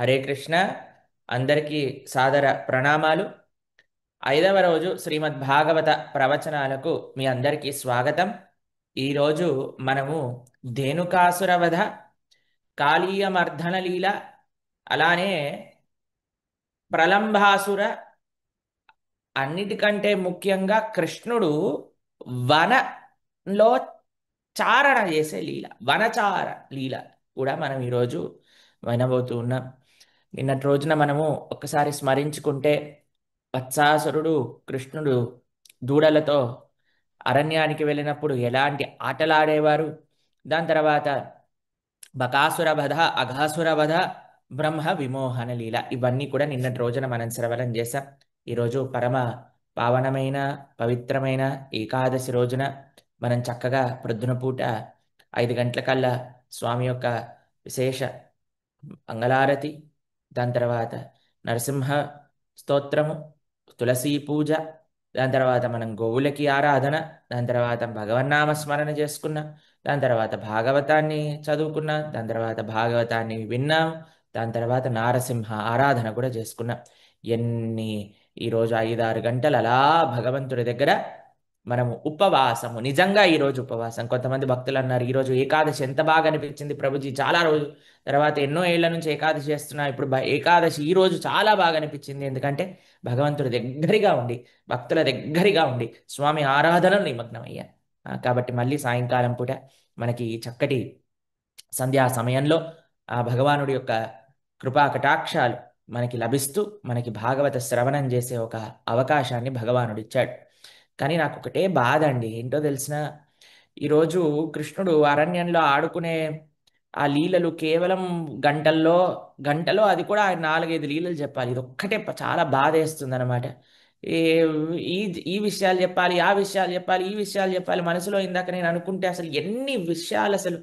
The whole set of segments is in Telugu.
హరే కృష్ణ. అందరికీ సాదర ప్రణామాలు. 5వ రోజు శ్రీమద్ భాగవత ప్రవచనాలకు మీ అందరికీ స్వాగతం. ఈరోజు మనము ధేనుకాసుర వధ, కాళీయమర్ధన లీల, అలానే ప్రలంభాసుర, అన్నిటికంటే ముఖ్యంగా కృష్ణుడు వనలో చారణ చేసే లీల, వనచార లీల కూడా మనం ఈరోజు వినబోతూ ఉన్నాం. నిన్నటి రోజున మనము ఒక్కసారి స్మరించుకుంటే వత్సాసురుడు కృష్ణుడు దూడలతో అరణ్యానికి వెళ్ళినప్పుడు ఎలాంటి ఆటలాడేవారు, దాని తర్వాత బకాసుర వధ, అఘాసుర వధ, బ్రహ్మ విమోహన లీల, ఇవన్నీ కూడా నిన్నటి రోజున మనం శ్రవణం చేశాం. ఈరోజు పరమ పావనమైన పవిత్రమైన ఏకాదశి రోజున మనం చక్కగా ప్రొద్దున పూట 5 గంటలకల్లా స్వామి యొక్క విశేష మంగళారతి, దాని తర్వాత నరసింహ స్తోత్రము, తులసీ పూజ, దాని తర్వాత మనం గోవులకి ఆరాధన, దాని తర్వాత భగవన్నామ స్మరణ చేసుకున్నాం, దాని తర్వాత భాగవతాన్ని చదువుకున్నాం, దాని తర్వాత భాగవతాన్ని విన్నాం, దాని తర్వాత నారసింహ ఆరాధన కూడా చేసుకున్నాం. ఎన్ని ఈరోజు 5-6 గంటలు అలా భగవంతుడి దగ్గర మనము ఉపవాసము, నిజంగా ఈరోజు ఉపవాసం. కొంతమంది భక్తులు అన్నారు, ఈరోజు ఏకాదశి ఎంత బాగా అనిపించింది ప్రభుజీ, చాలా రోజు తర్వాత ఎన్నో ఏళ్ల నుంచి ఏకాదశి చేస్తున్నా, ఇప్పుడు ఏకాదశి ఈ రోజు చాలా బాగా అనిపించింది. ఎందుకంటే భగవంతుడి దగ్గరగా ఉండి, భక్తుల దగ్గరగా ఉండి స్వామి ఆరాధనలో నిమగ్నమయ్యా. కాబట్టి మళ్ళీ సాయంకాలం పూట మనకి చక్కటి సంధ్యా సమయంలో ఆ భగవానుడి యొక్క కృపా కటాక్షాలు మనకి లభిస్తూ మనకి భాగవత శ్రవణం చేసే ఒక అవకాశాన్ని భగవానుడు ఇచ్చాడు. కానీ నాకు ఒకటే బాధ అండి, ఏంటో తెలిసిన, ఈరోజు కృష్ణుడు అరణ్యంలో ఆడుకునే ఆ లీలలు కేవలం గంటల్లో గంటలో, అది కూడా ఆయన 4-5 లీలలు చెప్పాలి. ఇది ఒక్కటే చాలా బాధ వేస్తుంది అనమాట. ఈ ఈ ఈ విషయాలు చెప్పాలి, ఆ విషయాలు చెప్పాలి, ఈ విషయాలు చెప్పాలి, మనసులో ఇందాక నేను అనుకుంటే అసలు ఎన్ని విషయాలు, అసలు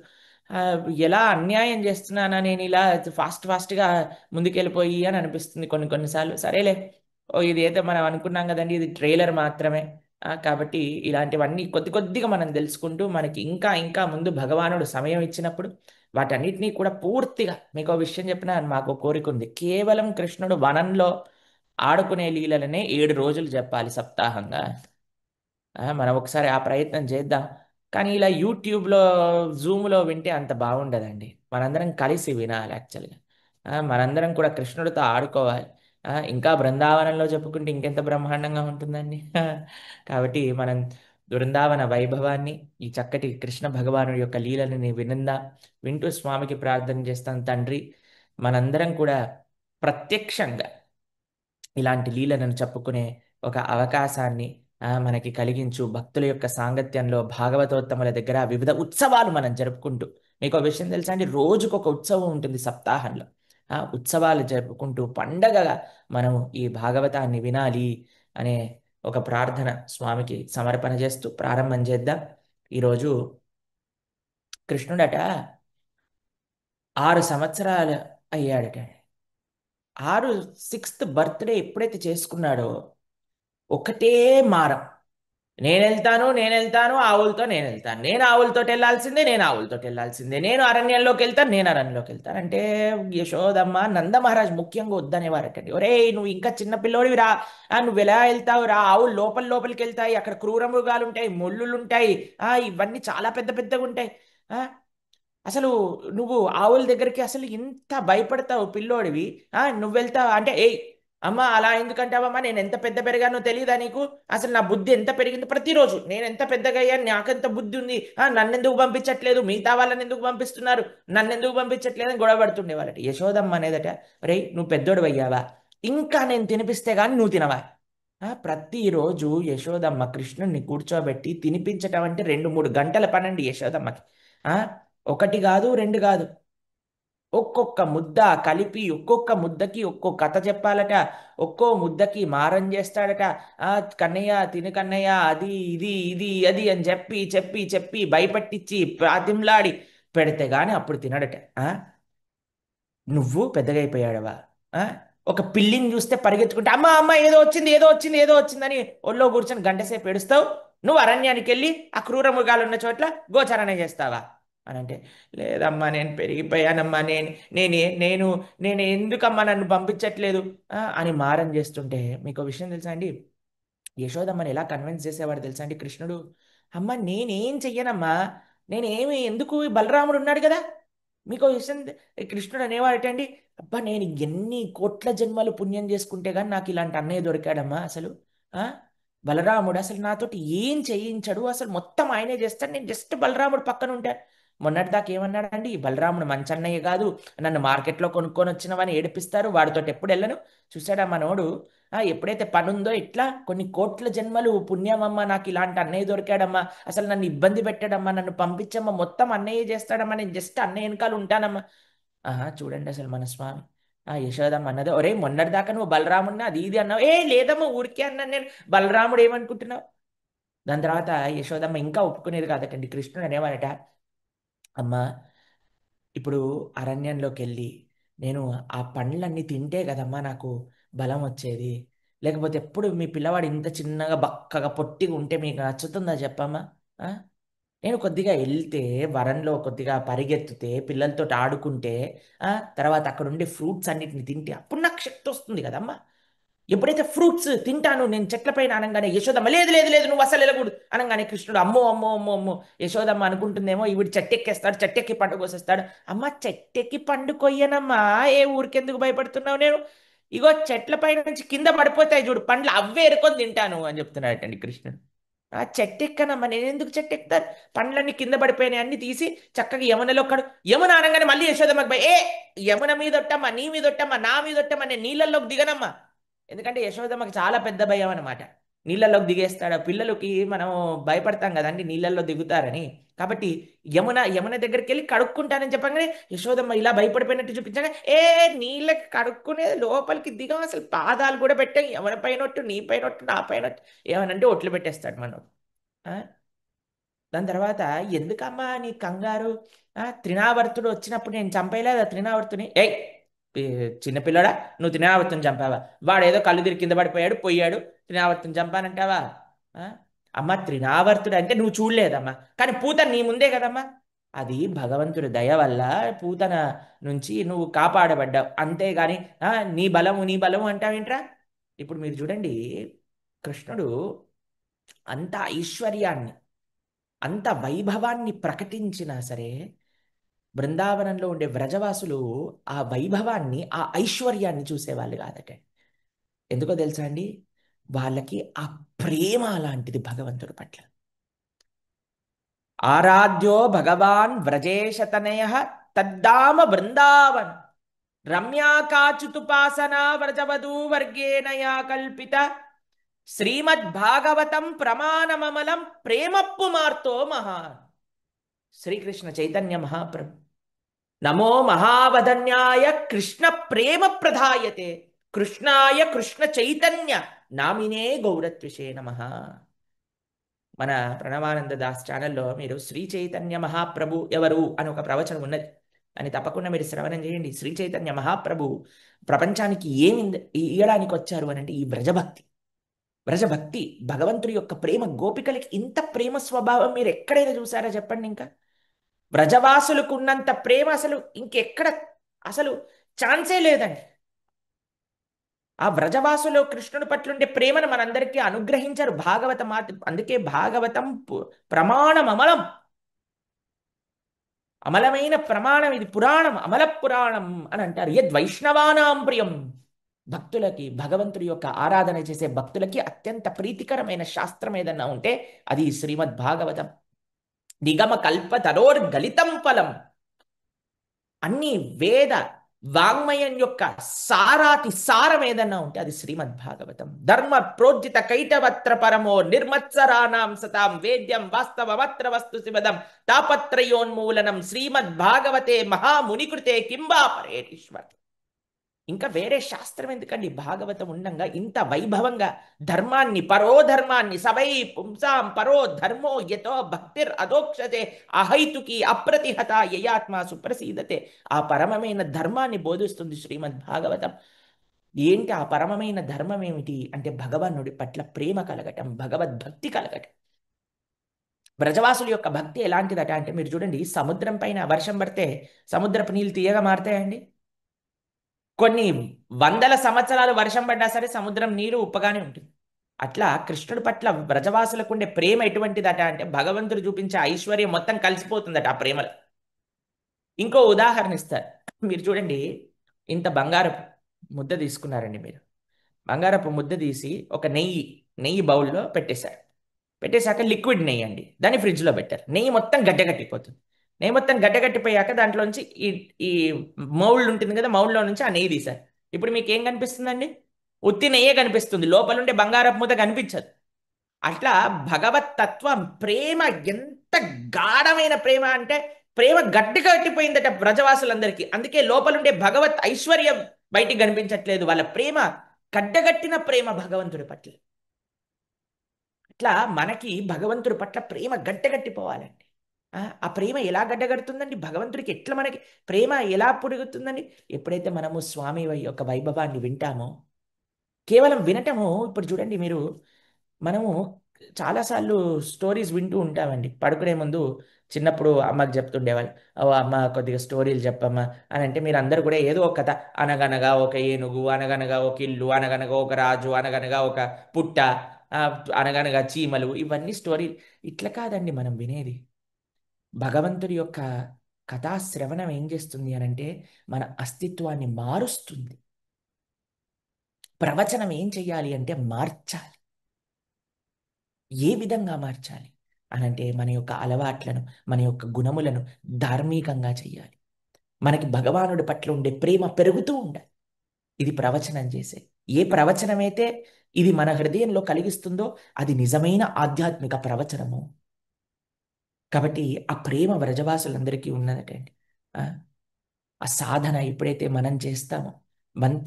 ఆ, ఎలా అన్యాయం చేస్తున్నానా నేను ఇలా ఫాస్ట్గా ముందుకెళ్ళిపోయి అని అనిపిస్తుంది కొన్నిసార్లు. సరేలే, ఓ ఇది అయితే మనం అనుకున్నాం కదండి, ఇది ట్రైలర్ మాత్రమే. కాబట్టి ఇలాంటివన్నీ కొద్ది కొద్దిగా మనం తెలుసుకుంటూ మనకి ఇంకా ఇంకా ముందు భగవానుడు సమయం ఇచ్చినప్పుడు వాటన్నిటినీ కూడా పూర్తిగా, మీకు విషయం చెప్పిన మాకు కోరిక ఉంది, కేవలం కృష్ణుడు వనంలో ఆడుకునే లీలలనే 7 రోజులు చెప్పాలి సప్తాహంగా. మనం ఒకసారి ఆ ప్రయత్నం చేద్దాం. కానీ ఇలా యూట్యూబ్లో, జూమ్లో వింటే అంత బాగుండదండి. మనందరం కలిసి వినాలి యాక్చువల్గా. మనందరం కూడా కృష్ణుడితో ఆడుకోవాలి. ఇంకా బృందావనంలో చెప్పుకుంటే ఇంకెంత బ్రహ్మాండంగా ఉంటుందండి. కాబట్టి మనం బృందావన వైభవాన్ని, ఈ చక్కటి కృష్ణ భగవానుడి యొక్క లీలని వినందాం. వింటూ స్వామికి ప్రార్థన చేస్తాం, తండ్రి మనందరం కూడా ప్రత్యక్షంగా ఇలాంటి లీలలను చెప్పుకునే ఒక అవకాశాన్ని మనకి కలిగించు. భక్తుల యొక్క సాంగత్యంలో భాగవతోత్తముల దగ్గర వివిధ ఉత్సవాలు మనం జరుపుకుంటూ, మీకు ఒక విషయం తెలుసా అండి, రోజుకొక ఉత్సవం ఉంటుంది సప్తాహంలో. ఉత్సవాలు జరుపుకుంటూ పండగగా మనం ఈ భాగవతాన్ని వినాలి అనే ఒక ప్రార్థన స్వామికి సమర్పణ చేస్తూ ప్రారంభం చేద్దాం. ఈరోజు కృష్ణుడట 6 సంవత్సరాలు అయ్యాడట. 6th బర్త్డే ఎప్పుడైతే చేసుకున్నాడో ఒకటే మారం, నేను వెళ్తాను ఆవులతో, నేను ఆవులతో వెళ్ళాల్సిందే, నేను అరణ్యంలోకి వెళ్తాను, నేను అరణ్యంలోకి వెళ్తాను అంటే యశోదమ్మ నందమహారాజ్ ముఖ్యంగా వద్దనేవారటండి. ఒరే నువ్వు ఇంకా చిన్న పిల్లోడివి రా, నువ్వు ఎలా వెళ్తావు రా, ఆవులు లోపలికి వెళ్తాయి, అక్కడ క్రూర మృగాలు ఉంటాయి, ముళ్ళులు ఉంటాయి, ఇవన్నీ చాలా పెద్ద పెద్దగా ఉంటాయి. ఆ అసలు నువ్వు ఆవుల దగ్గరికి అసలు ఇంత భయపడతావు పిల్లోడివి, నువ్వు వెళ్తావు అంటే, ఏయ్ అమ్మ అలా ఎందుకంటావమ్మా, నేను ఎంత పెద్ద పెరిగానో తెలియదా నీకు, అసలు నా బుద్ధి ఎంత పెరిగింది, ప్రతిరోజు నేను ఎంత పెద్దగా అయ్యాను, నాకెంత బుద్ధి ఉంది, నన్నెందుకు పంపించట్లేదు, మిగతా వాళ్ళని ఎందుకు పంపిస్తున్నారు, నన్నెందుకు పంపించట్లేదు అని గొడవ పడుతుండేవారట. యశోదమ్మ అనేదట, రే నువ్వు పెద్దోడు అయ్యావా, ఇంకా నేను తినిపిస్తే గాని నువ్వు తినవా. ప్రతిరోజు యశోదమ్మ కృష్ణుడిని కూర్చోబెట్టి తినిపించటం అంటే 2-3 గంటల పనండి యశోదమ్మకి. ఆ ఒకటి కాదు, రెండు కాదు, ఒక్కొక్క ముద్ద కలిపి ఒక్కొక్క ముద్దకి ఒక్కో కథ చెప్పాలట, ఒక్కో ముద్దకి మారం చేస్తాడట. ఆ కన్నయ్య తిను కన్నయ్య, అది ఇది ఇది అది అని చెప్పి చెప్పి చెప్పి భయపట్టించి ప్రాతిమ్లాడి పెడితే గాని అప్పుడు తినడట. నువ్వు పెద్దగా అయిపోయాడవా, ఆ ఒక పిల్లిని చూస్తే పరిగెత్తుకుంటే అమ్మ అమ్మ ఏదో వచ్చింది ఏదో వచ్చింది ఏదో వచ్చిందని ఒళ్ళో కూర్చొని గంటసేపు ఏడుస్తావు. నువ్వు అరణ్యానికి వెళ్ళి ఆ క్రూర మృగాలు ఉన్న చోట్ల గోచరణ చేస్తావా. అని అంటే, లేదమ్మా నేను పెరిగిపోయానమ్మా, నేను నేను ఎందుకమ్మా నన్ను పంపించట్లేదు అని మారం చేస్తుంటే, మీకు విషయం తెలుసా అండి, యశోదమ్మని ఎలా కన్విన్స్ చేసేవాడు తెలుసా అండి కృష్ణుడు? అమ్మ నేనేం చెయ్యనమ్మా, నేనేమి ఎందుకు, బలరాముడు ఉన్నాడు కదా. మీకు విషయం కృష్ణుడు అనేవాడటండి, అబ్బా నేను ఎన్ని కోట్ల జన్మలు పుణ్యం చేసుకుంటే కానీ నాకు ఇలాంటి అన్నయ్య దొరికాడమ్మా అసలు. ఆ బలరాముడు అసలు నాతోటి ఏం చేయించడు, అసలు మొత్తం ఆయనే చేస్తాడు, నేను జస్ట్ బలరాముడు పక్కన ఉంటాను. మొన్నటిదాకా ఏమన్నాడండి, ఈ బలరాముడు మంచి అన్నయ్య కాదు, నన్ను మార్కెట్లో కొనుక్కొని వచ్చినవని ఏడిపిస్తారు, వాడితో ఎప్పుడు వెళ్ళను. చూసాడా మనోడు, ఎప్పుడైతే పనుందో ఇట్లా కొన్ని కోట్ల జన్మలు పుణ్యమమ్మా నాకు ఇలాంటి అన్నయ్య దొరికాడమ్మా, అసలు నన్ను ఇబ్బంది పెట్టాడమ్మా, నన్ను పంపించమ్మా, మొత్తం అన్నయ్య చేస్తాడమ్మా, నేను జస్ట్ అన్నయ్య వెనకాల ఉంటానమ్మా. చూడండి అసలు మన స్వామి. యశోదమ్మ అన్నది, ఒరే మొన్నటిదాకా నువ్వు బలరాముడిని అది ఇది అన్నావు, ఏ లేదమ్మా ఊరికే అన్నాను నేను, బలరాముడు ఏమనుకుంటున్నావు. దాని తర్వాత యశోదమ్మ ఇంకా ఒప్పుకునేది కాదటండి, కృష్ణుడు అనేవాడట, అమ్మా ఇప్పుడు అరణ్యంలోకి వెళ్ళి నేను ఆ పండ్లన్నీ తింటే కదమ్మా నాకు బలం వచ్చేది, లేకపోతే ఎప్పుడు మీ పిల్లవాడు ఇంత చిన్నగా బక్కగా పొట్టిగా ఉంటే మీకు నచ్చుతుందా చెప్పమ్మా. ఆ? నేను కొద్దిగా వెళ్తే వరంలో కొద్దిగా పరిగెత్తితే పిల్లలతో ఆడుకుంటే, తర్వాత అక్కడ ఉండే ఫ్రూట్స్ అన్నిటిని తింటే అప్పుడు నాకు శక్తి వస్తుంది కదమ్మా. ఎప్పుడైతే ఫ్రూట్స్ తింటాను నేను చెట్లపైన అనగానే యశోదమ్మ, లేదు లేదు లేదు నువ్వు అసలు వెళ్ళకూడదు అనగానే కృష్ణుడు, అమ్మో అమ్మో అమ్మో అమ్మో, యశోదమ్మ అనుకుంటుందేమో ఈవిడ చెట్టెక్కేస్తాడు, చెట్టెక్కి పండు కోసేస్తాడు. అమ్మ చెట్టెక్కి పండు కొయ్యనమ్మా, ఏ ఊరికెందుకు భయపడుతున్నావు, నేను ఇగో చెట్ల పైన నుంచి కింద పడిపోతాయి చూడు పండ్లు, అవే ఎరుకొని తింటాను అని చెప్తున్నాడటండి కృష్ణుడు. చెట్టు ఎక్కనమ్మా, నేను ఎందుకు చెట్టు ఎక్కుతాను, పండ్లన్నీ కింద పడిపోయినాయి అన్ని తీసి చక్కగా యమునలో కడు, యమున అనగానే మళ్ళీ యశోదమ్మకి భయ, యమున మీద ఒట్టమ్మా, నీ మీద ఒట్టమ్మా, నా మీద ఒట్టమ్మా, నేను నీళ్ళల్లోకి దిగనమ్మా. ఎందుకంటే యశోదమ్మకి చాలా పెద్ద భయం అనమాట, నీళ్ళల్లోకి దిగేస్తాడు, పిల్లలకి మనం భయపడతాం కదండి నీళ్ళల్లో దిగుతారని. కాబట్టి యమున యమున దగ్గరికి వెళ్ళి కడుక్కుంటానని చెప్పగానే యశోదమ్మ ఇలా భయపడిపోయినట్టు చూపించగా, ఏ నీళ్ళకి కడుక్కునే లోపలికి దిగం, అసలు పాదాలు కూడా పెట్టాం, యమున పైనొట్టు నీ పైనొట్టు నా పైనొట్టు ఏమనంటే ఒట్లు పెట్టేస్తాడు మనం. ఆ? దాని తర్వాత, ఎందుకమ్మా నీ కంగారు, త్రినావర్తుడు వచ్చినప్పుడు నేను చంపేయలేదా త్రినావర్తుని, ఏయ్ చిన్నపిల్లడా నువ్వు త్రినావర్తుని చంపావా, వాడేదో కళ్ళు తిరిగి కింద పడిపోయాడు పోయాడు, త్రినావర్తుని చంపానంటావా. ఆ? అమ్మ త్రినావర్తుడు అంటే నువ్వు చూడలేదమ్మా, కానీ పూతన నీ ముందే కదమ్మా, అది భగవంతుడి దయ వల్ల పూతన నుంచి నువ్వు కాపాడబడ్డావు అంతేగాని నీ బలము అంటావేంట్రా. ఇప్పుడు మీరు చూడండి, కృష్ణుడు అంత ఐశ్వర్యాన్ని అంత వైభవాన్ని ప్రకటించినా సరే, బృందావనంలో ఉండే వ్రజవాసులు ఆ వైభవాన్ని ఆ ఐశ్వర్యాన్ని చూసేవాళ్ళు కాదట. ఎందుకో తెలుసా అండి, వాళ్ళకి ఆ ప్రేమ అలాంటిది భగవంతుడి పట్ల. ఆరాధ్యో భగవాన్ వ్రజేశతనయ తద్దామ బృందావన్ రమ్యాకాచుతుపాసనా వ్రజవధూ వర్గేణయా కల్పిత శ్రీమద్భాగవతం ప్రమాణమమలం ప్రేమప్పు మార్తో మహాన్. శ్రీకృష్ణ చైతన్య మహాప్రభు, నమో మహావదన్యాయ కృష్ణ ప్రేమ ప్రధాయతే కృష్ణాయ కృష్ణ చైతన్య నామినే గౌరత్విషే నమ. మన ప్రణవానంద దాస్ ఛానల్లో మీరు శ్రీ చైతన్య మహాప్రభు ఎవరు అని ఒక ప్రవచనం ఉన్నది, అని తప్పకుండా మీరు శ్రవణం చేయండి. శ్రీ చైతన్య మహాప్రభు ప్రపంచానికి ఏమి ఇయ్యడానికి వచ్చారు అని అంటే ఈ వ్రజభక్తి. వ్రజభక్తి భగవంతుడి యొక్క ప్రేమ, గోపికలకి ఇంత ప్రేమ స్వభావం మీరు ఎక్కడైనా చూసారా చెప్పండి. ఇంకా వ్రజవాసులకు ఉన్నంత ప్రేమ అసలు ఇంకెక్కడ, అసలు ఛాన్సే లేదండి. ఆ వ్రజవాసులో కృష్ణుడి పట్లుండే ప్రేమను మనందరికీ అనుగ్రహించారు భాగవతం. అందుకే భాగవతం ప్రమాణం అమలం, అమలమైన ప్రమాణం ఇది, పురాణం అమల పురాణం అని అంటారు. యద్వైష్ణవానాం ప్రియం, భక్తులకి భగవంతుడి యొక్క ఆరాధన చేసే భక్తులకి అత్యంత ప్రీతికరమైన శాస్త్రం ఏదన్నా ఉంటే అది శ్రీమద్ భాగవతం. నిగమ కల్ప తరోర్గలితం ఫలం, అన్ని వేద వాంగ్మయం యొక్క సారాతి సారం ఏదన్నా ఉంటే అది శ్రీమద్ భాగవతం. ధర్మ ప్రోజ్జిత కైటవత్ర పరమో నిర్మత్సరానాం సతాం వేద్యం వాస్తవమత్ర వస్తు శివదం తాపత్రయోన్మూలనం శ్రీమద్ భాగవతే మహామునికృతే కింబా పరేరీశ్వర్. ఇంకా వేరే శాస్త్రం ఎందుకండి, భాగవతం ఉండంగా ఇంత వైభవంగా ధర్మాన్ని, పరోధర్మాన్ని, సవై పుంసాం పరో ధర్మో యతో భక్తిర్ అదోక్షతే అహైతుకి అప్రతిహత యయాత్మ సుప్రసీదతే. ఆ పరమమైన ధర్మాన్ని బోధిస్తుంది శ్రీమద్ భాగవతం. ఏంటి ఆ పరమమైన ధర్మం ఏమిటి అంటే భగవానుడి పట్ల ప్రేమ కలగటం, భగవద్భక్తి కలగటం. బ్రజవాసుల యొక్క భక్తి ఎలాంటిదట అంటే మీరు చూడండి, సముద్రం పైన వర్షం పడితే సముద్రపు నీళ్ళు తీయగా మారతాయండి. కొన్ని వందల సంవత్సరాలు వర్షం పడ్డా సరే సముద్రం నీరు ఉప్పగానే ఉంటుంది. అట్లా కృష్ణుడి పట్ల బ్రజవాసులకు ఉండే ప్రేమ ఎటువంటిదట అంటే భగవంతుడు చూపించే ఐశ్వర్యం మొత్తం కలిసిపోతుందట ఆ ప్రేమలో. ఇంకో ఉదాహరణ ఇస్తారు. మీరు చూడండి, ఇంత బంగారపు ముద్ద తీసుకున్నారండి మీరు. బంగారపు ముద్ద తీసి ఒక నెయ్యి నెయ్యి బౌల్లో పెట్టేశారు. పెట్టేశాక లిక్విడ్ నెయ్యి అండి, దాన్ని ఫ్రిడ్జ్లో పెట్టారు. నెయ్యి మొత్తం గడ్డగట్టిపోతుంది. నెయ్యి మొత్తం గడ్డగట్టిపోయాక దాంట్లోంచి ఈ ఈ మౌల్డ్ ఉంటుంది కదా, మౌల్డ్లో నుంచి ఆ నెయ్యి తీశారు. ఇప్పుడు మీకు ఏం కనిపిస్తుందండి? ఉత్తి నెయ్యే కనిపిస్తుంది, లోపలుండే బంగారపు ముద్ద కనిపించదు. అట్లా భగవత్ తత్వం ప్రేమ ఎంత గాఢమైన ప్రేమ అంటే ప్రేమ గట్టిగా కట్టిపోయిందట బ్రజవాసులందరికీ. అందుకే లోపలుండే భగవత్ ఐశ్వర్యం బయటికి కనిపించట్లేదు. వాళ్ళ ప్రేమ గడ్డగట్టిన ప్రేమ భగవంతుడి పట్ల. ఇట్లా మనకి భగవంతుడి పట్ల ప్రేమ గడ్డగట్టిపోవాలండి. ఆ ప్రేమ ఎలా గడ్డగడుతుందండి? భగవంతుడికి ఎట్లా మనకి ప్రేమ ఎలా పురుగుతుందండి? ఎప్పుడైతే మనము స్వామి యొక్క వైభవాన్ని వింటామో, కేవలం వినటము. ఇప్పుడు చూడండి మీరు, మనము చాలాసార్లు స్టోరీస్ వింటూ ఉంటామండి పడుకునే ముందు. చిన్నప్పుడు అమ్మకి చెప్తుండేవాళ్ళు, ఓ అమ్మ కొద్దిగా స్టోరీలు చెప్పమ్మా అని. అంటే మీరు అందరూ కూడా ఏదో ఒక కథ, అనగనగా ఒక ఏనుగు, అనగనగా ఒక ఇల్లు, అనగనగా ఒక రాజు, అనగనగా ఒక పుట్ట, ఆ, అనగనగా చీమలు, ఇవన్నీ స్టోరీ. ఇట్లా కాదండి మనం వినేది. భగవంతుడి యొక్క కథాశ్రవణం ఏం చేస్తుంది అనంటే మన అస్తిత్వాన్ని మారుస్తుంది. ప్రవచనం ఏం చెయ్యాలి అంటే మార్చాలి. ఏ విధంగా మార్చాలి అనంటే మన యొక్క అలవాట్లను, మన యొక్క గుణములను ధార్మికంగా చెయ్యాలి. మనకి భగవానుడి పట్ల ఉండే ప్రేమ పెరుగుతూ ఉండాలి. ఇది ప్రవచనం చేసే. ఏ ప్రవచనమైతే ఇది మన హృదయంలో కలిగిస్తుందో అది నిజమైన ఆధ్యాత్మిక ప్రవచనము. కాబట్టి ఆ ప్రేమ వ్రజవాసులందరికీ ఉన్నదటండి. ఆ ఆ సాధన ఎప్పుడైతే మనం చేస్తామో, మన్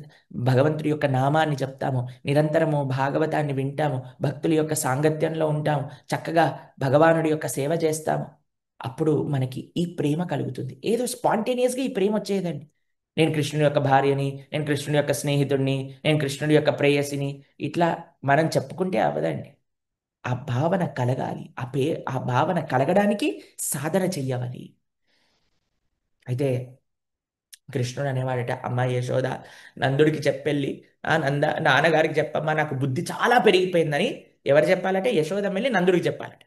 భగవంతుడి యొక్క నామాన్ని చెప్తామో, నిరంతరము భాగవతాన్ని వింటామో, భక్తుల యొక్క సాంగత్యంలో ఉంటాము, చక్కగా భగవానుడి యొక్క సేవ చేస్తాము, అప్పుడు మనకి ఈ ప్రేమ కలుగుతుంది. ఏదో స్పాంటేనియస్గా ఈ ప్రేమ వచ్చేదండి. నేను కృష్ణుడి యొక్క భార్యని, నేను కృష్ణుడి యొక్క స్నేహితుడిని, నేను కృష్ణుడి యొక్క ప్రేయసిని, ఇట్లా మనం చెప్పుకుంటే అవ్వదండి. ఆ భావన కలగాలి. ఆ భావన కలగడానికి సాధన చెయ్యాలి. అయితే కృష్ణుడు అనేవాడట, అమ్మ యశోద, నందుడికి చెప్పెళ్ళి, నాన్నగారికి చెప్పమ్మా, నాకు బుద్ధి చాలా పెరిగిపోయిందని. ఎవరు చెప్పాలంటే యశోదమ్మ వెళ్ళి నందుడికి చెప్పాలట.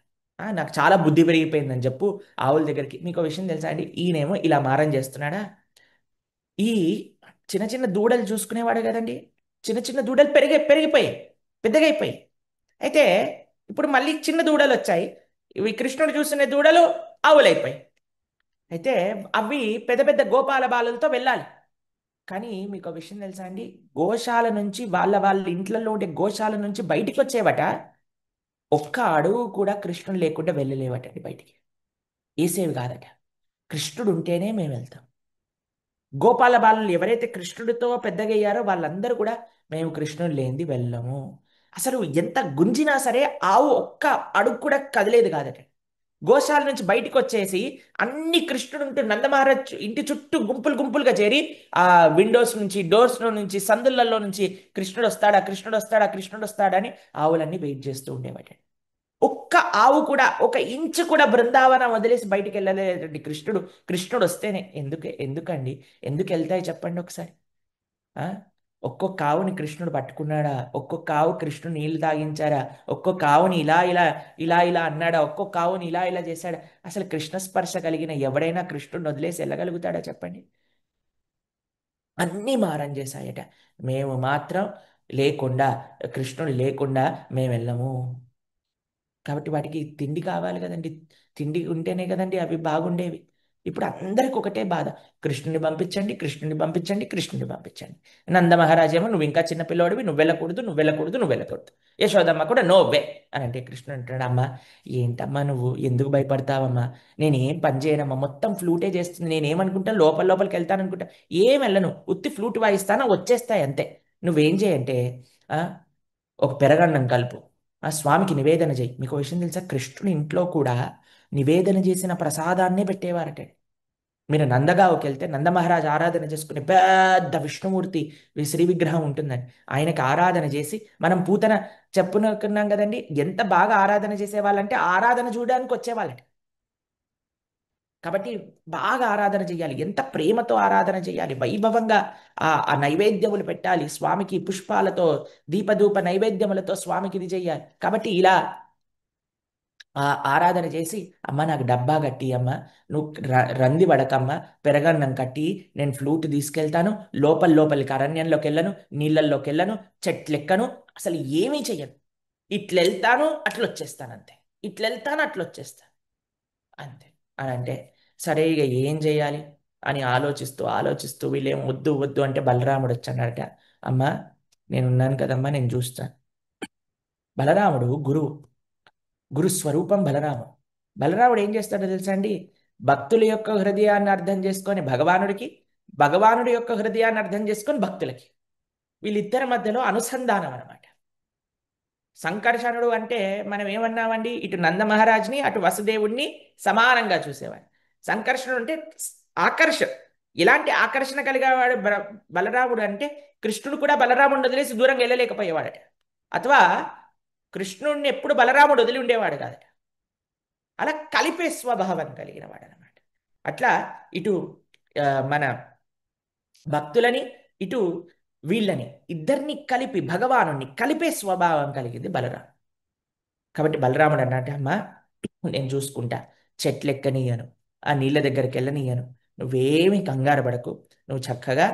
నాకు చాలా బుద్ధి పెరిగిపోయిందని చెప్పు ఆవుల దగ్గరికి. మీకు విషయం తెలుసా అండి? ఈయనేమో ఇలా మారం చేస్తున్నాడా? ఈ చిన్న చిన్న దూడలు చూసుకునేవాడు కదండి. చిన్న చిన్న దూడలు పెరిగిపోయాయి, పెద్దగా అయిపోయాయి. అయితే ఇప్పుడు మళ్ళీ చిన్న దూడలు వచ్చాయి. ఇవి కృష్ణుడు చూసిన దూడలు ఆవులైపోయాయి. అయితే అవి పెద్ద పెద్ద గోపాల బాలులతో వెళ్ళాలి. కానీ మీకు ఒక విషయం తెలుసా అండి? గోశాల నుంచి వాళ్ళ ఇంట్లలో ఉండే గోశాల నుంచి బయటికి వచ్చేవట, ఒక్క అడుగు కూడా కృష్ణుడు లేకుండా వెళ్ళలేవటండి బయటికి. వేసేవి కాదట. కృష్ణుడు ఉంటేనే మేము వెళ్తాం. గోపాల బాలులు ఎవరైతే కృష్ణుడితో పెద్దగా అయ్యారో వాళ్ళందరూ కూడా మేము కృష్ణుడు లేనిది వెళ్ళము. అసలు ఎంత గుంజినా సరే ఆవు ఒక్క అడుగు కూడా కదిలేదు కాదట. గోశాల నుంచి బయటికి వచ్చేసి అన్ని కృష్ణుడు ఉంటూ నందమహారాజ్ ఇంటి చుట్టూ గుంపులు గుంపులుగా చేరి ఆ విండోస్ నుంచి, డోర్స్ నుంచి, సందులలో నుంచి కృష్ణుడు వస్తాడా, కృష్ణుడు వస్తాడా, కృష్ణుడు వస్తాడా అని ఆవులన్నీ వెయిట్ చేస్తూ ఉండేవాట. ఒక్క ఆవు కూడా ఒక ఇంచు కూడా బృందావనం వదిలేసి బయటికి వెళ్ళలేదండి కృష్ణుడు. కృష్ణుడు వస్తేనే. ఎందుకండి? ఎందుకు వెళ్తాయి చెప్పండి ఒకసారి. ఆ ఒక్కొక్క ఆవుని కృష్ణుడు పట్టుకున్నాడా? ఒక్కొక్క ఆవు కృష్ణుడు నీళ్లు తాగించారా? ఒక్కొక్క ఆవుని ఇలా ఇలా ఇలా ఇలా అన్నాడా? ఒక్కొక్క ఆవుని ఇలా ఇలా చేశాడా? అసలు కృష్ణ స్పర్శ కలిగిన ఎవడైనా కృష్ణుడిని వదిలేసి వెళ్ళగలుగుతాడా చెప్పండి? అన్నీ మారం చేశాయట. మేము మాత్రం లేకుండా, కృష్ణుడు లేకుండా మేము వెళ్ళము. కాబట్టి వాటికి తిండి కావాలి కదండి. తిండి ఉంటేనే కదండి అవి బాగుండేవి. ఇప్పుడు అందరికి ఒకటే బాధ, కృష్ణుని పంపించండి, కృష్ణుని పంపించండి, కృష్ణుని పంపించండి. నందమహారాజేమో నువ్వు ఇంకా చిన్న పిల్లోడివి, నువ్వు వెళ్ళకూడదు, నువ్వు వెళ్ళకూడదు, నువ్వు వెళ్ళకూడదు. యశోదమ్మ కూడా నో వే అని అంటే కృష్ణుడు అంటాడు, అమ్మా ఏంటమ్మా నువ్వు ఎందుకు భయపడతావమ్మా? నేనేం పని చేయనమ్మా, మొత్తం ఫ్లూటే చేస్తుంది. నేనేమనుకుంటా లోపలికి వెళ్తాను అనుకుంటా. ఏం వెళ్ళను, ఉత్తి ఫ్లూట్ వాయిస్తానా వచ్చేస్తాయి అంతే. నువ్వేం చేయంటే ఆ, ఒక పెరగన్నం కలుపు, ఆ స్వామికి నివేదన చేయి. మీకు విషయం తెలుసా? కృష్ణుని ఇంట్లో కూడా నివేదన చేసిన ప్రసాదాన్నే పెట్టేవారట. మీరు నందగావుకి వెళ్తే నందమహారాజ్ ఆరాధన చేసుకునే పెద్ద విష్ణుమూర్తి శ్రీ విగ్రహం ఉంటుందండి. ఆయనకి ఆరాధన చేసి మనం పూతన చెప్పునుకున్నాం కదండి, ఎంత బాగా ఆరాధన చేసేవాళ్ళంటే ఆరాధన చూడడానికి వచ్చేవాళ్ళంట. కాబట్టి బాగా ఆరాధన చేయాలి, ఎంత ప్రేమతో ఆరాధన చేయాలి, వైభవంగా ఆ నైవేద్యములు పెట్టాలి స్వామికి, పుష్పాలతో దీపధూప నైవేద్యములతో స్వామికి ఇది చేయాలి. కాబట్టి ఇలా ఆ ఆరాధన చేసి, అమ్మ నాకు డబ్బా కట్టి అమ్మ, నువ్వు రంది పడకమ్మ, పెరగన్నం కట్టి, నేను ఫ్లూట్ తీసుకెళ్తాను, లోపలికి అరణ్యంలోకి వెళ్ళను, నీళ్ళల్లోకి వెళ్ళను, చెట్లెక్కను, అసలు ఏమీ చెయ్యను, ఇట్లెళ్తాను అట్లొచ్చేస్తాను అంతే, ఇట్లెళ్తాను అట్లొచ్చేస్తాను అంతే అని అంటే, సరే ఇక ఏం చేయాలి అని ఆలోచిస్తూ ఆలోచిస్తూ వీళ్ళేం వద్దు వద్దు అంటే బలరాముడు వచ్చాడట. అమ్మ నేనున్నాను కదమ్మా, నేను చూస్తాను. బలరాముడు గురుస్వరూపం బలరాముడు. బలరాముడు ఏం చేస్తాడో తెలుసా అండి? భక్తుల యొక్క హృదయాన్ని అర్థం చేసుకొని భగవానుడికి, భగవానుడి యొక్క హృదయాన్ని అర్థం చేసుకొని భక్తులకి, వీళ్ళిద్దరి మధ్యలో అనుసంధానం అనమాట. సంకర్షణుడు అంటే మనం ఏమన్నామండి? ఇటు నందమహారాజ్ని అటు వసుదేవుణ్ణి సమానంగా చూసేవాడు. సంకర్షణుడు అంటే ఆకర్షణ. ఇలాంటి ఆకర్షణ కలిగేవాడు బలరాముడు అంటే కృష్ణుడు కూడా బలరాముడిని వదిలేసి దూరంగా వెళ్ళలేకపోయేవాడట. అథవా కృష్ణుడిని ఎప్పుడు బలరాముడు వదిలి ఉండేవాడు కాదట. అలా కలిపే స్వభావం కలిగిన వాడు అనమాట. అట్లా ఇటు మన భక్తులని, ఇటు వీళ్ళని ఇద్దరిని కలిపి భగవాను కలిపే స్వభావం కలిగింది బలరాం. కాబట్టి బలరాముడు అన్నట్టు, అమ్మ నేను చూసుకుంటా, చెట్లు ఎక్కనీయను, ఆ నీళ్ళ దగ్గరికి వెళ్ళనీయను, నువ్వేమీ కంగారు పడకు, నువ్వు చక్కగా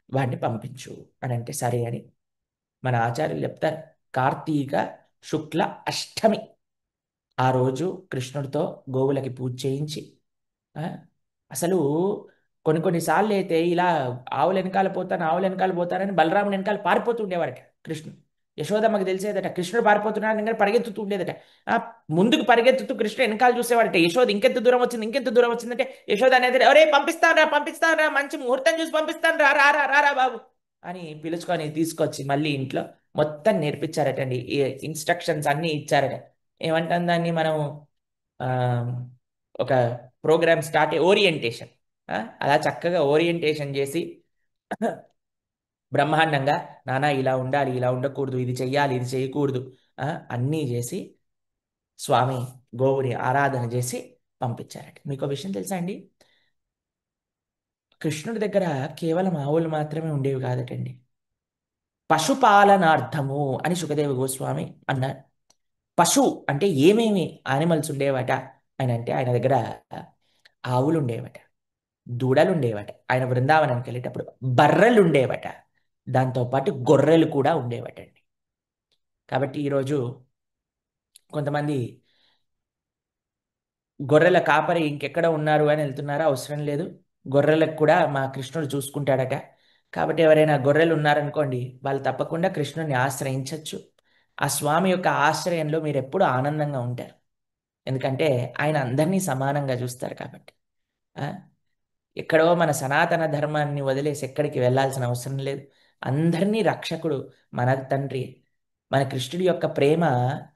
వాడిని పంపించు అని అంటే సరే అని మన ఆచార్యులు చెప్తారు. కార్తీక శుక్ల అష్టమి ఆ రోజు కృష్ణుడితో గోవులకి పూజ చేయించి, ఆ, అసలు కొన్నిసార్లు అయితే ఇలా ఆవుల వెనకాల పోతానని బలరాముని వెనకాల పారిపోతూ ఉండేవారట కృష్ణుడు. యశోదమ్మకి తెలిసేదట కృష్ణుడు పారిపోతున్నాడు ఇంకా పరిగెత్తుతూ ఉండేదట. ఆ ముందుకు పరిగెత్తుతూ కృష్ణుడు వెనకాల చూసేవాడట. యశోద ఇంకెంత దూరం వచ్చింది, ఇంకెంత దూరం వచ్చిందంటే యశోద అనేది, అరే పంపిస్తాను రా, మంచి ముహూర్తం చూసి పంపిస్తాను రా రా రా రా రా బాబు అని పిలుచుకొని తీసుకొచ్చి మళ్ళీ ఇంట్లో మొత్తం నేర్పించారటండి. ఈ ఇన్స్ట్రక్షన్స్ అన్నీ ఇచ్చారట. ఏమంటాం దాన్ని మనం, ఆ, ఒక ప్రోగ్రామ్ స్టార్ట్ ఓరియంటేషన్, అలా చక్కగా ఓరియంటేషన్ చేసి బ్రహ్మాండంగా, నానా ఇలా ఉండాలి, ఇలా ఉండకూడదు, ఇది చెయ్యాలి, ఇది చేయకూడదు, అన్నీ చేసి స్వామి గోవుని ఆరాధన చేసి పంపించారట. మీకు విషయం తెలుసా అండి? కృష్ణుడి దగ్గర కేవలం ఆవులు మాత్రమే ఉండేవి కాదటండి, పశుపాలనార్థము అని సుఖదేవ గోస్వామి అన్నారు. పశు అంటే ఏమేమి యానిమల్స్ ఉండేవట అని అంటే, ఆయన దగ్గర ఆవులు ఉండేవట, దూడలు ఉండేవట, ఆయన బృందావనానికి వెళ్ళేటప్పుడు బర్రెలు ఉండేవట, దాంతోపాటు గొర్రెలు కూడా ఉండేవటండి. కాబట్టి ఈరోజు కొంతమంది గొర్రెల కాపరి ఇంకెక్కడ ఉన్నారు అని వెళ్తున్నారా? అవసరం లేదు, గొర్రెలకు కూడా మా కృష్ణుడు చూసుకుంటాడట. కాబట్టి ఎవరైనా గొర్రెలు ఉన్నారనుకోండి, వాళ్ళు తప్పకుండా కృష్ణుడిని ఆశ్రయించవచ్చు. ఆ స్వామి యొక్క ఆశ్రయంలో మీరు ఎప్పుడు ఆనందంగా ఉంటారు, ఎందుకంటే ఆయన అందరినీ సమానంగా చూస్తారు కాబట్టి. ఆ, ఎక్కడో మన సనాతన ధర్మాన్ని వదిలేసి ఎక్కడికి వెళ్ళాల్సిన అవసరం లేదు. అందరినీ రక్షకుడు మన తండ్రి. మన కృష్ణుడి యొక్క ప్రేమ,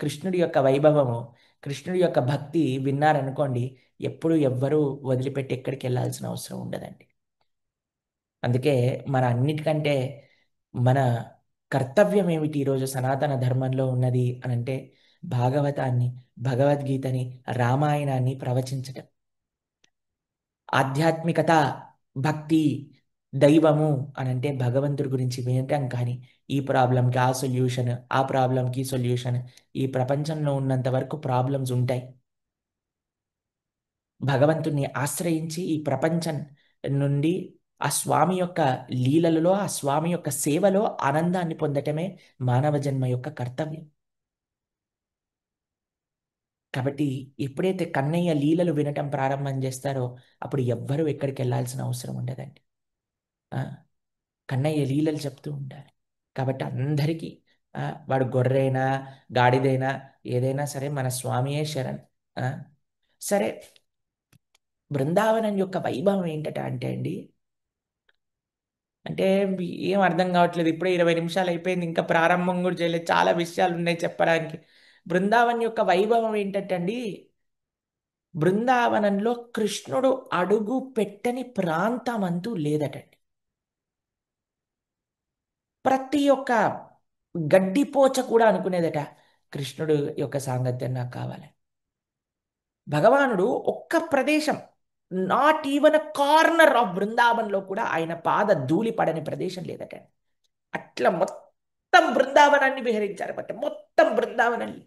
కృష్ణుడి యొక్క వైభవము, కృష్ణుడి యొక్క భక్తి విన్నారనుకోండి, ఎప్పుడు ఎవ్వరూ వదిలిపెట్టి ఎక్కడికి వెళ్ళాల్సిన అవసరం ఉండదండి. అందుకే మన అన్నిటికంటే మన కర్తవ్యం ఏమిటి ఈరోజు సనాతన ధర్మంలో ఉన్నది అనంటే, భాగవతాన్ని, భగవద్గీతని, రామాయణాన్ని ప్రవచించటం. ఆధ్యాత్మికత, భక్తి, దైవము అనంటే భగవంతుడి గురించి వినటం. కానీ ఈ ప్రాబ్లంకి ఆ సొల్యూషన్, ఆ ప్రాబ్లంకి ఈ సొల్యూషన్, ఈ ప్రపంచంలో ఉన్నంత వరకు ప్రాబ్లమ్స్ ఉంటాయి. భగవంతుణ్ణి ఆశ్రయించి ఈ ప్రపంచం నుండి ఆ స్వామి యొక్క లీలలలో, ఆ స్వామి యొక్క సేవలో ఆనందాన్ని పొందటమే మానవ జన్మ యొక్క కర్తవ్యం. కాబట్టి ఎప్పుడైతే కన్నయ్య లీలలు వినటం ప్రారంభం చేస్తారో అప్పుడు ఎవ్వరూ ఎక్కడికి వెళ్ళాల్సిన అవసరం ఉండదండి. ఆ, కన్నయ్య లీలలు చెప్తూ ఉంటారు. కాబట్టి అందరికీ, వాడు గొర్రెైనా గాడిదైనా ఏదైనా సరే మన స్వామియే శరణ్. ఆ, సరే, బృందావనం యొక్క వైభవం ఏంటట అంటే అండి, అంటే ఏం అర్థం కావట్లేదు, ఇప్పుడే 20 నిమిషాలు అయిపోయింది, ఇంకా ప్రారంభం కూడా చేయలేదు, చాలా విషయాలు ఉన్నాయి చెప్పడానికి. బృందావన్ యొక్క వైభవం ఏంటంటే అండి, బృందావనంలో కృష్ణుడు అడుగు పెట్టని ప్రాంతం అంటూ లేదటండి. ప్రతి ఒక్క గడ్డిపోచ కూడా అనుకునేదట, కృష్ణుడు యొక్క సాంగత్యం నాకు కావాలి. భగవానుడు ఒక్క ప్రదేశం, not even a corner of బృందావనంలో కూడా ఆయన పాద ధూళి పడని ప్రదేశం లేదట. అట్లా మొత్తం బృందావనాన్ని విహరించారు బట్ మొత్తం బృందావనాన్ని.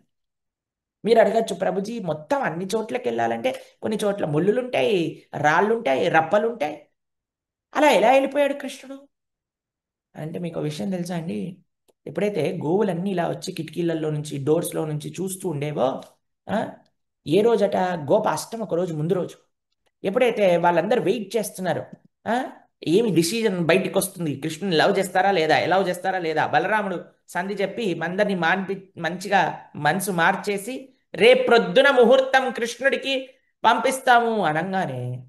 మీరు అడగచ్చు, ప్రభుజీ మొత్తం అన్ని చోట్లకి వెళ్ళాలంటే కొన్ని చోట్ల ముళ్ళులుంటాయి, రాళ్ళుంటాయి, రప్పలుంటాయి, అలా ఎలా వెళ్ళిపోయాడు కృష్ణుడు అంటే మీకు ఒక విషయం తెలుసా అండి? ఎప్పుడైతే గోవులన్నీ ఇలా వచ్చి కిటికీలలో నుంచి డోర్స్లో నుంచి చూస్తూ ఉండేవో, ఆ, ఏ రోజట, గోపాష్టమి ఒక రోజు ముందు రోజు, ఎప్పుడైతే వాళ్ళందరూ వెయిట్ చేస్తున్నారు, ఆ, ఏమి డిసిజన్ బయటికి వస్తుంది, కృష్ణుని లవ్ చేస్తారా లేదా, లవ్ చేస్తారా లేదా, బలరాముడు సంధి చెప్పి మందరిని మంచిగా మనసు మార్చేసి రేపొద్దున ముహూర్తం కృష్ణుడికి పంపిస్తాము అనగానే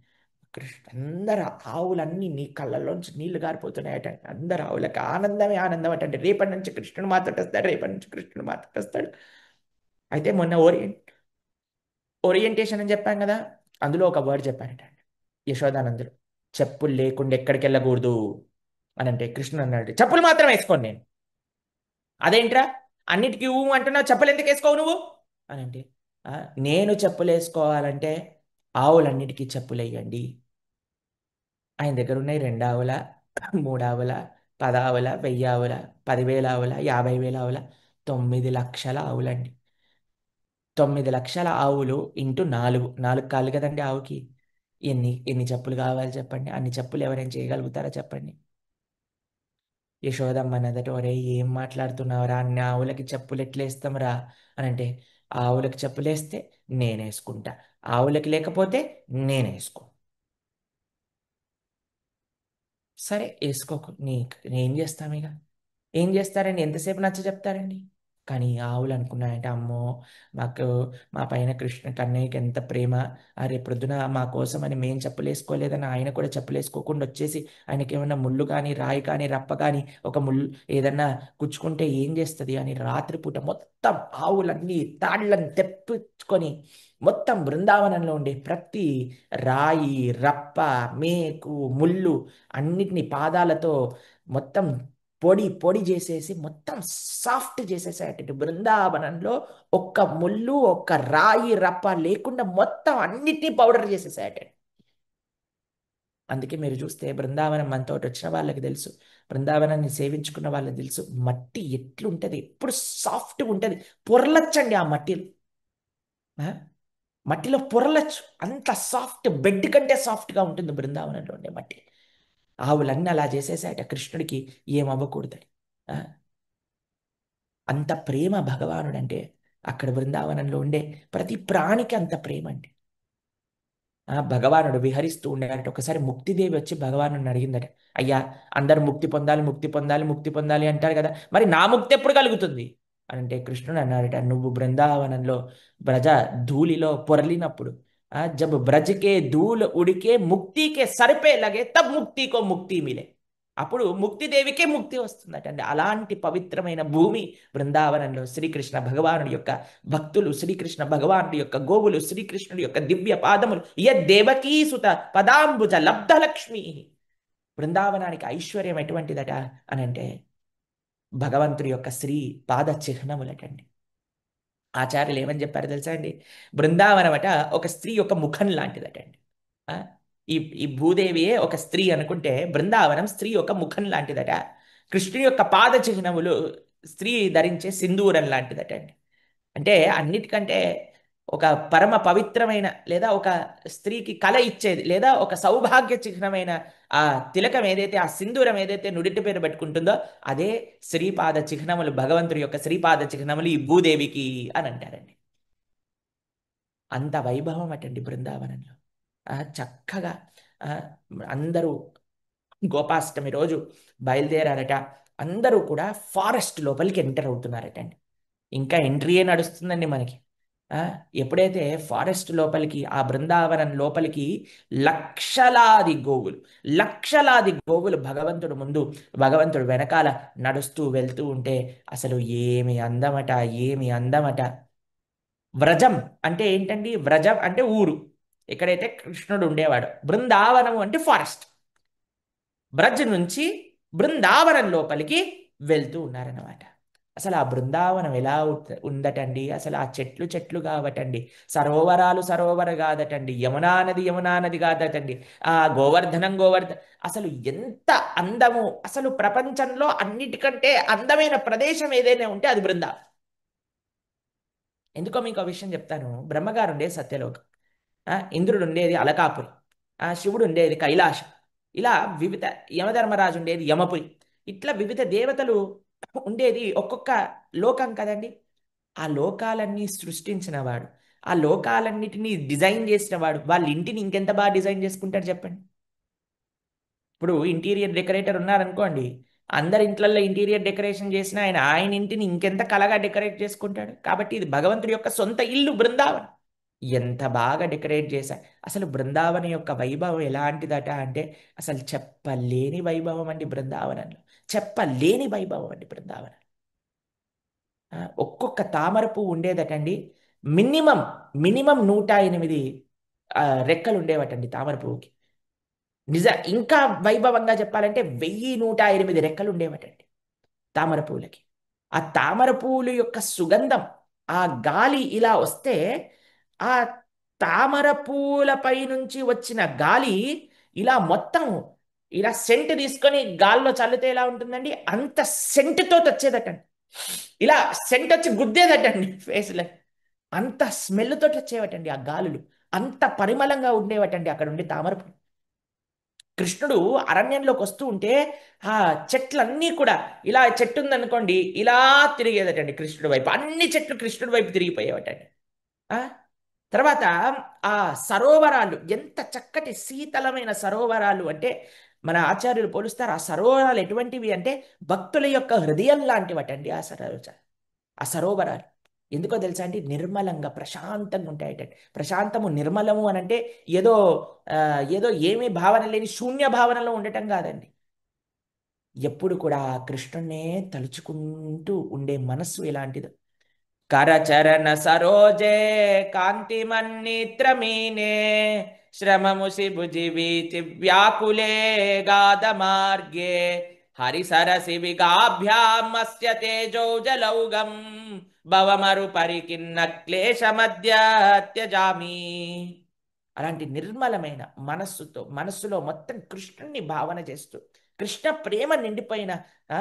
అందరు ఆవులన్నీ నీ కళ్ళల్లోంచి నీళ్లు గారిపోతున్నాయట. అందరు ఆవులకి ఆనందమే ఆనందం అంటే రేపటి నుంచి కృష్ణుడు మాతో వస్తాడు, రేపటి నుంచి కృష్ణుడు మాతో వస్తాడు. అయితే మొన్న ఓరియంటేషన్ అని చెప్పాం కదా, అందులో ఒక వర్డ్ చెప్పారట యశోదానందుడు, చెప్పులు లేకుండా ఎక్కడికి వెళ్ళకూడదు అని అంటే కృష్ణుడు అన్నాడు, చెప్పులు మాత్రం వేసుకోను నేను. అదేంట్రా అన్నిటికీ ఊ అంటున్నావు, చెప్పులు ఎందుకు వేసుకోవు నువ్వు అని అంటే, "ఆ, నేను చెప్పులు వేసుకోవాలంటే ఆవులన్నిటికీ చెప్పులు వేయండి. ఆయన దగ్గర ఉన్నాయి 2 ఆవుల, 3 ఆవుల, 10 ఆవుల, 1000 ఆవుల, 10,000 ఆవుల, 50,000 ఆవుల, 9 లక్షల ఆవులండి. 9 లక్షల ఆవులు ఇంటూ 4 కాళ్ళు కదండి ఆవుకి. ఎన్ని ఎన్ని చెప్పులు కావాలి చెప్పండి? అన్ని చెప్పులు ఎవరైనా చేయగలుగుతారా చెప్పండి? యశోదమ్మ అన్నదట, ఒరే ఏం మాట్లాడుతున్నావురా, అన్ని ఆవులకి చెప్పులు ఎట్లేస్తాంరా అని అంటే, ఆవులకి చెప్పులేస్తే నేనేసుకుంటా, ఆవులకి లేకపోతే నేనేసుకో. సరే వేసుకోకు, ఏం చేస్తాం ఇక, ఏం చేస్తారండి, ఎంతసేపు నచ్చ చెప్తారండి. కానీ ఆవులు అనుకున్నాయంటే, అమ్మో మాకు మా పైన కృష్ణ కన్నయ్యకి ఎంత ప్రేమ, రేపు ప్రొద్దున మా కోసం అని మేము చెప్పులేసుకోలేదని ఆయన కూడా చెప్పులేసుకోకుండా వచ్చేసి ఆయనకి ఏమన్నా ముళ్ళు కానీ రాయి కానీ రప్ప కానీ ఒక ముళ్ళు ఏదన్నా గుచ్చుకుంటే ఏం చేస్తుంది అని రాత్రిపూట మొత్తం ఆవులన్నీ తాళ్ళని తెప్పించుకొని మొత్తం బృందావనంలో ఉండే ప్రతి రాయి రప్ప మేకు ముళ్ళు అన్నిటిని పాదాలతో మొత్తం పొడి పొడి చేసేసి మొత్తం సాఫ్ట్ చేసేసాయట బృందావనంలో. ఒక్క ముళ్ళు ఒక్క రాయి రప్ప లేకుండా మొత్తం అన్నిటినీ పౌడర్ చేసేసాయట. అందుకే మీరు చూస్తే బృందావనం మనతో వచ్చిన వాళ్ళకి తెలుసు, బృందావనాన్ని సేవించుకున్న వాళ్ళకి తెలుసు, మట్టి ఎట్లుంటది, ఎప్పుడు సాఫ్ట్గా ఉంటుంది. పొరలచ్చండి ఆ మట్టిలో, ఆ? మట్టిలో పొరలచ్చు, అంత సాఫ్ట్, బెడ్ కంటే సాఫ్ట్గా ఉంటుంది బృందావనంలో ఉండే మట్టి. ఆవులన్నీ అలా చేసేసాయట కృష్ణుడికి ఏమవ్వకూడదని. ఆ? అంత ప్రేమ భగవానుడంటే, అక్కడ బృందావనంలో ఉండే ప్రతి ప్రాణికి అంత ప్రేమ అండి. భగవానుడు విహరిస్తూ ఉండేటట. ఒకసారి ముక్తిదేవి వచ్చి భగవాను అడిగిందట, అయ్యా అందరు ముక్తి పొందాలి ముక్తి పొందాలి ముక్తి పొందాలి అంటారు కదా, మరి నా ముక్తి ఎప్పుడు కలుగుతుంది అని అంటే కృష్ణుడు అన్నాడట, నువ్వు బృందావనంలో బ్రజ ధూళిలో పొరలినప్పుడు, జబ్ బ్రజ్ కే ధూళ ఉడికే ముక్తి కే సరిపే లగే తబ్ ముక్తి కో ముక్తి మిలే. అప్పుడు ముక్తిదేవికే ముక్తి వస్తుందట అండి. అలాంటి పవిత్రమైన భూమి బృందావనంలో శ్రీకృష్ణ భగవానుడి యొక్క భక్తులు, శ్రీకృష్ణ భగవానుడి యొక్క గోవులు, శ్రీకృష్ణుడి యొక్క దివ్య పాదములు, దేవకీ సుత పదాంబుజ లబ్ధలక్ష్మి. బృందావనానికి ఐశ్వర్యం ఎటువంటిదట అని అంటే, భగవంతుడి యొక్క శ్రీ పాద చిహ్నములటండి. ఆచార్యులు ఏమని చెప్పారు తెలుసా అండి? బృందావనం అట ఒక స్త్రీ యొక్క ముఖం లాంటిదటండి. ఆ, ఈ ఈ భూదేవియే ఒక స్త్రీ అనుకుంటే బృందావనం స్త్రీ యొక్క ముఖం లాంటిదట. కృష్ణుడి యొక్క పాద చిహ్నములు స్త్రీ ధరించే సింధూరం లాంటిదట అండి. అంటే అన్నిటికంటే ఒక పరమ పవిత్రమైన లేదా ఒక స్త్రీకి కల ఇచ్చేది లేదా ఒక సౌభాగ్య చిహ్నమైన ఆ తిలకం ఏదైతే, ఆ సింధూరం ఏదైతే నుడిటి పేరు పెట్టుకుంటుందో అదే శ్రీపాద చిహ్నములు, భగవంతుడి యొక్క శ్రీపాద చిహ్నములు ఈ భూదేవికి అని అంటారండి. అంత వైభవం అటండి బృందావనంలో. చక్కగా ఆ, అందరూ గోపాష్టమి రోజు బయలుదేరారట. అందరూ కూడా ఫారెస్ట్ లోపలికి ఎంటర్ అవుతున్నారటండి. ఇంకా ఎంట్రీయే నడుస్తుందండి మనకి. ఆ, ఎప్పుడైతే ఫారెస్ట్ లోపలికి, ఆ బృందావనం లోపలికి లక్షలాది గోవులు, లక్షలాది గోవులు భగవంతుడు ముందు భగవంతుడు వెనకాల నడుస్తూ వెళ్తూ ఉంటే అసలు ఏమి అందమట, ఏమి అందమట. వ్రజం అంటే ఏంటండి? వ్రజం అంటే ఊరు. ఎక్కడైతే కృష్ణుడు ఉండేవాడు. బృందావనము అంటే ఫారెస్ట్. బ్రజ్ నుంచి బృందావనం లోపలికి వెళ్తూ ఉన్నారన్నమాట. అసలు ఆ బృందావనం ఎలా ఉందటండి, అసలు ఆ చెట్లు చెట్లు కావటండి, సరోవరాలు సరోవర కాదటండి, యమునా నది యమునా నది కాదటండి, ఆ గోవర్ధనం గోవర్ధన, అసలు ఎంత అందము. అసలు ప్రపంచంలో అన్నిటికంటే అందమైన ప్రదేశం ఏదైనా ఉంటే అది బృందావనం. ఎందుకో మీకు ఆ విషయం చెప్తాను. బ్రహ్మగారు ఉండేది సత్యలోకం, ఇంద్రుడు ఉండేది అలకాపురి, శివుడు ఉండేది కైలాసం, ఇలా వివిధ, యమధర్మరాజు ఉండేది యమపురి, ఇట్లా వివిధ దేవతలు ఉండేది ఒక్కొక్క లోకం కదండి. ఆ లోకాలన్నీ సృష్టించిన వాడు, ఆ లోకాలన్నిటినీ డిజైన్ చేసిన వాడు, వాళ్ళ ఇంటిని ఇంకెంత బాగా డిజైన్ చేసుకుంటాడు చెప్పండి. ఇప్పుడు ఇంటీరియర్ డెకరేటర్ ఉన్నారనుకోండి, అందరి ఇంట్లల్లో ఇంటీరియర్ డెకరేషన్ చేసిన ఆయన ఆయన ఇంటిని ఇంకెంత కలగా డెకరేట్ చేసుకుంటాడు. కాబట్టి ఇది భగవంతుడి యొక్క సొంత ఇల్లు బృందావనం. ఎంత బాగా డెకరేట్ చేశారు. అసలు బృందావనం యొక్క వైభవం ఎలాంటిదట అంటే, అసలు చెప్పలేని వైభవం అండి బృందావనంలో. చెప్పలేని వైభవం అండి బృందావనం. ఒక్కొక్క తామర పువ్వు ఉండేదటండి, మినిమం మినిమం 108 రెక్కలు ఉండేవటండి తామర పువ్వుకి. నిజ ఇంకా వైభవంగా చెప్పాలంటే 1108 రెక్కలు ఉండేవటండి తామర పువ్వులకి. ఆ తామర పువ్వుల యొక్క సుగంధం, ఆ గాలి ఇలా వస్తే, ఆ తామర పువ్వులపై నుంచి వచ్చిన గాలి ఇలా మొత్తం ఇలా సెంట్ తీసుకొని గాల్లో చల్లితే ఎలా ఉంటుందండి, అంత సెంటుతో వచ్చేదటండి. ఇలా సెంట్ వచ్చి గుద్దేదటండి ఫేస్లో. అంత స్మెల్ తోటి వచ్చేవటండి ఆ గాలులు. అంత పరిమళంగా ఉండేవటండి అక్కడ ఉండే తామర పువ్వు. కృష్ణుడు అరణ్యంలోకి వస్తూ ఉంటే ఆ చెట్లన్నీ కూడా, ఇలా చెట్టు ఉందనుకోండి, ఇలా తిరిగేదటండి కృష్ణుడి వైపు, అన్ని చెట్లు కృష్ణుడి వైపు తిరిగిపోయేవటండి. ఆ తర్వాత ఆ సరోవరాలు ఎంత చక్కటి శీతలమైన సరోవరాలు అంటే, మన ఆచార్యులు పోలుస్తారు ఆ సరోవరాలు ఎటువంటివి అంటే భక్తుల యొక్క హృదయం లాంటివటండి ఆ సరోవరాలు. ఎందుకో తెలుసా అండి, నిర్మలంగా ప్రశాంతంగా ఉంటాయట. ప్రశాంతము నిర్మలము అని అంటే ఏదో ఆ, ఏదో ఏమీ భావన లేని శూన్య భావనలో ఉండటం కాదండి. ఎప్పుడు కూడా కృష్ణున్నే తలుచుకుంటూ ఉండే మనస్సు ఎలాంటిదో. కరచరణ సరోజే కాంతిమన్నిత్రమీనే శ్రమముసి భుజివీచి వ్యాకులే గాధ మార్గే హరిసరసి విగాభ్యామస్య తేజోజలౌగం భవమరు పరికిన్న క్లేశమధ్య త్యజామి. అలాంటి నిర్మలమైన మనస్సుతో, మనస్సులో మొత్తం కృష్ణుణ్ణి భావన చేస్తూ, కృష్ణ ప్రేమ నిండిపోయిన ఆ,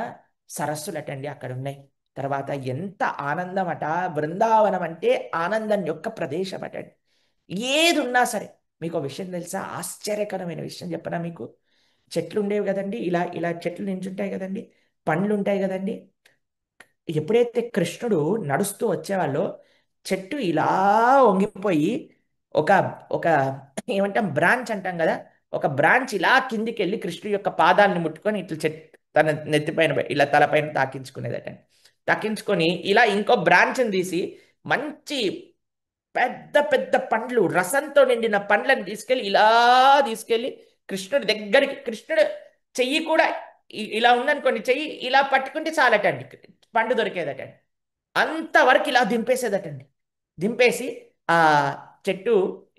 సరస్సులటండి అక్కడ ఉన్నాయి. తర్వాత ఎంత ఆనందం అట, బృందావనం అంటే ఆనందం యొక్క ప్రదేశం అటండి. ఏది ఉన్నా సరే, మీకు ఒక విషయం తెలుసా, ఆశ్చర్యకరమైన విషయం చెప్పనా మీకు. చెట్లు ఉండేవి కదండి, ఇలా ఇలా చెట్లు నించుంటాయి కదండి, పండ్లు ఉంటాయి కదండి. ఎప్పుడైతే కృష్ణుడు నడుస్తూ వచ్చేవాళ్ళో చెట్టు ఇలా వంగిపోయి ఒక ఒక ఏమంటాం బ్రాంచ్ అంటాం కదా, ఒక బ్రాంచ్ ఇలా కిందికి వెళ్ళి కృష్ణుడి యొక్క పాదాలను ముట్టుకొని ఇట్లా తన నెత్తిపైన ఇలా తలపైన తాకించుకునేదట. తాకించుకొని ఇలా ఇంకో బ్రాంచ్ని తీసి మంచి పెద్ద పెద్ద పండ్లు, రసంతో నిండిన పండ్లను తీసుకెళ్ళి ఇలా తీసుకెళ్ళి కృష్ణుడి దగ్గరికి, కృష్ణుడు చెయ్యి కూడా ఇలా ఉందనుకోండి, చెయ్యి ఇలా పట్టుకుంటే చాలటండి పండు దొరికేదటండి. అంతవరకు ఇలా దింపేసేదటండి. దింపేసి ఆ చెట్టు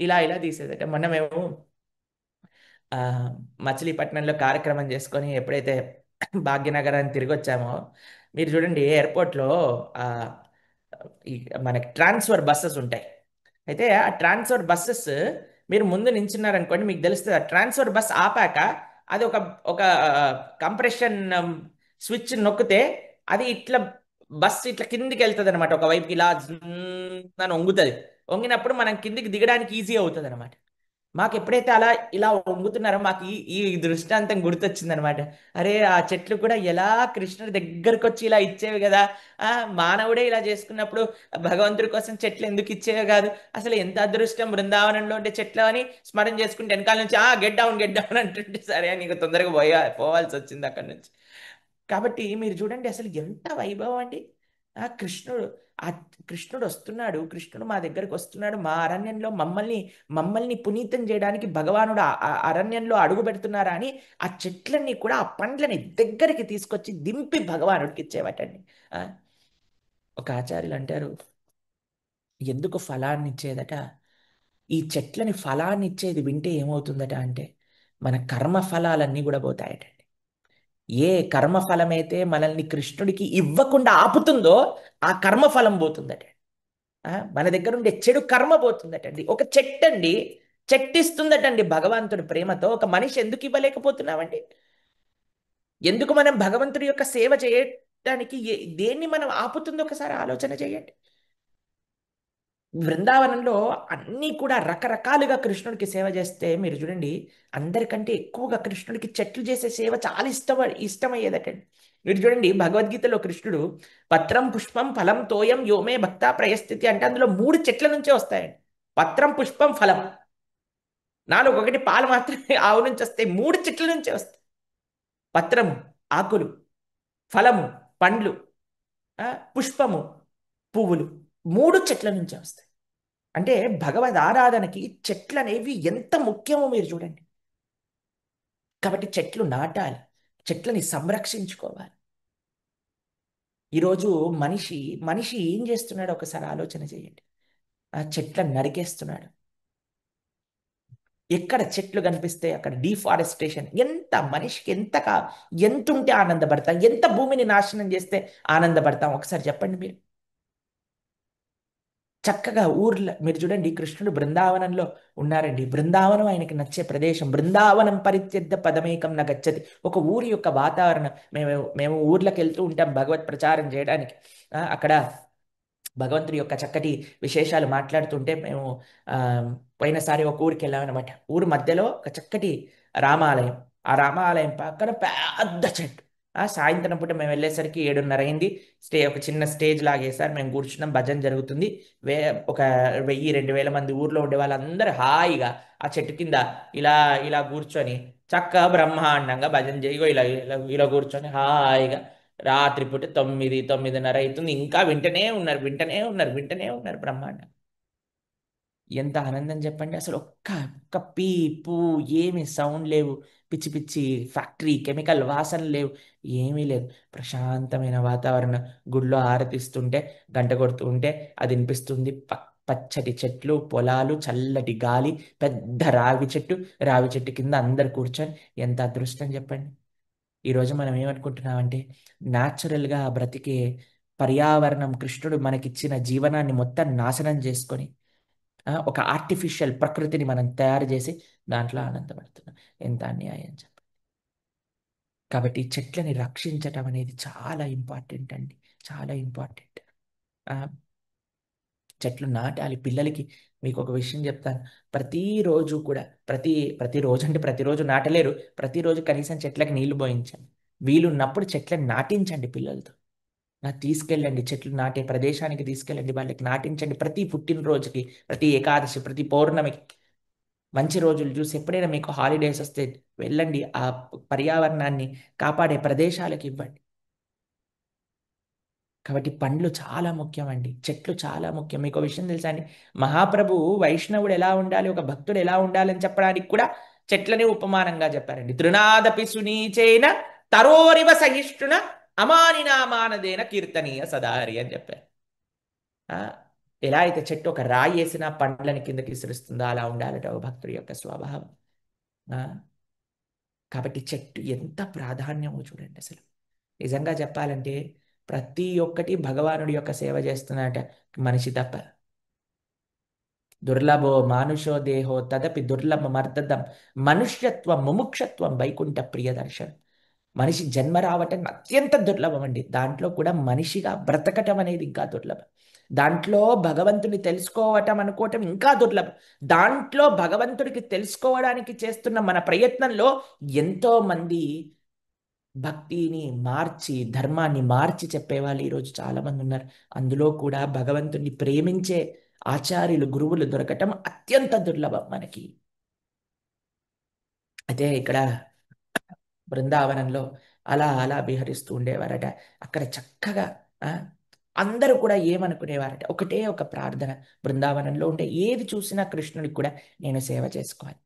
ఇలా ఇలా తీసేదట. మొన్న మేము ఆ, మచిలీపట్నంలో కార్యక్రమం చేసుకొని ఎప్పుడైతే భాగ్యనగరాన్ని తిరిగి వచ్చామో, మీరు చూడండి ఎయిర్పోర్ట్లో ఆ, ఈ మనకి ట్రాన్స్ఫర్ బస్సెస్ ఉంటాయి. అయితే ఆ ట్రాన్స్ఫర్ బస్సెస్ మీరు ముందు నించున్నారనుకోండి, మీకు తెలుస్తుంది ఆ ట్రాన్స్ఫర్ బస్ ఆపాక అది ఒక ఒక కంప్రెషన్ స్విచ్ నొక్కితే అది ఇట్లా బస్ ఇట్లా కిందికి వెళ్తుంది అనమాట. ఒక వైపుకి ఇలా అని వంగుతుంది. వంగినప్పుడు మనం కిందికి దిగడానికి ఈజీ అవుతుంది అనమాట. మాకు ఎప్పుడైతే అలా ఇలా వంగుతున్నారో మాకు ఈ ఈ దృష్టాంతం గుర్తొచ్చింది అనమాట. అరే ఆ చెట్లు కూడా ఎలా కృష్ణుడి దగ్గరకు వచ్చి ఇలా ఇచ్చేవి కదా, ఆ మానవుడే ఇలా చేసుకున్నప్పుడు భగవంతుడి కోసం చెట్లు ఎందుకు ఇచ్చేవి కాదు. అసలు ఎంత అదృష్టం బృందావనంలో ఉండే చెట్లు అని స్మరణ చేసుకుంటే వెనకాల నుంచి గెట్ డౌన్ అంటుంటే, సరే నీకు తొందరగా పోవాల్సి వచ్చింది అక్కడి నుంచి. కాబట్టి మీరు చూడండి అసలు ఎంత వైభవం అండి. ఆ కృష్ణుడు ఆ కృష్ణుడు వస్తున్నాడు, కృష్ణుడు మా దగ్గరకు వస్తున్నాడు, మా అరణ్యంలో మమ్మల్ని పునీతం చేయడానికి భగవానుడు ఆ అరణ్యంలో అడుగు పెడుతున్నారా అని ఆ చెట్లన్నీ కూడా ఆ పండ్లని దగ్గరికి తీసుకొచ్చి దింపి భగవానుడికి ఇచ్చేవటండి. ఆ, ఒక ఆచార్యులు అంటారు, ఎందుకు ఫలాన్ని ఇచ్చేదట, ఈ చెట్లని ఫలాన్ని ఇచ్చేది వింటే ఏమవుతుందట అంటే మన కర్మ ఫలాలన్నీ కూడా పోతాయట. ఏ కర్మఫలమైతే మనల్ని కృష్ణుడికి ఇవ్వకుండా ఆపుతుందో ఆ కర్మఫలం పోతుందట. మన దగ్గర ఉండే చెడు కర్మ పోతుందటండి. ఒక చెట్టు అండి, చెట్టు ఇస్తుందటండి భగవంతుడి ప్రేమతో. ఒక మనిషి ఎందుకు ఇవ్వలేకపోతున్నామండి? ఎందుకు మనం భగవంతుడి యొక్క సేవ చేయడానికి దేన్ని మనం ఆపుతుందో ఒకసారి ఆలోచన చేయండి. బృందావనంలో అన్నీ కూడా రకరకాలుగా కృష్ణుడికి సేవ చేస్తే మీరు చూడండి, అందరికంటే ఎక్కువగా కృష్ణుడికి చెట్లు చేసే సేవ చాలా ఇష్టమయ్యేదటండి. మీరు చూడండి, భగవద్గీతలో కృష్ణుడు పత్రం పుష్పం ఫలం తోయం యోమే భక్త ప్రయస్థితి అంటే అందులో 3 చెట్ల నుంచే వస్తాయండి. పత్రం పుష్పం ఫలం, నాలుగు ఒకటి పాలు మాత్రమే ఆవు నుంచి వస్తాయి. 3 చెట్ల నుంచే వస్తాయి. పత్రము ఆకులు, ఫలము పండ్లు, ఆ, పుష్పము పువ్వులు, 3 చెట్ల నుంచే వస్తాయి. అంటే భగవద్ ఆరాధనకి చెట్లు అనేవి ఎంత ముఖ్యమో మీరు చూడండి. కాబట్టి చెట్లు నాటాలి, చెట్లని సంరక్షించుకోవాలి. ఈరోజు మనిషి మనిషి ఏం చేస్తున్నాడో ఒకసారి ఆలోచన చేయండి. ఆ చెట్లను నరికేస్తున్నాడు. ఎక్కడ చెట్లు కనిపిస్తే అక్కడ డీఫారెస్టేషన్. ఎంత మనిషికి ఎంత ఉంటే ఆనందపడతాం, ఎంత భూమిని నాశనం చేస్తే ఆనందపడతాం ఒకసారి చెప్పండి మీరు. చక్కగా ఊర్లో మీరు చూడండి, కృష్ణుడు బృందావనంలో ఉన్నారండి. బృందావనం ఆయనకి నచ్చే ప్రదేశం. బృందావనం పరిత్యక్త పదమేకం న గచ్చతి. ఒక ఊరి యొక్క వాతావరణం. మేము మేము ఊర్లకు వెళ్తూ ఉంటాం భగవత్ ప్రచారం చేయడానికి. అక్కడ భగవంతుడి యొక్క చక్కటి విశేషాలు మాట్లాడుతుంటే మేము ఆ, పోయినసారి ఒక ఊరికి వెళ్ళామన్నమాట. ఊరు మధ్యలో ఒక చక్కటి రామాలయం. ఆ రామాలయం పక్కన పెద్ద చెట్టు. సాయంత్రం పూట మేము వెళ్ళేసరికి 7:30 అయింది. ఒక చిన్న స్టేజ్ లాగేసారు. మేము కూర్చున్నాం, భజన జరుగుతుంది. వే ఒక 1000-2000 మంది ఊర్లో ఉండే వాళ్ళందరూ హాయిగా ఆ చెట్టు కింద ఇలా ఇలా కూర్చొని చక్కగా బ్రహ్మాండంగా భజన చేయి ఇలా ఇలా ఇలా కూర్చొని హాయిగా రాత్రిపూట 9-9:30 అవుతుంది. ఇంకా వింటనే ఉన్నారు బ్రహ్మాండం. ఎంత ఆనందం చెప్పండి. అసలు ఒక్క ఒక్క పీ పూ ఏమి సౌండ్ లేవు. పిచ్చి పిచ్చి ఫ్యాక్టరీ కెమికల్ వాసన లేవు. ఏమీ లేదు. ప్రశాంతమైన వాతావరణం. గుడిలో ఆరతిస్తుంటే గంట కొడుతూ ఉంటే అది వినిపిస్తుంది. పచ్చటి చెట్లు, పొలాలు, చల్లటి గాలి, పెద్ద రావి చెట్టు కింద అందరు కూర్చొని ఎంత అదృష్టం చెప్పండి. ఈరోజు మనం ఏమనుకుంటున్నామంటే న్యాచురల్గా బ్రతికే పర్యావరణం, కృష్ణుడు మనకిచ్చిన జీవనాన్ని మొత్తం నాశనం చేసుకొని ఒక ఆర్టిఫిషియల్ ప్రకృతిని మనం తయారు చేసి దాంట్లో ఆనందపడుతున్నాం. ఎంత అన్యాయం చెప్పండి. కాబట్టి చెట్లని రక్షించటం అనేది చాలా ఇంపార్టెంట్ అండి, చాలా ఇంపార్టెంట్. ఆ, చెట్లు నాటాలి. పిల్లలకి మీకు ఒక విషయం చెప్తాను. ప్రతిరోజు కూడా ప్రతిరోజు అంటే ప్రతిరోజు నాటలేరు. ప్రతిరోజు కనీసం చెట్లకు నీళ్లు పోయించండి. వీలున్నప్పుడు చెట్లను నాటించండి పిల్లలతో. తీసుకెళ్ళండి, చెట్లు నాటే ప్రదేశానికి తీసుకెళ్ళండి, వాళ్ళకి నాటించండి. ప్రతి పుట్టినరోజుకి, ప్రతి ఏకాదశి, ప్రతి పౌర్ణమికి మంచి రోజులు చూసి ఎప్పుడైనా మీకు హాలిడేస్ వస్తే వెళ్ళండి. ఆ పర్యావరణాన్ని కాపాడే ప్రదేశాలకు ఇవ్వండి. కాబట్టి పండ్లు చాలా ముఖ్యమండి, చెట్లు చాలా ముఖ్యం. మీకు విషయం తెలుసా అండి, మహాప్రభు వైష్ణవుడు ఎలా ఉండాలి, ఒక భక్తుడు ఎలా ఉండాలని చెప్పడానికి కూడా చెట్లని ఉపమానంగా చెప్పారండి. తృణాదపి సునీచేన తరోరివ సహిష్ణున అమానినామానదేన కీర్తనీయ సదాహరి అని చెప్పారు. ఆ, ఎలా అయితే చెట్టు ఒక రాయి వేసిన పండ్లని కిందకి విసిరిస్తుందో అలా ఉండాలట ఒక భక్తుడి యొక్క స్వభావం. ఆ, కాబట్టి చెట్టు ఎంత ప్రాధాన్యమో చూడండి అసలు. నిజంగా చెప్పాలంటే ప్రతి ఒక్కటి భగవానుడి యొక్క సేవ చేస్తున్నట, మనిషి తప్ప. దుర్లభో మానుషో దేహో తదపి దుర్లభమర్దదం మనుష్యత్వం ముముక్షత్వం వైకుంఠ ప్రియదర్శనం. మనిషి జన్మ రావటం అత్యంత దుర్లభం అండి. దాంట్లో కూడా మనిషిగా బ్రతకటం అనేది ఇంకా దుర్లభం. దాంట్లో భగవంతుని తెలుసుకోవటం అనుకోవటం ఇంకా దుర్లభం. దాంట్లో భగవంతుడికి తెలుసుకోవడానికి చేస్తున్న మన ప్రయత్నంలో ఎంతో మంది భక్తిని మార్చి, ధర్మాన్ని మార్చి చెప్పేవాళ్ళు ఈరోజు చాలా మంది ఉన్నారు. అందులో కూడా భగవంతుని ప్రేమించే ఆచార్యులు, గురువులు దొరకటం అత్యంత దుర్లభం మనకి. అయితే ఇక్కడ బృందావనంలో అలా అలా విహరిస్తూ ఉండేవారట. అక్కడ చక్కగా ఆ, అందరూ కూడా ఏమనుకునేవారట, ఒకటే ఒక ప్రార్థన. బృందావనంలో ఉండే ఏది చూసినా కృష్ణుడికి కూడా నేను సేవ చేసుకోవాలి.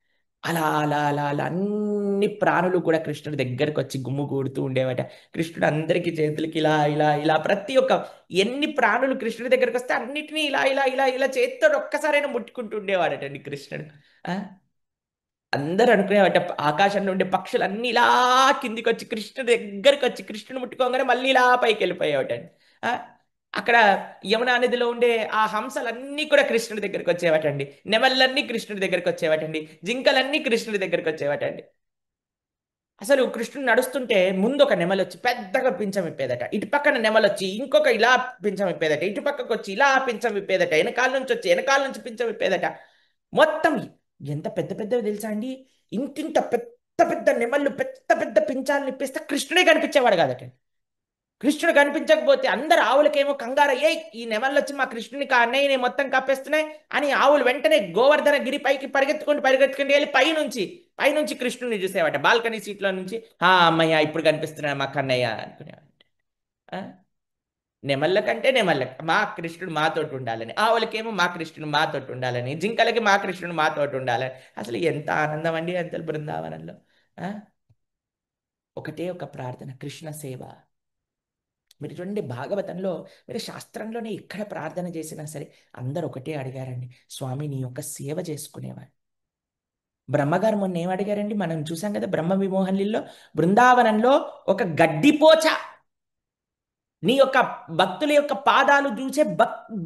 అలా అలా అలా అలా అన్ని ప్రాణులు కూడా కృష్ణుడి దగ్గరకు వచ్చి గుమ్ము కూడుతూ ఉండేవట. కృష్ణుడు అందరికి చేతులకి ఇలా ఇలా ఇలా ప్రతి ఒక్క ఎన్ని ప్రాణులు కృష్ణుడి దగ్గరకు వస్తే అన్నిటినీ ఇలా ఇలా ఇలా ఇలా చేతితో ఒక్కసారైనా ముట్టుకుంటూ ఉండేవాడటండి కృష్ణుడు. ఆ? అందరూ అనుకునేవాట ఆకాశంలో ఉండే పక్షులన్నీ ఇలా కిందికి వచ్చి కృష్ణుడి దగ్గరికి వచ్చి కృష్ణుని ముట్టుకోగానే మళ్ళీ ఇలా పైకి వెళ్ళిపోయేవాటండి. ఆ? అక్కడ యమునా నదిలో ఉండే ఆ హంసలన్నీ కూడా కృష్ణుడి దగ్గరికి వచ్చేవాటండి. నెమళ్ళన్నీ కృష్ణుడి దగ్గరికి వచ్చేవాటండి. జింకలన్నీ కృష్ణుడి దగ్గరికి వచ్చేవాటండి. అసలు కృష్ణుడు నడుస్తుంటే ముందు ఒక నెమలొచ్చి పెద్దగా పించం విప్పేదట. ఇటు పక్కన నెమలొచ్చి ఇంకొక ఇలా పించం విప్పేదట. ఇటు పక్కకు వచ్చి ఇలా పించం విప్పేదట. వెనకాల నుంచి వచ్చి వెనకాల నుంచి పించం విప్పేదట. మొత్తం ఎంత పెద్ద పెద్దవి తెలుసా అండి? ఇంతింత పెద్ద పెద్ద నెమళ్ళు పెద్ద పెద్ద పించాలు నిప్పేస్తే కృష్ణుడే కనిపించేవాడు కాదట. కృష్ణుడు కనిపించకపోతే అందరు ఆవులకేమో కంగారు, ఏ ఈ నెమళ్ళు వచ్చి మా కృష్ణుని అన్నయ్యని మొత్తం కప్పేస్తున్నాయి అని ఆవులు వెంటనే గోవర్ధన గిరి పైకి పరిగెత్తుకుంటూ వెళ్ళి పైనుంచి కృష్ణుని చూసేవాట బాల్కనీ సీట్లో నుంచి. అమ్మయ్య ఇప్పుడు కనిపిస్తున్నాడు మా కన్నయ్య అనుకునేవాడు. ఆ? నెమళ్ళ కంటే నెమళ్ళ మా కృష్ణుడు మాతోటి ఉండాలని, ఆవులకేమో మా కృష్ణుడు మాతోటి ఉండాలని, జింకలకి మా కృష్ణుడు మాతోటి ఉండాలని. అసలు ఎంత ఆనందం అండి అంత బృందావనంలో. ఆ? ఒకటే ఒక ప్రార్థన, కృష్ణ సేవ. మీరు చూడండి భాగవతంలో, మీరు శాస్త్రంలోనే ఇక్కడ ప్రార్థన చేసినా సరే అందరు ఒకటే అడిగారండి, స్వామి నీ యొక్క సేవ చేసుకునేవాడు. బ్రహ్మగారు మొన్న ఏం అడిగారండి, మనం చూసాం కదా బ్రహ్మ విమోహన్లిల్లో, బృందావనంలో ఒక గడ్డిపోచ నీ యొక్క భక్తుల యొక్క పాదాలు చూసే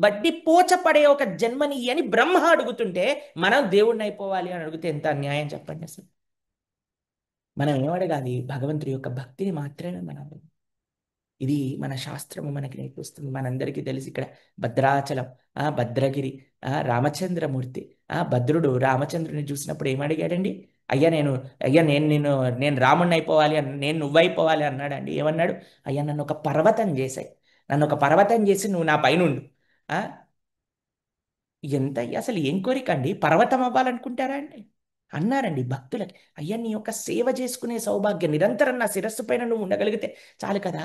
బడ్డి పోచ పడే ఒక జన్మని అని బ్రహ్మ అడుగుతుంటే మనం దేవుణ్ణి అయిపోవాలి అని అడిగితే ఎంత అన్యాయం చెప్పండి అసలు. మనం ఏం అడగాలి, భగవంతుడి యొక్క భక్తిని మాత్రమే మనం అడగాలి. ఇది మన శాస్త్రము మనకి నేర్పిస్తుంది. మనందరికీ తెలిసి ఇక్కడ భద్రాచలం, భద్రగిరి, రామచంద్రమూర్తి, భద్రుడు రామచంద్రుని చూసినప్పుడు ఏమడిగాడండి, అయ్యా నేను అయ్యా నేను నేను నేను రాముణ్ణి అయిపోవాలి అని, నేను నువ్వైపోవాలి అన్నాడండి. ఏమన్నాడు, అయ్యా నన్ను ఒక పర్వతం చేసాయి, నన్ను ఒక పర్వతం చేసి నువ్వు నా పైనుండు. ఆ ఎంత అసలు ఏం కోరిక అండి, పర్వతం అవ్వాలనుకుంటారా అండి అన్నారండి భక్తులకి. అయ్యా నీ యొక్క సేవ చేసుకునే సౌభాగ్యం నిరంతరం నా శిరస్సు పైన నువ్వు ఉండగలిగితే చాలు కదా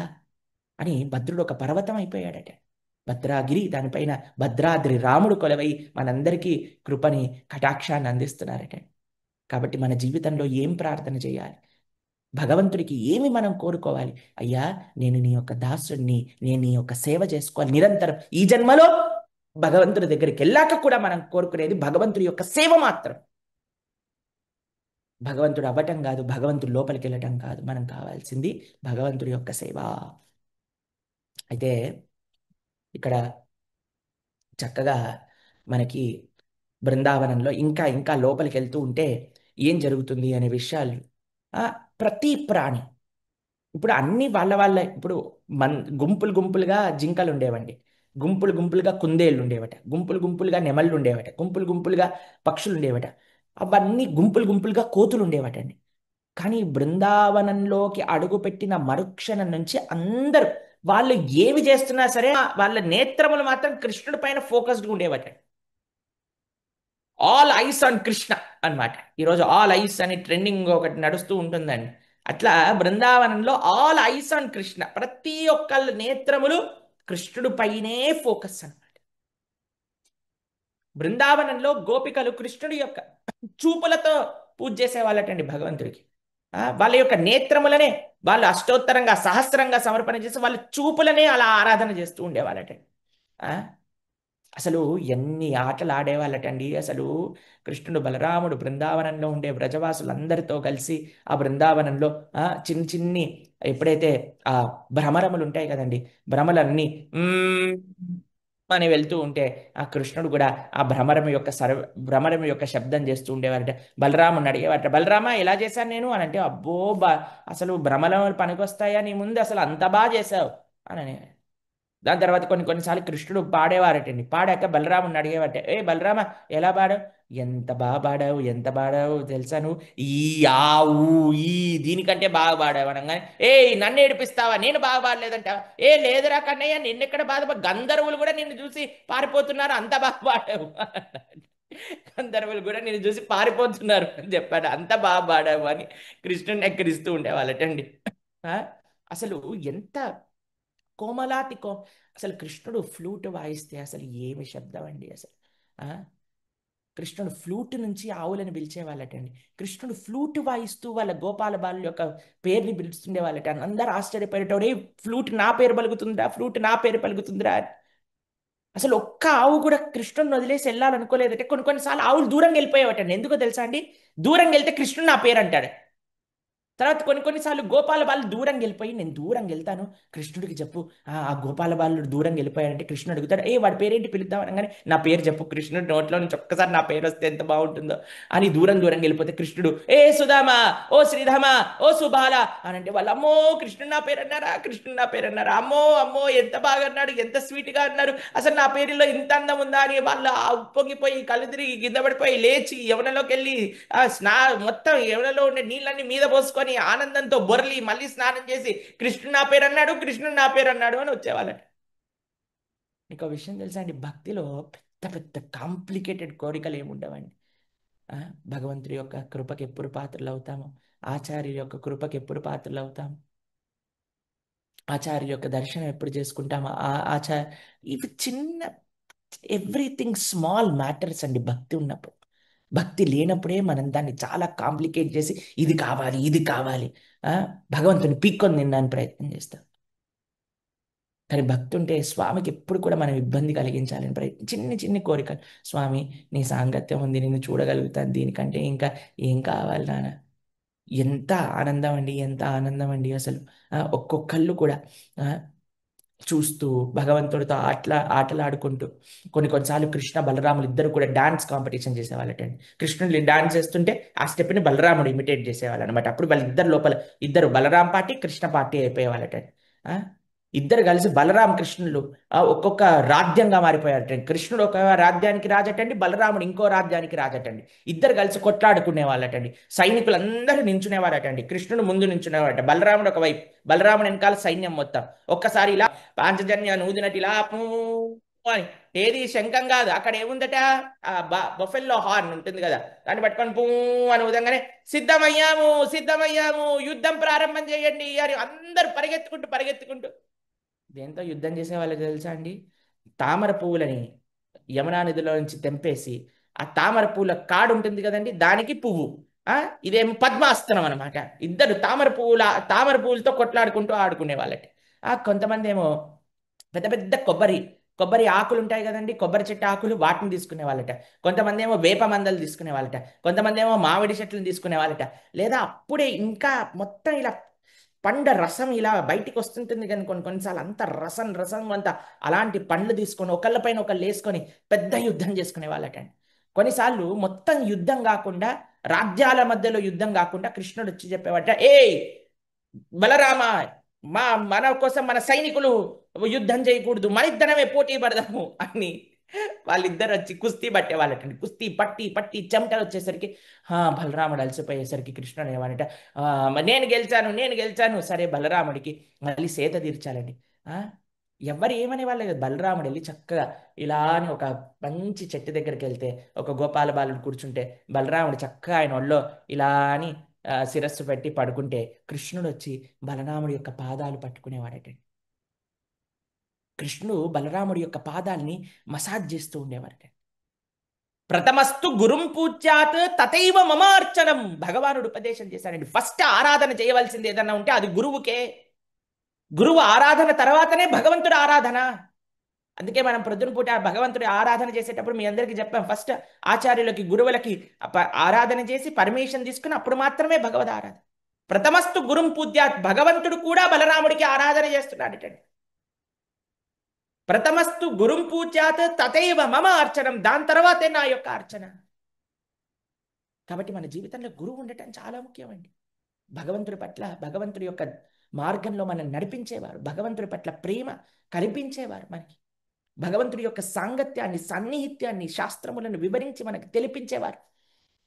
అని భద్రుడు ఒక పర్వతం అయిపోయాడట. భద్రాగిరి, దానిపైన భద్రాద్రి రాముడు కొలవై మనందరికీ కృపని కటాక్షాన్ని అందిస్తున్నారట. కాబట్టి మన జీవితంలో ఏం ప్రార్థన చేయాలి, భగవంతుడికి ఏమి మనం కోరుకోవాలి, అయ్యా నేను నీ యొక్క దాసుడిని, నేను నీ యొక్క సేవ చేసుకోవాలి నిరంతరం. ఈ జన్మలో భగవంతుడి దగ్గరికి వెళ్ళాక కూడా మనం కోరుకునేది భగవంతుడి యొక్క సేవ మాత్రం. భగవంతుడు అవ్వటం కాదు, భగవంతుడు లోపలికి వెళ్ళటం కాదు, మనం కావాల్సింది భగవంతుడి యొక్క సేవ. అయితే ఇక్కడ చక్కగా మనకి బృందావనంలో ఇంకా ఇంకా లోపలికి వెళ్తూ ఉంటే ఏం జరుగుతుంది అనే విషయాలు, ఆ, ప్రతి ప్రాణి ఇప్పుడు అన్ని వాళ్ళ ఇప్పుడు గుంపులు గుంపులుగా జింకలు ఉండేవండి, గుంపులు గుంపులుగా కుందేళ్ళు ఉండేవట, గుంపులు గుంపులుగా నెమళ్ళు ఉండేవట, గుంపులు గుంపులుగా పక్షులు ఉండేవట, అవన్నీ గుంపులు గుంపులుగా కోతులు ఉండేవటండి. కానీ బృందావనంలోకి అడుగుపెట్టిన మరుక్షణం నుంచి అందరూ వాళ్ళు ఏమి చేస్తున్నా సరే వాళ్ళ నేత్రములు మాత్రం కృష్ణుడి పైన ఫోకస్డ్గా ఉండేవట. ఆల్ ఐస్ ఆన్ కృష్ణ అన్నమాట. ఈరోజు ఆల్ ఐస్ అని ట్రెండింగ్ ఒకటి నడుస్తూ ఉంటుందండి. అట్లా బృందావనంలో ఆల్ ఐస్ ఆన్ కృష్ణ, ప్రతి ఒక్కళ్ళ నేత్రములు కృష్ణుడి పైనే ఫోకస్ అన్నమాట. బృందావనంలో గోపికలు కృష్ణుడి యొక్క చూపులతో పూజ చేసేవాళ్ళటండి భగవంతుడికి. వాళ్ళ యొక్క నేత్రములనే వాళ్ళు అష్టోత్తరంగా సహస్రంగా సమర్పణ చేసి వాళ్ళ చూపులనే అలా ఆరాధన చేస్తూ ఉండేవాళ్ళటండి. ఆ, అసలు ఎన్ని ఆటలు ఆడేవాళ్ళటండి అసలు. కృష్ణుడు బలరాముడు బృందావనంలో ఉండే బ్రజవాసులందరితో కలిసి ఆ బృందావనంలో చిన్ని చిన్ని ఎప్పుడైతే ఆ భ్రమరములు ఉంటాయి కదండి, భ్రమలన్నీ అని వెళ్తూ ఉంటే ఆ కృష్ణుడు కూడా ఆ భ్రమరం యొక్క శబ్దం చేస్తూ ఉండేవారట. బలరాముని అడిగేవారట, బలరామ ఎలా చేశాను నేను అని అంటే, అబ్బో అసలు భ్రమరములు పనికొస్తాయా నీ ముందు, అసలు అంత బాగా చేశావు అని. దాని తర్వాత కొన్నిసార్లు కృష్ణుడు పాడేవారటండి. పాడాక బలరాముని అడిగేవారట, ఏ బలరామ ఎలా పాడావు, ఎంత బాగా పాడావు, ఎంత పాడావు తెలుసా నువ్వు, ఈ ఆవు ఈ దీనికంటే బాగా పాడావు అనగానే, ఏ నన్ను ఏడిపిస్తావా, నేను బాగా పాడలేదంటావా, ఏ లేదురా కన్నయ్య నిన్నెక్కడ బాధ, గంధర్వులు కూడా నిన్ను చూసి పారిపోతున్నారు అంత బాగా పాడావు. గంధర్వులు కూడా నిన్ను చూసి పారిపోతున్నారు అని చెప్పాడు, అంత బాగా పాడావు అని కృష్ణుడిని ఎక్కిరిస్తూ ఉండేవాళ్ళటండి. ఆ, అసలు ఎంత కోమలాతి అసలు కృష్ణుడు ఫ్లూట్ వాయిస్తే అసలు ఏమి శబ్దం అండి అసలు. ఆ కృష్ణుడు ఫ్లూట్ నుంచి ఆవులను పిలిచేవాళ్ళటండి. కృష్ణుడు ఫ్లూట్ వాయిస్తూ వాళ్ళ గోపాల బాలుల యొక్క పేరుని పిలుస్తుండేవాళ్ళట. అందరూ ఆశ్చర్యపోయేటోడే, ఫ్లూట్ నా పేరు పలుకుతుందిరా, ఫ్లూట్ నా పేరు పలుకుతుందిరా అని. అసలు ఒక్క ఆవు కూడా కృష్ణుడిని వదిలేసి వెళ్ళాలనుకోలేదట. కొన్ని కొన్నిసార్లు ఆవులు దూరంగా వెళ్ళిపోయేవటండి. ఎందుకో తెలుసా అండి? దూరంగా వెళ్తే కృష్ణుడు నా పేరు అంటాడు. తర్వాత కొన్నిసార్లు గోపాల బాలు దూరంగా వెళ్ళిపోయి, నేను దూరంగా వెళ్తాను, కృష్ణుడికి చెప్పు, ఆ గోపాల బాలుడు దూరంగా వెళ్ళిపోయాడంటే కృష్ణుడు అడుగుతాడు, వాడి పేరేంటి పిలుద్దాం అనగానే, నా పేరు చెప్పు, కృష్ణుడి నోట్లో నుంచి ఒక్కసారి నా పేరు వస్తే ఎంత బాగుంటుందో అని దూరంగా వెళ్ళిపోతే కృష్ణుడు, ఏ సుధామా, ఓ శ్రీధామ, ఓ సుబాల అని అంటే వాళ్ళు, అమ్మో కృష్ణుడు నా పేరు అన్నారా, కృష్ణుడు నా పేరు అన్నారా, అమ్మో అమ్మో ఎంత బాగా అన్నాడు, ఎంత స్వీట్గా అన్నారు, అసలు నా పేరులో ఇంత అందం ఉందా అని వాళ్ళు ఉప్పొంగిపోయి కళ్ళు తిరిగి కింద పడిపోయి లేచి యవనలోకి వెళ్ళి మొత్తం ఎవరిలో ఉండే నీళ్ళన్ని మీద పోసుకొని ఆనందంతో బొర్లి మళ్ళీ స్నానం చేసి, కృష్ణుడు నా పేరు అన్నాడు, కృష్ణుడు నా పేరు అన్నాడు అని వచ్చేవాళ్ళట. మీకు విషయం తెలుసా అండి? భక్తిలో పెద్ద పెద్ద కాంప్లికేటెడ్ కోరికలు ఏముండవండి. భగవంతుడి యొక్క కృపకి ఎప్పుడు పాత్రలు అవుతాము, ఆచార్య యొక్క కృపకి ఎప్పుడు పాత్రలు అవుతాము, ఆచార్య యొక్క దర్శనం ఎప్పుడు చేసుకుంటాము, ఇవి చిన్న ఎవ్రీథింగ్ స్మాల్ మ్యాటర్స్ అండి భక్తి ఉన్నప్పుడు. భక్తి లేనప్పుడే మనం దాన్ని చాలా కాంప్లికేట్ చేసి, ఇది కావాలి ఇది కావాలి, భగవంతుని పీక్కొని తినడానికి ప్రయత్నం చేస్తాం. కానీ భక్తి ఉంటే స్వామికి ఎప్పుడు కూడా మనం ఇబ్బంది కలిగించాలని ప్రయత్నం, చిన్ని చిన్ని కోరికలు, స్వామి నీ సాంగత్యం ఉంది, నిన్ను చూడగలుగుతాను, దీనికంటే ఇంకా ఏం కావాలి నాన్న. ఎంత ఆనందం అండి, ఎంత ఆనందం అండి అసలు. ఒక్కొక్కళ్ళు కూడా చూస్తూ భగవంతుడితో ఆటలాడుకుంటూ, కొన్నిసార్లు కృష్ణ బలరాములు ఇద్దరు కూడా డాన్స్ కాంపిటీషన్ చేసేవాళ్ళటండి. కృష్ణుడు డాన్స్ చేస్తుంటే ఆ స్టెప్ని బలరాముడు ఇమిటేట్ చేసేవాళ్ళు అనమాట. అప్పుడు వాళ్ళిద్దరు లోపల ఇద్దరు బలరాం పార్టీ కృష్ణ పార్టీ అయిపోయేవాళ్ళటండి. ఇద్దరు కలిసి బలరామ కృష్ణులు ఒక్కొక్క రాజ్యంగా మారిపోయారటండి. కృష్ణుడు ఒక రాజ్యానికి రాజటండి, బలరాముడు ఇంకో రాజ్యానికి రాజటండి. ఇద్దరు కలిసి కొట్లాడుకునే వాళ్ళటండి. సైనికులందరూ నించునేవారటండి. కృష్ణుడు ముందు నించునేవారట, బలరాముడు ఒకవైపు, బలరాముడు వెనకాల సైన్యం మొత్తం. ఒక్కసారి ఇలా పాంచజన్య నూదినట్టు ఇలా అని, ఏది శంఖం కాదు, అక్కడ ఏముందట, బఫెల్లో హార్న్ ఉంటుంది కదా, దాన్ని పట్టుకొని పూ అని ఉదంగానే, సిద్ధమయ్యాము సిద్ధమయ్యాము యుద్ధం ప్రారంభం చేయండి అని అందరూ పరిగెత్తుకుంటూ పరిగెత్తుకుంటూ దేంతో యుద్ధం చేసే వాళ్ళకి తెలుసా అండి? తామర పువ్వులని యమునా నదిలో నుంచి తెంపేసి, ఆ తామర పువ్వుల కాడు ఉంటుంది కదండి, దానికి పువ్వు, ఇదేమో పద్మాస్త్రం అనమాట. ఇద్దరు తామర పువ్వులతో కొట్లాడుకుంటూ ఆడుకునే వాళ్ళకి. కొంతమంది ఏమో పెద్ద పెద్ద కొబ్బరి ఆకులు ఉంటాయి కదండి, కొబ్బరి చెట్టు ఆకులు, వాటిని తీసుకునే వాళ్ళట. కొంతమంది ఏమో వేప మందలు తీసుకునే వాళ్ళట. కొంతమంది ఏమో మామిడి చెట్లను తీసుకునే వాళ్ళట. లేదా అప్పుడే ఇంకా మొత్తం ఇలా పండ్ల రసం ఇలా బయటికి వస్తుంటుంది కానీ కొన్నిసార్లు అంత రసం అంత అలాంటి పండ్లు తీసుకొని ఒకళ్ళపైన ఒకళ్ళు వేసుకొని పెద్ద యుద్ధం చేసుకునే వాళ్ళటండి. కొన్నిసార్లు మొత్తం యుద్ధం కాకుండా, రాజ్యాల మధ్యలో యుద్ధం కాకుండా కృష్ణుడు వచ్చి చెప్పేవాట, బలరామ, మన కోసం మన సైనికులు యుద్ధం చేయకూడదు, మన ఇద్దరమే పోటీ పడదాము అని వాళ్ళిద్దరు వచ్చి కుస్తీ పట్టేవాళ్ళటండి. కుస్తీ పట్టి పట్టి చెమటలు వచ్చేసరికి బలరాముడు అలసిపోయేసరికి కృష్ణుడు ఏమనట, నేను గెలిచాను. సరే బలరాముడికి మళ్ళీ సేత తీర్చాలండి. ఎవరు ఏమనే వాళ్ళే కదా, బలరాముడు వెళ్ళి చక్కగా ఇలా అని ఒక మంచి చెట్టు దగ్గరికి వెళ్తే, ఒక గోపాల బాలుడు కూర్చుంటే బలరాముడు చక్కగా ఆయన ఒళ్ళో ఇలా అని శిరస్సు పెట్టి పడుకుంటే, కృష్ణుడు వచ్చి బలరాముడి యొక్క పాదాలు పట్టుకునేవాడటండి. కృష్ణుడు బలరాముడి యొక్క పాదాలని మసాజ్ చేస్తూ ఉండేవారట. ప్రథమస్తు గురుం పూజ్యాత్ తథైవ మమార్చనం, భగవానుడు ఉపదేశం చేశాడండి. ఫస్ట్ ఆరాధన చేయవలసింది ఏదన్నా ఉంటే అది గురువుకే. గురువు ఆరాధన తర్వాతనే భగవంతుడి ఆరాధన. అందుకే మనం ప్రొద్దున పూట భగవంతుడి ఆరాధన చేసేటప్పుడు మీ అందరికీ చెప్పాం, ఫస్ట్ ఆచార్యులకి గురువులకి ఆరాధన చేసి పర్మిషన్ తీసుకుని అప్పుడు మాత్రమే భగవద్ ఆరాధన. ప్రథమస్తు గురుం పూజ్యాత్, భగవంతుడు కూడా బలరాముడికి ఆరాధన చేస్తున్నాడటండి. ప్రథమస్తు గురుం పూజ్యాత్ తథైవ మమ అర్చనం, దాని తర్వాతే నా యొక్క అర్చన. కాబట్టి మన జీవితంలో గురువు ఉండటం చాలా ముఖ్యమండి. భగవంతుడి పట్ల, భగవంతుడి యొక్క మార్గంలో మనం నడిపించేవారు, భగవంతుడి పట్ల ప్రేమ కల్పించేవారు, మనకి భగవంతుడి యొక్క సాంగత్యాన్ని, సన్నిహిత్యాన్ని, శాస్త్రములను వివరించి మనకు తెలిపించేవారు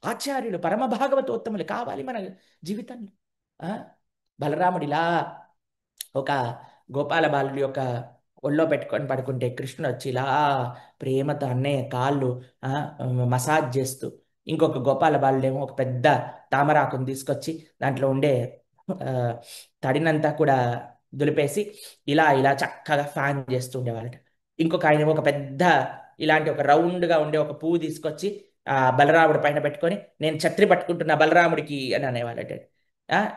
ఆచార్యులు, పరమ భాగవతోత్తములు కావాలి మన జీవితంలో. బలరాముడిలా ఒక గోపాల బాలుడి యొక్క ఒళ్ళో పెట్టుకొని పడుకుంటే, కృష్ణుడు వచ్చి ఇలా ప్రేమతో అన్నయ్య కాళ్ళు మసాజ్ చేస్తూ, ఇంకొక గోపాల బాలుడేమో ఒక పెద్ద తామరాకుని తీసుకొచ్చి దాంట్లో ఉండే తడినంతా కూడా దులిపేసి ఇలా ఇలా చక్కగా ఫ్యాన్ చేస్తూ ఉండేవాళ్ళట. ఇంకొక ఆయన ఒక పెద్ద ఇలాంటి ఒక రౌండ్గా ఉండే ఒక పువ్వు తీసుకొచ్చి బలరాముడి పైన పెట్టుకొని నేను ఛత్రి పట్టుకుంటున్నా బలరాముడికి అని అనేవాళ్ళట.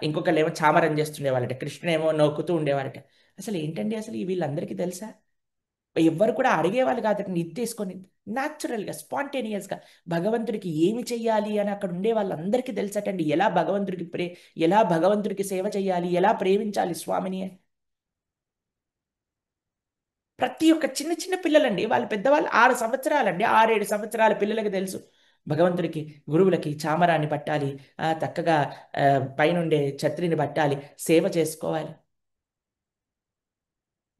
ఇంకొకళ్ళు ఏమో చామరం చేస్తుండేవాళ్ళట, కృష్ణుడేమో నొక్కుతూ ఉండేవాళ్ళట. అసలు ఏంటండి అసలు వీళ్ళందరికీ తెలుసా? ఎవ్వరు కూడా అడిగేవాళ్ళు కాదండి, ఇది తీసుకొని న్యాచురల్గా స్పాంటేనియస్గా భగవంతుడికి ఏమి చెయ్యాలి అని అక్కడ ఉండే వాళ్ళందరికీ తెలుసటండి. ఎలా భగవంతుడికి సేవ చేయాలి, ఎలా ప్రేమించాలి స్వామిని అని. ప్రతి ఒక్క చిన్న చిన్న పిల్లలండి, వాళ్ళు పెద్దవాళ్ళు 6 సంవత్సరాలండి, 6 7 సంవత్సరాల పిల్లలకి తెలుసు భగవంతుడికి గురువులకి చామరాన్ని పట్టాలి, చక్కగా పైనుండే ఛత్రిని పట్టాలి, సేవ చేసుకోవాలి.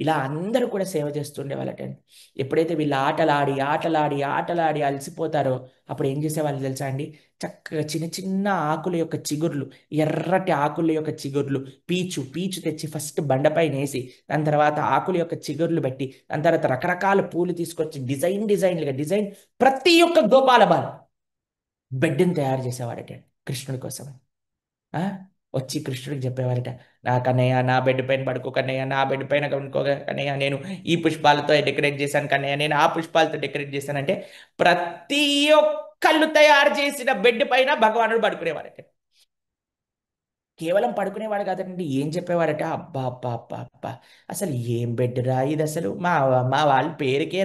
ఇలా అందరూ కూడా సేవ చేస్తుండేవాళ్ళటండి. ఎప్పుడైతే వీళ్ళు ఆటలాడి ఆటలాడి ఆటలాడి అలసిపోతారో అప్పుడు ఏం చేసేవాళ్ళు తెలుసా అండి? చక్కగా చిన్న చిన్న ఆకుల యొక్క చిగుర్లు, ఎర్రటి ఆకుల యొక్క చిగుర్లు, పీచు పీచు తెచ్చి ఫస్ట్ బండపైన వేసి, దాని తర్వాత ఆకుల యొక్క చిగుర్లు పెట్టి, దాని తర్వాత రకరకాల పూలు తీసుకొచ్చి డిజైన్ ప్రతి ఒక్క గోపాల బాల బెడ్ని తయారు చేసేవాడట కృష్ణుడి కోసం. ఆ? వచ్చి కృష్ణుడికి చెప్పేవారట, నా కన్నయ్య నా బెడ్ పైన పడుకో కన్నయ్య, నా బెడ్ పైన పడుకో కన్నయ్య, నేను ఈ పుష్పాలతో డెకరేట్ చేశాను కన్నయ్య, నేను ఆ పుష్పాలతో డెకరేట్ చేశానంటే ప్రతి ఒక్కళ్ళు తయారు చేసిన బెడ్ పైన భగవానుడు పడుకునేవారట. కేవలం పడుకునేవాడు కాదండి, ఏం చెప్పేవాడట, అబ్బా అబ్బా అబ్బా అబ్బా, అసలు ఏం బెడ్ రా ఇది, అసలు మా మా వాళ్ళ పేరుకే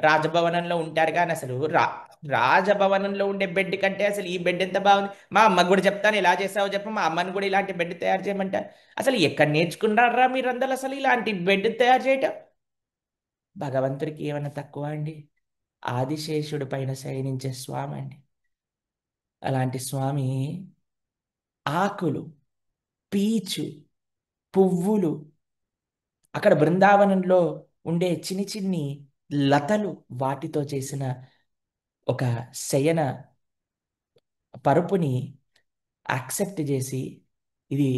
రాజభవనంలో ఉంటారు కానీ అసలు రాజభవనంలో ఉండే బెడ్ కంటే అసలు ఈ బెడ్ ఎంత బాగుంది, మా అమ్మకు కూడా చెప్తాను ఎలా చేసావో చెప్పు, మా అమ్మని కూడా ఇలాంటి బెడ్ తయారు చేయమంటారు. అసలు ఎక్కడ నేర్చుకున్నారా మీరందరూ అసలు ఇలాంటి బెడ్ తయారు చేయటం? భగవంతుడికి ఏమైనా తక్కువ అండి? ఆదిశేషుడి పైన శయనించే స్వామి అండి. అలాంటి స్వామి ఆకులు, పీచు, పువ్వులు, అక్కడ బృందావనంలో ఉండే చిన్ని చిన్ని లతలు, వాటితో చేసిన ఒక శయన పరుపుని యాక్సెప్ట్ చేసి, ఇది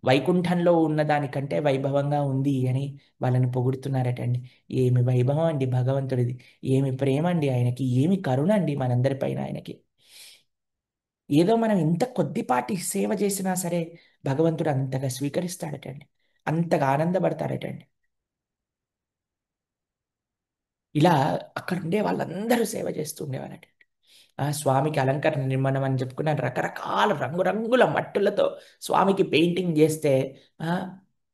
వైకుంఠంలో ఉన్న దానికంటే వైభవంగా ఉంది అని వాళ్ళని పొగుడుతున్నారటండి. ఏమి వైభవం అండి భగవంతుడిది, ఏమి ప్రేమ అండి ఆయనకి, ఏమి కరుణ అండి మనందరిపైన ఆయనకి. ఏదో మనం ఇంత కొద్దిపాటి సేవ చేసినా సరే భగవంతుడు అంతగా స్వీకరిస్తాడటండి, అంతగా ఆనందపడతాడటండి. ఇలా అక్కడ ఉండే వాళ్ళందరూ సేవ చేస్తూ ఉండేవారట. స్వామికి అలంకరణ నిర్మాణం అని చెప్పుకున్నాను, రకరకాల రంగురంగుల మట్టులతో స్వామికి పెయింటింగ్ చేస్తే ఆ,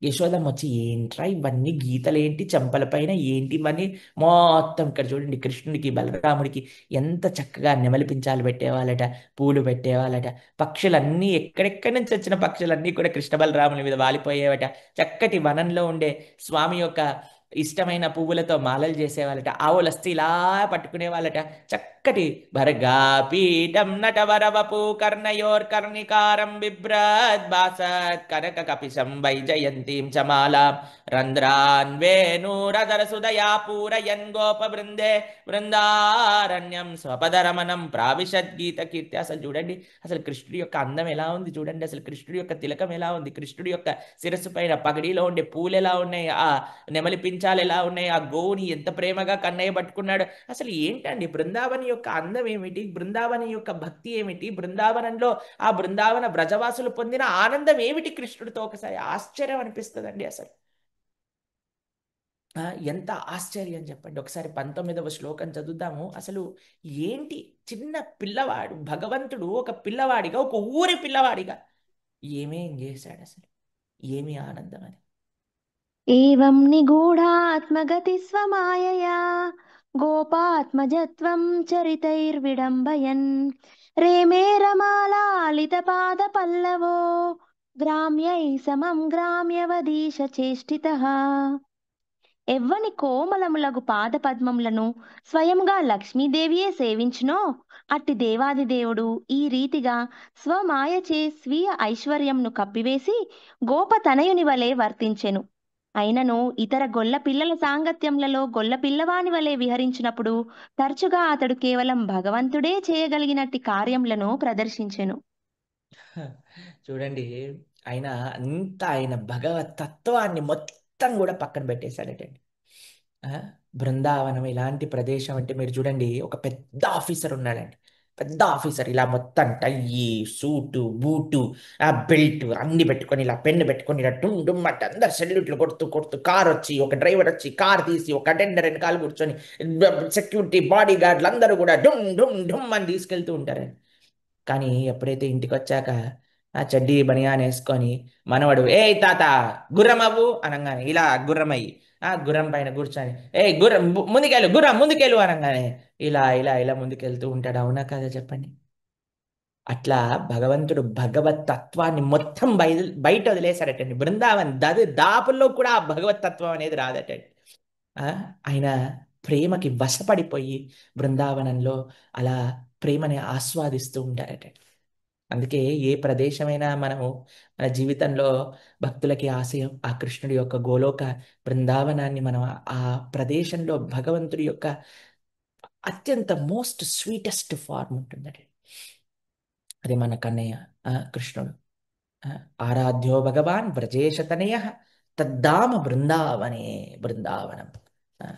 యశోదమ్మ వచ్చి ఏంట్రా ఇవన్నీ గీతలేంటి చెంపల పైన ఏంటి ఇవన్నీ, మొత్తం ఇక్కడ చూడండి కృష్ణుడికి బలరాముడికి ఎంత చక్కగా నెమలిపించాలు పెట్టేవాళ్ళట, పూలు పెట్టేవాళ్ళట, పక్షులన్నీ ఎక్కడెక్కడి నుంచి వచ్చిన పక్షులన్నీ కూడా కృష్ణ బలరాముల మీద వాలిపోయేవట. చక్కటి వనంలో ఉండే స్వామి యొక్క ఇష్టమైన పువ్వులతో మాలలు చేసేవాళ్ళట, ఆవులు వస్తే ఇలా పట్టుకునే వాళ్ళట. చక్కటి భర్గా పీఠం నటవరవపు కర్ణయోర్కర్ణికారం బిభ్రద్ భాసత్ కనక కపిశం వైజయంతీం చమాలాం రంధ్రాన్ వేణురధర సుదయా పూరయన్ గోప బృందే బృందారణ్యం స్వపదరమణం ప్రావిశద్గీత కీర్తి. అసలు చూడండి, అసలు కృష్ణుడి యొక్క అందం ఎలా ఉంది చూడండి, అసలు కృష్ణుడి యొక్క తిలకం ఎలా ఉంది, కృష్ణుడి యొక్క శిరస్సు పైన పగడిలో ఉండే పూలు ఎలా ఉన్నాయి, నెమలి పించాలు ఎలా ఉన్నాయి, ఆ గోవుని ఎంత ప్రేమగా కన్నయ్య పట్టుకున్నాడు. అసలు ఏంటండి బృందావని యొక్క అందం ఏమిటి, బృందావని యొక్క భక్తి ఏమిటి, బృందావనంలో ఆ బృందావన బ్రజవాసులు పొందిన ఆనందం ఏమిటి కృష్ణుడితో, ఒకసారి ఆశ్చర్యం అనిపిస్తుందండి అసలు. ఎంత ఆశ్చర్యం చెప్పండి. ఒకసారి 19వ శ్లోకం చదువుదాము. అసలు ఏంటి, చిన్న పిల్లవాడు భగవంతుడు ఒక పిల్లవాడిగా, ఒక ఊరి పిల్లవాడిగా ఏమేం చేశాడు అసలు, ఏమి ఆనందం అని. एवं निगूढात्मगतिस्वमायया गोपात्मजत्वं चरितैर्विडम्बयन् रेमे रमालालितपादपल्लवो ग्राम्यै समं ग्राम्यवधीशचेष्टितः ఎవ్వని కోమలములగు పాదపద్మములను స్వయంగా లక్ష్మీదేవియే సేవించునో అట్టి దేవాది దేవుడు ఈ రీతిగా స్వమాయచే స్వీయ ఐశ్వర్యంను కప్పివేసి గోపతనయుని వలె వర్తించెను. అయినను ఇతర గొల్ల పిల్లల సాంగత్యములలో గొల్ల పిల్లవాని వలె విహరించినప్పుడు తరచుగా అతడు కేవలం భగవంతుడే చేయగలిగినట్టి కార్యములను ప్రదర్శించెను. చూడండి, ఆయన భగవత్ తత్వాన్ని మొత్తం కూడా పక్కన పెట్టేశాడటండి. ఆ, బృందావనం ఎలాంటి ప్రదేశం అంటే మీరు చూడండి, ఒక పెద్ద ఆఫీసర్ ఉన్నాడండి, పెద్ద ఆఫీసర్, ఇలా మొత్తం టై, సూటు, బూటు, ఆ బెల్ట్ అన్ని పెట్టుకొని, ఇలా పెన్ను పెట్టుకొని, ఇలా డుమ్ డుమ్ అంటే అందరు సెల్యూట్లు కొడుతూ కొడుతూ, కార్ వచ్చి, ఒక డ్రైవర్ వచ్చి కార్ తీసి, ఒక అటెండర్ వెనకాల కూర్చొని, సెక్యూరిటీ బాడీ గార్డులు అందరూ కూడా డుమ్ డుమ్ డుమ్ అని తీసుకెళ్తూ ఉంటారండి. కానీ ఎప్పుడైతే ఇంటికి వచ్చాక ఆ చెడ్డీ బనియాన్ వేసుకొని మనవడు, ఏ తాత గుర్రం అవ్వు అనగానే ఇలా గుర్రం అయ్యి ఆ గుర్రం పైన కూర్చొని, ఏ గుర్రం ముందుకెళ్ళు, గుర్రం ముందుకెళ్ళు అనగానే ఇలా ఇలా ఇలా ముందుకెళ్తూ ఉంటాడు. అవునా కదా చెప్పండి? అట్లా భగవంతుడు భగవత్ తత్వాన్ని మొత్తం బయట వదిలేశారటండి. బృందావన్ దాపుల్లో కూడా ఆ భగవత్ తత్వం అనేది రాదటండి. ఆ, ఆయన ప్రేమకి వశపడిపోయి బృందావనంలో అలా ప్రేమని ఆస్వాదిస్తూ ఉంటారటండి. అందుకే ఏ ప్రదేశమైనా మనము మన జీవితంలో భక్తులకి ఆశయం ఆ కృష్ణుడి యొక్క గోలోక బృందావనాన్ని మనం ఆ ప్రదేశంలో భగవంతుడి యొక్క అత్యంత మోస్ట్ స్వీటెస్ట్ ఫార్మ్ ఉంటుందండి. అది మన కన్నయ్య కృష్ణుడు. ఆ, ఆరాధ్యో భగవాన్ వ్రజేశతనయ తద్దామ బృందావనే బృందావనం. ఆ,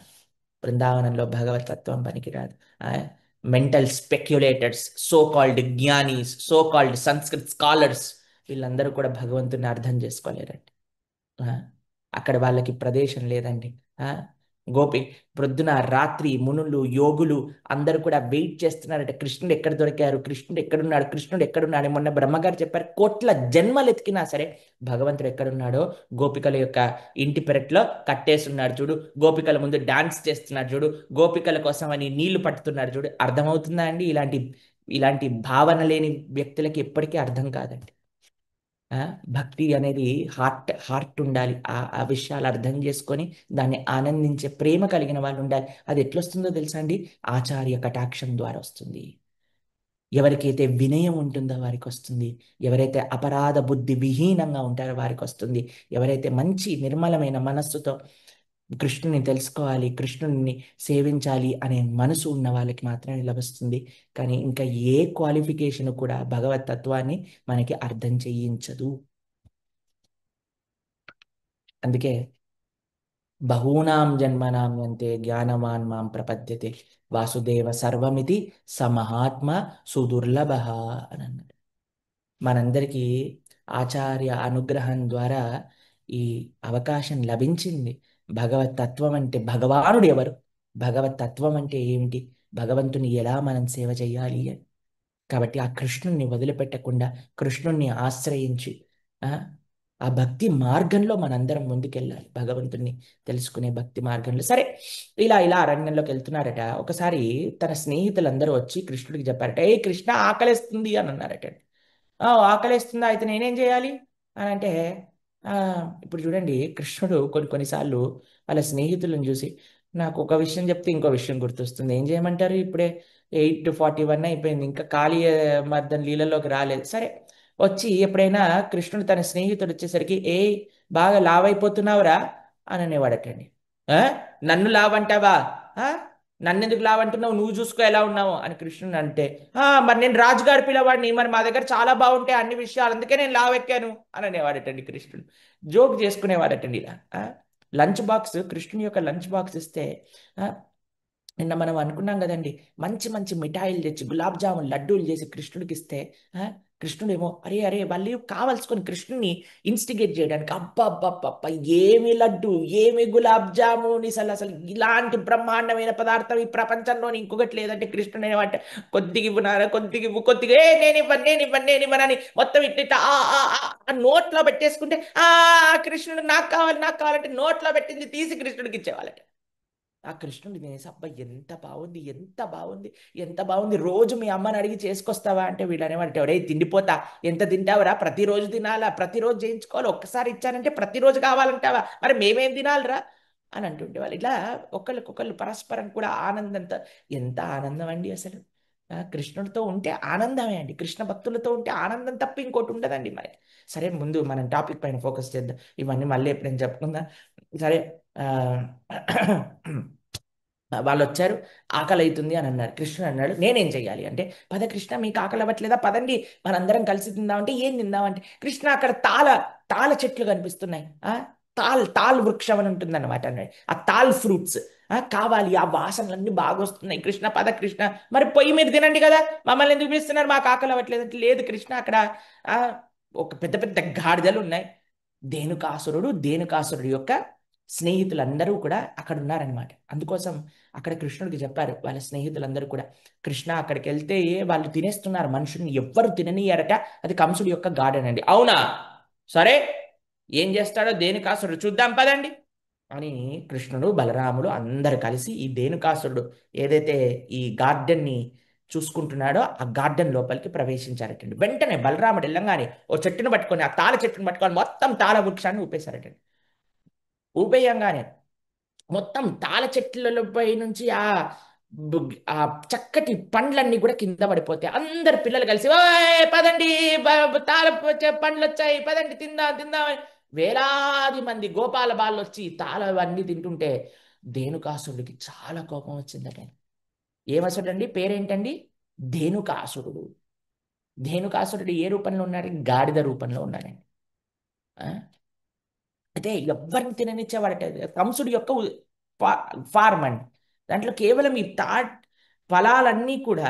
బృందావనంలో భగవతత్వం పనికిరాదు. Mental speculators, so called జ్ఞానీస్, so called Sanskrit scholars, వీళ్ళందరూ కూడా భగవంతుని అర్థం చేసుకోలేరండి. ఆ, అక్కడ వాళ్ళకి ప్రదేశం లేదండి. ఆ, గోపి ప్రొద్దున రాత్రి మునులు యోగులు అందరూ కూడా వెయిట్ చేస్తున్నారట, కృష్ణుడు ఎక్కడ దొరికారు, కృష్ణుడు ఎక్కడున్నాడు, కృష్ణుడు ఎక్కడున్నాడు. మొన్న బ్రహ్మగారు చెప్పారు, కోట్ల జన్మలు ఎతికినా సరే భగవంతుడు ఎక్కడున్నాడో గోపికల యొక్క ఇంటి పెరట్లో కట్టేస్తున్నాడు చూడు, గోపికల ముందు డాన్స్ చేస్తున్నాడు చూడు, గోపికల కోసం అని నీళ్లు పట్టుతున్నాడు చూడు. అర్థమవుతుందా అండి? ఇలాంటి ఇలాంటి భావన లేని వ్యక్తులకి ఎప్పటికీ అర్థం కాదండి. ఆ, భక్తి అనేది హార్ట్ హార్ట్ ఉండాలి. ఆ విషయాలు అర్థం చేసుకొని దాన్ని ఆనందించే ప్రేమ కలిగిన వాళ్ళు ఉండాలి. అది ఎట్లొస్తుందో తెలుసా అండి? ఆచార్య కటాక్షం ద్వారా వస్తుంది. ఎవరికైతే వినయం ఉంటుందో వారికి వస్తుంది. ఎవరైతే అపరాధ బుద్ధి విహీనంగా ఉంటారో వారికి వస్తుంది. ఎవరైతే మంచి నిర్మలమైన మనస్సుతో కృష్ణుని తెలుసుకోవాలి, కృష్ణుని సేవించాలి అనే మనసు ఉన్న వాళ్ళకి మాత్రమే లభిస్తుంది. కానీ ఇంకా ఏ క్వాలిఫికేషన్ కూడా భగవత్ తత్వాన్ని మనకి అర్థం చేయించదు. అందుకే బహూనాం జన్మనాం యంతే జ్ఞానవాన్ మాం ప్రపద్యతే వాసుదేవ సర్వమితి సమహాత్మ సుదుర్లభ అని అన్నాడు. మనందరికీ ఆచార్య అనుగ్రహం ద్వారా ఈ అవకాశం లభించింది. భగవత్ తత్వం అంటే భగవానుడు ఎవరు, భగవత్ తత్వం అంటే ఏమిటి, భగవంతుని ఎలా మనం సేవ చేయాలి అని. కాబట్టి ఆ కృష్ణుణ్ణి వదిలిపెట్టకుండా కృష్ణుణ్ణి ఆశ్రయించి ఆ ఆ భక్తి మార్గంలో మనందరం ముందుకెళ్ళాలి. భగవంతుణ్ణి తెలుసుకునే భక్తి మార్గంలో. సరే, ఇలా ఇలా అరణ్యంలోకి వెళ్తున్నారట. ఒకసారి తన స్నేహితులందరూ వచ్చి కృష్ణుడికి చెప్పారట, ఏ కృష్ణ ఆకలిస్తుంది అని అన్నారట. ఆకలిస్తుందా, అయితే నేనేం చేయాలి అని అంటే, ఆ, ఇప్పుడు చూడండి, కృష్ణుడు కొన్నిసార్లు వాళ్ళ స్నేహితులను చూసి, నాకు ఒక విషయం చెప్తే ఇంకో విషయం గుర్తొస్తుంది, ఏం చేయమంటారు, ఇప్పుడే 8:41 అయిపోయింది, ఇంకా కాళీ మర్దన్ లీలలోకి రాలేదు. సరే, వచ్చి ఎప్పుడైనా కృష్ణుడు తన స్నేహితుడు వచ్చేసరికి, బాగా లావైపోతున్నావురా అని అనేవాడటండి. "ఆ? నన్ను లావంటావా? ఆ? నన్నెందుకు లావంటున్నావు, నువ్వు చూసుకో ఎలా ఉన్నావు" అని కృష్ణుడు అంటే, మరి నేను రాజుగారి పిల్లవాడిని, మరి మా దగ్గర చాలా బాగుంటాయి అన్ని విషయాలు, అందుకే నేను లావెక్కాను అని అనేవాడటండి కృష్ణుడు. జోక్ చేసుకునేవాడటండి ఇలా. లంచ్ బాక్స్, కృష్ణుని యొక్క లంచ్ బాక్స్ ఇస్తే, ఆ, నిన్న మనం అనుకున్నాం కదండి, మంచి మంచి మిఠాయిలు తెచ్చి గులాబ్ జామున్ లడ్డూలు చేసి కృష్ణుడికి ఇస్తే, ఆ, కృష్ణుడేమో అరే అరే వాళ్ళు కావాల్సుకొని కృష్ణుని ఇన్స్టిగేట్ చేయడానికి, అబ్బా అబ్బా అబ్బా, ఏమి లడ్డు, ఏమి గులాబ్ జామున్, అసలు అసలు ఇలాంటి బ్రహ్మాండమైన పదార్థం ఈ ప్రపంచంలోని ఇంకొకటి లేదంటే కృష్ణుడు ఏమంటే, కొద్దిగా ఇవ్వనారా, కొద్దిగా ఇవ్వు, కొద్దిగా, నేను ఇవ్వను అని మొత్తం ఇట్ట నోట్లో పెట్టేసుకుంటే, కృష్ణుడు నాకు కావాలి నాకు కావాలంటే నోట్లో పెట్టింది తీసి కృష్ణుడికి ఇచ్చేవాళ్ళట. ఆ కృష్ణుడి తినేసి, అబ్బా ఎంత బాగుంది, ఎంత బాగుంది, ఎంత బాగుంది, రోజు మీ అమ్మని అడిగి చేసుకొస్తావా అంటే, వీళ్ళు అనేవాడు, ఎవరే తిండిపోతా, ఎంత తింటావురా, ప్రతిరోజు తినాలా, ప్రతిరోజు చేయించుకోవాలి, ఒక్కసారి ఇచ్చానంటే ప్రతిరోజు కావాలంటావా, మరి మేమేం తినాలిరా అని అంటుంటే వాళ్ళు ఇలా ఒకళ్ళకొకళ్ళు పరస్పరం కూడా ఆనందంతో, ఎంత ఆనందం అండి అసలు. కృష్ణుడితో ఉంటే ఆనందమే అండి, కృష్ణ భక్తులతో ఉంటే ఆనందం తప్ప ఇంకోటి ఉండదండి మరి. సరే, ముందు మనం టాపిక్ పైన ఫోకస్ చేద్దాం, ఇవన్నీ మళ్ళీ ఎప్పుడైనా చెప్పుకుందాం. సరే, ఆ, వాళ్ళు వచ్చారు, ఆకలి అవుతుంది అని అన్నారు. కృష్ణుడు అన్నాడు, నేనేం చెయ్యాలి అంటే, పద కృష్ణ, మీకు ఆకలి అవ్వట్లేదా, పదండి మనందరం కలిసి తిందామంటే, ఏం తిందామంటే, కృష్ణ అక్కడ తాళ తాళ చెట్లు కనిపిస్తున్నాయి, తాల్ తాల్ వృక్షం అని ఉంటుందన్నమాట. ఆ తాల్ ఫ్రూట్స్ కావాలి. ఆ వాసనలన్నీ బాగా వస్తున్నాయి. కృష్ణ పద కృష్ణ, మరి పొయ్యి మీరు తినండి కదా, మమ్మల్ని ఎందుకు పిలుస్తున్నారు, మాకు ఆకలి అవ్వట్లేదు అంటే, లేదు కృష్ణ అక్కడ ఆ, ఒక పెద్ద పెద్ద గాడిదలు ఉన్నాయి. దేనుకాసురుడు యొక్క స్నేహితులందరూ కూడా అక్కడ ఉన్నారనమాట. అందుకోసం అక్కడ కృష్ణుడికి చెప్పారు వాళ్ళ స్నేహితులందరూ కూడా, కృష్ణ అక్కడికి వెళ్తే వాళ్ళు తినేస్తున్నారు మనుషుల్ని, ఎవ్వరు తిననీయారట, అది కంసుడి యొక్క గార్డెన్ అండి. అవునా, సరే ఏం చేస్తాడో దేనుకాసురుడు చూద్దాం పదండి అని కృష్ణుడు బలరాముడు అందరు కలిసి ఈ ధేనుకాసురుడు ఏదైతే ఈ గార్డెన్ ని చూసుకుంటున్నాడో ఆ గార్డెన్ లోపలికి ప్రవేశించారటండి. వెంటనే బలరాముడు వెళ్ళంగానే ఓ చెట్టును పట్టుకొని, ఆ తాళ చెట్టును పట్టుకొని మొత్తం తాళ వృక్షాన్ని ఊపేశారటండి. ఊపేయంగానే మొత్తం తాళ చెట్లపై నుంచి ఆ చక్కటి పండ్లన్నీ కూడా కింద పడిపోతాయి. అందరు పిల్లలు కలిసి ఓయ్ పదండి, పండ్లు వచ్చాయి, పదండి తిందాం తిందాం అని వేలాది మంది గోపాల బాలు వచ్చి తాళవన్నీ తింటుంటే ధేనుకాసురుడికి చాలా కోపం వచ్చిందట. ఏమసుడండి, పేరేంటండి, ధేనుకాసురుడు. ధేనుకాసురుడు ఏ రూపంలో ఉన్నాడు, గాడిద రూపంలో ఉన్నాడండి. ఆ? అయితే ఎవ్వరిని తిననిచ్చేవాడట. కంసుడి యొక్క ఫార్మ్ అండి. దాంట్లో కేవలం ఈ ఫలాలన్నీ కూడా,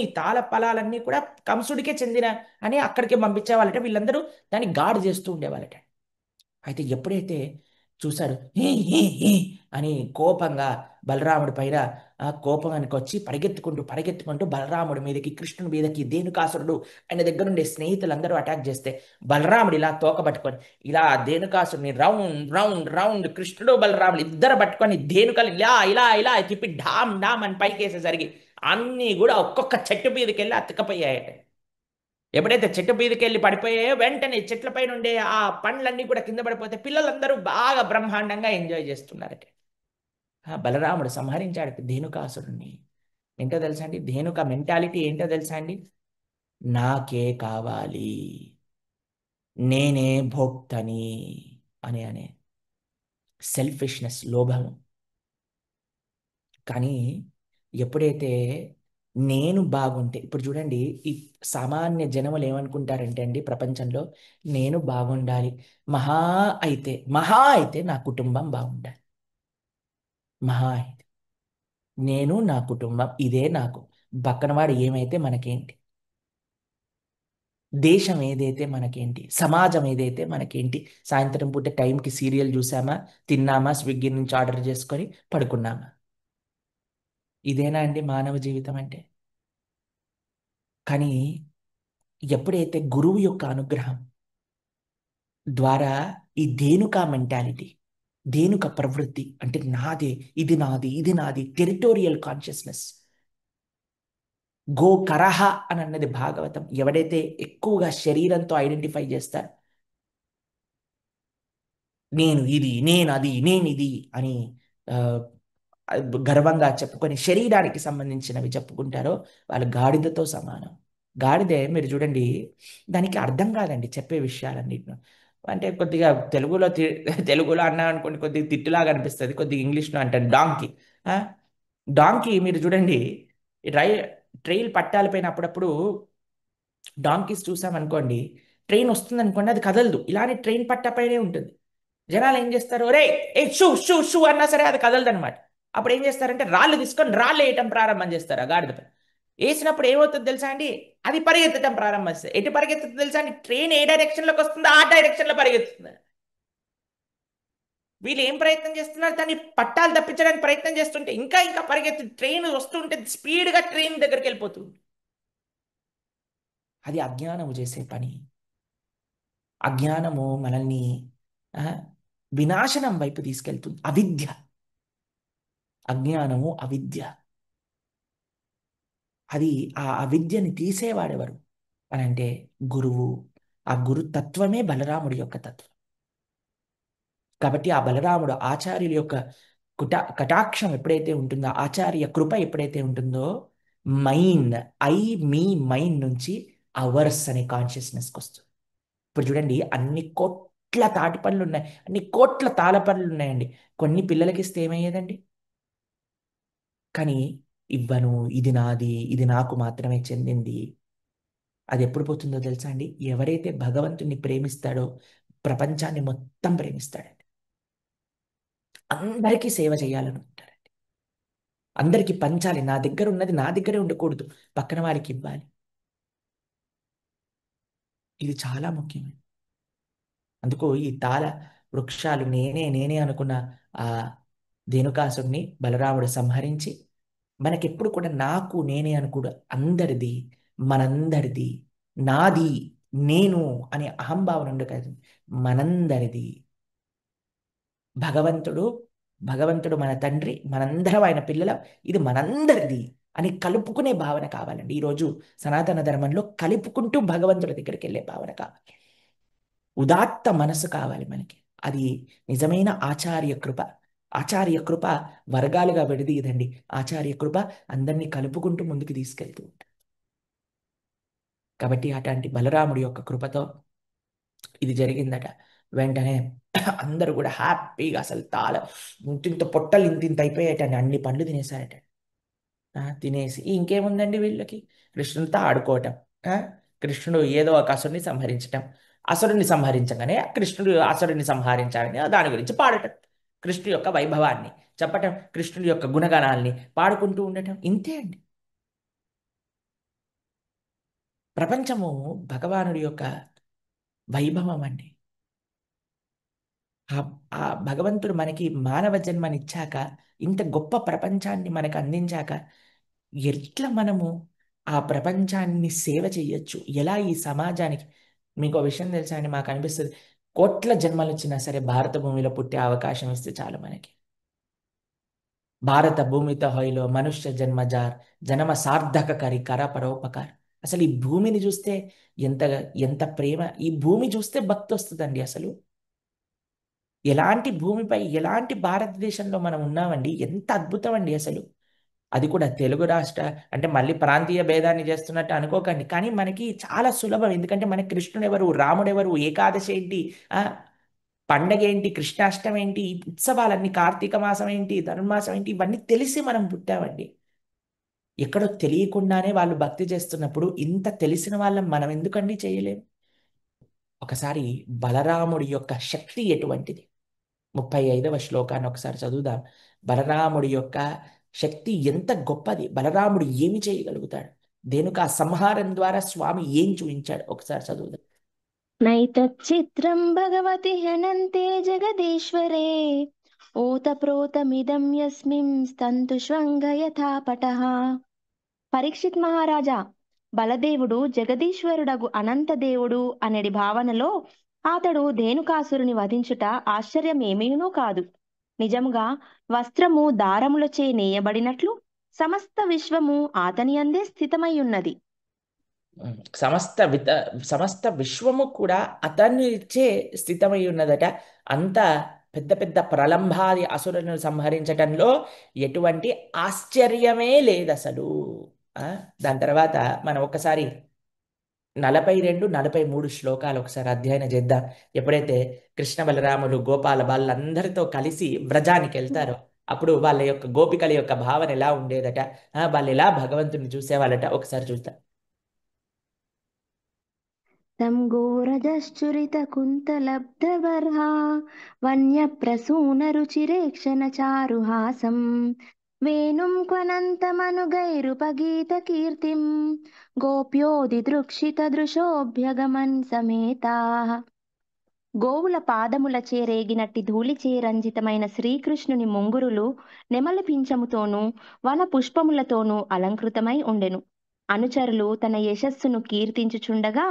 ఈ తాళ ఫలాలన్నీ కూడా కంసుడికే చెందిన అని అక్కడికే పంపించేవాళ్ళట. వీళ్ళందరూ దాన్ని గాడ్ చేస్తూ ఉండేవాళ్ళట. అయితే ఎప్పుడైతే చూశాడు హే హే హే అని కోపంగా బలరాముడి పైన కోపానికి వచ్చి పరిగెత్తుకుంటూ పరిగెత్తుకుంటూ బలరాముడి మీదకి, కృష్ణుడి మీదకి ధేనుకాసురుడు ఆయన దగ్గర ఉండే స్నేహితులందరూ అటాక్ చేస్తే బలరాముడు ఇలా తోక పట్టుకొని ఇలా ధేనుకాసురుని రౌండ్ రౌండ్ రౌండ్ కృష్ణుడు బలరాముడు ఇద్దరు పట్టుకొని ధేనుకలు ఇలా ఇలా ఇలా తిప్పి డామ్ డామ్ అని పైకేసేసరికి అన్నీ కూడా ఒక్కొక్క చెట్టు మీదకి వెళ్ళి అతుకపోయాయట. ఎప్పుడైతే చెట్టు మీదకి వెళ్ళి పడిపోయాయో వెంటనే చెట్లపై నుండే ఆ పండ్లన్నీ కూడా కింద పడిపోతే పిల్లలందరూ బాగా బ్రహ్మాండంగా ఎంజాయ్ చేస్తున్నారట. బలరాముడు సంహరించాడు ధేనుకాసురుణ్ణి. ఏంటో తెలుసా అండి, ధేనుక మెంటాలిటీ ఏంటో తెలుసా అండి, నాకే కావాలి, నేనే భోక్తని అనే సెల్ఫిష్నెస్, లోభం. కానీ ఎప్పుడైతే నేను బాగుంటే, ఇప్పుడు చూడండి ఈ సామాన్య జనములు ఏమనుకుంటారంటే అండి ప్రపంచంలో, నేను బాగుండాలి, మహా అయితే నా కుటుంబం బాగుండాలి, మహా అయితే నేను నా కుటుంబం ఇదే నాకు, పక్కనవాడు ఏమైతే మనకేంటి, దేశం ఏదైతే మనకేంటి, సమాజం ఏదైతే మనకేంటి, సాయంత్రం పూట టైంకి సీరియల్ చూసామా, తిన్నామా, స్విగ్గీ నుంచి ఆర్డర్ చేసుకొని పడుకున్నామా, ఇదేనా అండి మానవ జీవితం అంటే. కానీ ఎప్పుడైతే గురువు యొక్క అనుగ్రహం ద్వారా ఈ ధేనుక మెంటాలిటీ, ధేనుక ప్రవృత్తి అంటే నాదే, ఇది నాది, ఇది నాది, టెరిటోరియల్ కాన్షియస్నెస్, గో కరహ అని అన్నది భాగవతం. ఎవడైతే ఎక్కువగా శరీరంతో ఐడెంటిఫై చేస్తారో, నేను ఇది, నేను అది, నేను ఇది అని ఆ, గర్వంగా చెప్పుకొని శరీరానికి సంబంధించినవి చెప్పుకుంటారో వాళ్ళు గాడిదతో సమానం. గాడిదే మీరు చూడండి, దానికి అర్థం కాదండి చెప్పే విషయాలన్నిటిని. అంటే కొద్దిగా తెలుగులో తెలుగులో అన్నా అనుకోండి కొద్దిగా తిట్టులాగా అనిపిస్తుంది, కొద్దిగా ఇంగ్లీష్లో అంటాను డాంకీ. డాంకీ మీరు చూడండి, రై ట్రైల్ పట్టాల పైన అప్పుడప్పుడు డాంకీస్ చూసామనుకోండి, ట్రైన్ వస్తుంది అనుకోండి అది కదలదు, ఇలానే ట్రైన్ పట్టా పైనే ఉంటుంది. జనాలు ఏం చేస్తారు, రే ఏ షూ షూ షూ అన్నా సరే అది కదలదు అనమాట. అప్పుడు ఏం చేస్తారంటే రాళ్ళు తీసుకొని రాళ్ళు వేయటం ప్రారంభం చేస్తారు ఆ గాడిదపై. వేసినప్పుడు ఏమవుతుంది తెలుసా అండి, అది పరిగెత్తడం ప్రారంభిస్తుంది. ఎటు పరిగెత్తుతుంది తెలుసా అండి, ట్రైన్ ఏ డైరెక్షన్లోకి వస్తుందో ఆ డైరెక్షన్లో పరిగెత్తుతుంది. వీళ్ళు ఏం ప్రయత్నం చేస్తున్నారు, దాన్ని పట్టాలు తప్పించడానికి ప్రయత్నం చేస్తుంటే ఇంకా ఇంకా పరిగెత్తి ట్రైన్ వస్తుంటే స్పీడ్గా ట్రైన్ దగ్గరికి వెళ్ళిపోతుంది. అది అజ్ఞానము చేసే పని. అజ్ఞానము మనల్ని ఆ, వినాశనం వైపు తీసుకెళ్తుంది. అవిద్య, అజ్ఞానము అవిద్య. అది ఆ అవిద్యని తీసేవాడెవరు అని అంటే గురువు. ఆ గురుతత్వమే బలరాముడి యొక్క తత్వం. కాబట్టి ఆ బలరాముడు ఆచార్యుల యొక్క కటాక్షం ఎప్పుడైతే ఉంటుందో, ఆచార్య కృప ఎప్పుడైతే ఉంటుందో, మైండ్ ఐ మీ మైండ్ నుంచి అవర్స్ అనే కాన్షియస్నెస్కి వస్తుంది. ఇప్పుడు చూడండి అన్ని కోట్ల తాటి పనులు ఉన్నాయి, అన్ని కోట్ల తాళ పనులు ఉన్నాయండి, కొన్ని పిల్లలకి ఇస్తే ఏమయ్యేదండి. కానీ ఇవ్వను, ఇది నాది, ఇది నాకు మాత్రమే చెందింది, అది ఎప్పుడు పోతుందో తెలుసా అండి, ఎవరైతే భగవంతుణ్ణి ప్రేమిస్తాడో ప్రపంచాన్ని మొత్తం ప్రేమిస్తాడండి. అందరికీ సేవ చేయాలనుకుంటారు. అందరికీ పంచాలి. నా దగ్గర ఉన్నది నా దగ్గరే ఉండకూడదు, పక్కన వారికి ఇవ్వాలి. ఇది చాలా ముఖ్యమైనది. అందుకు ఈ తాళ వృక్షాలు నేనే నేనే అనుకున్న ఆ ధేనుకాసుడిని బలరాముడు సంహరించి, మనకెప్పుడు కూడా నాకు నేనే అనుకోడు, అందరిది, మనందరిది, నాది, నేను అనే అహంభావన ఉండు కాదు, మనందరిది. భగవంతుడు భగవంతుడు మన తండ్రి, మనందరం ఆయన పిల్లలం, ఇది మనందరిది అని కలుపుకునే భావన కావాలండి. ఈరోజు సనాతన ధర్మంలో కలుపుకుంటూ భగవంతుడి దగ్గరికి వెళ్ళే భావన కావాలి. ఉదాత్త మనసు కావాలి మనకి. అది నిజమైన ఆచార్య కృప. ఆచార్య కృప వర్గాలుగా విడదీయదండి. ఆచార్య కృప అందరినీ కలుపుకుంటూ ముందుకు తీసుకెళ్తూ ఉంటుంది. కాబట్టి అట్లాంటి బలరాముడి యొక్క కృపతో ఇది జరిగిందట. వెంటనే అందరూ కూడా హ్యాపీగా అసలు ఇంతింత పొట్టలు ఇంతింత అయిపోయాయటండి. అన్ని పండ్లు తినేసారట. తినేసి ఇంకేముందండి వీళ్ళకి, కృష్ణుడితో ఆడుకోవటం. ఆ, కృష్ణుడు ఏదో ఒక అసురుని సంహరించటం, అసురుని సంహరించగానే కృష్ణుడు అసురుని సంహరించాలని దాని గురించి పాడటం, కృష్ణుడి యొక్క వైభవాన్ని చెప్పటం, కృష్ణుడి యొక్క గుణగణాల్ని పాడుకుంటూ ఉండటం, ఇంతే అండి. ప్రపంచము భగవానుడి యొక్క వైభవం అండి. ఆ ఆ భగవంతుడు మనకి మానవ జన్మనిచ్చాక, ఇంత గొప్ప ప్రపంచాన్ని మనకు అందించాక, ఎట్లా మనము ఆ ప్రపంచాన్ని సేవ చేయొచ్చు, ఎలా ఈ సమాజానికి. మీకు ఒక విషయం తెలుసా అండి, మాకు అనిపిస్తుంది కోట్ల జన్మలు వచ్చినా సరే భారత భూమిలో పుట్టే అవకాశం ఇస్తే చాలు మనకి. భారత భూమితో హొయలో మనుష్య జన్మజార్, జనమ సార్థక కరి కర పరోపకార్. అసలు ఈ భూమిని చూస్తే ఎంత ఎంత ప్రేమ, ఈ భూమి చూస్తే భక్తి వస్తుందండి. అసలు ఎలాంటి భూమిపై, ఎలాంటి భారతదేశంలో మనం ఉన్నామండి, ఎంత అద్భుతం అండి అసలు. అది కూడా తెలుగు రాష్ట్ర, అంటే మళ్ళీ ప్రాంతీయ భేదాన్ని చేస్తున్నట్టు అనుకోకండి, కానీ మనకి చాలా సులభం. ఎందుకంటే మన కృష్ణుడు ఎవరు, రాముడు ఎవరు, ఏకాదశి ఏంటి, ఆ పండగ ఏంటి, కృష్ణాష్టమి ఏంటి, ఈ ఉత్సవాలన్నీ, కార్తీక మాసం ఏంటి, ధనుర్మాసం ఏంటి, ఇవన్నీ తెలిసి మనం పుట్టామండి. ఎక్కడో తెలియకుండానే వాళ్ళు భక్తి చేస్తున్నప్పుడు ఇంత తెలిసిన వాళ్ళం మనం ఎందుకండి చేయలేము. ఒకసారి బలరాముడి యొక్క శక్తి ఎటువంటిది, 35వ శ్లోకాన్ని ఒకసారి చదువుదాం. బలరాముడి యొక్క శక్తి ఎంత గొప్పది, బలరాముడు ఏమి చేయగలుగుతాడు, ధేనుకా సంహారం ద్వారా స్వామి ఏం చూపించాడు, ఒకసారి చదువుదాం. నైతచ్చిత్రం భగవతి హనంతే జగదీశ్వరే ఓతప్రోతమిదం యస్మిం స్తन्तు శ్వంగ యథా పటః. పరీక్షిత్ మహారాజా, బలదేవుడు జగదీశ్వరుడగు అనంతదేవుడు అనడి భావనలో అతడు ధేనుకాసురుని వధించుట ఆశ్చర్యం ఏమీనూ కాదు. నిజముగా వస్త్రము దారములచే నేయబడినట్లు సమస్త విశ్వము అతని అందే స్థితమై ఉన్నది. సమస్త విశ్వము కూడా అతనిచే స్థితమై ఉన్నదట. అంత పెద్ద పెద్ద ప్రలంభాది అసురులను సంహరించటంలో ఎటువంటి ఆశ్చర్యమే లేదు అసలు. దాని తర్వాత మనం ఒకసారి 42, 43 శ్లోకాలు ఒకసారి అధ్యయనం చేద్దాం. ఎప్పుడైతే కృష్ణ బలరాములు గోపాల వాళ్ళందరితో కలిసి వ్రజానికి వెళ్తారో అప్పుడు వాళ్ళ యొక్క గోపికల యొక్క భావన ఎలా ఉండేదట, వాళ్ళు ఎలా భగవంతుని చూసేవాళ్ళట, ఒకసారి చూద్దాం. తం ఘోరజశ్చురిత కుంతలబ్ధబర్హా వన్యప్రసూన రుచిరేక్షణ చారుహాసం వేణుం క్వనంతమనుగైరుపగీత కీర్తిం గోప్యోదిదృక్షిత దృశోభ్యగమన్ సమేతాః. గోవుల పాదములచే రేగినట్టి ధూళిచే రంజితమైన శ్రీకృష్ణుని ముంగురులు నెమలి పింఛముతోనూ వన పుష్పములతోనూ అలంకృతమై ఉండెను. అనుచరులు తన యశస్సును కీర్తించుచుండగా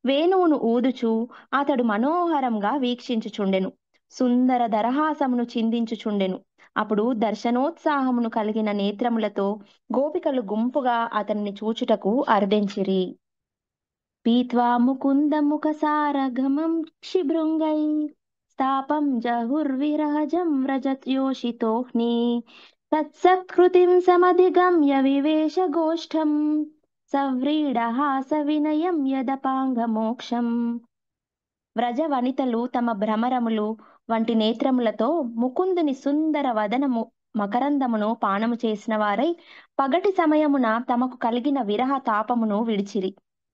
వేణువును ఊదుచూ అతడు మనోహరంగా వీక్షించుచుండెను. సుందర దరహాసమును చిందించుచుండెను. అప్పుడు దర్శనోత్సాహమును కలిగిన నేత్రములతో గోపికలు గుంపుగా అతనిని చూచుటకు అర్దెంచిరి. పీత్వా ముకుందముఖసారగమం క్షిభృంగై స్థాపం జహుర్విరహజం రజత్యోషితోహ్ని తత్సత్కృతిం సమధిగమ్య వివేశ గోష్ఠం సవ్రీడహాస వినయం యదపాంగమోక్షం. వ్రజ వనితలు తమ భ్రమరములు వంటి నేత్రములతో ముకుందుని సుందర వదనము మకరందమును పానము చేసిన వారై పగటి సమయమున తమకు కలిగిన విరహ తాపమును విడిచిరి.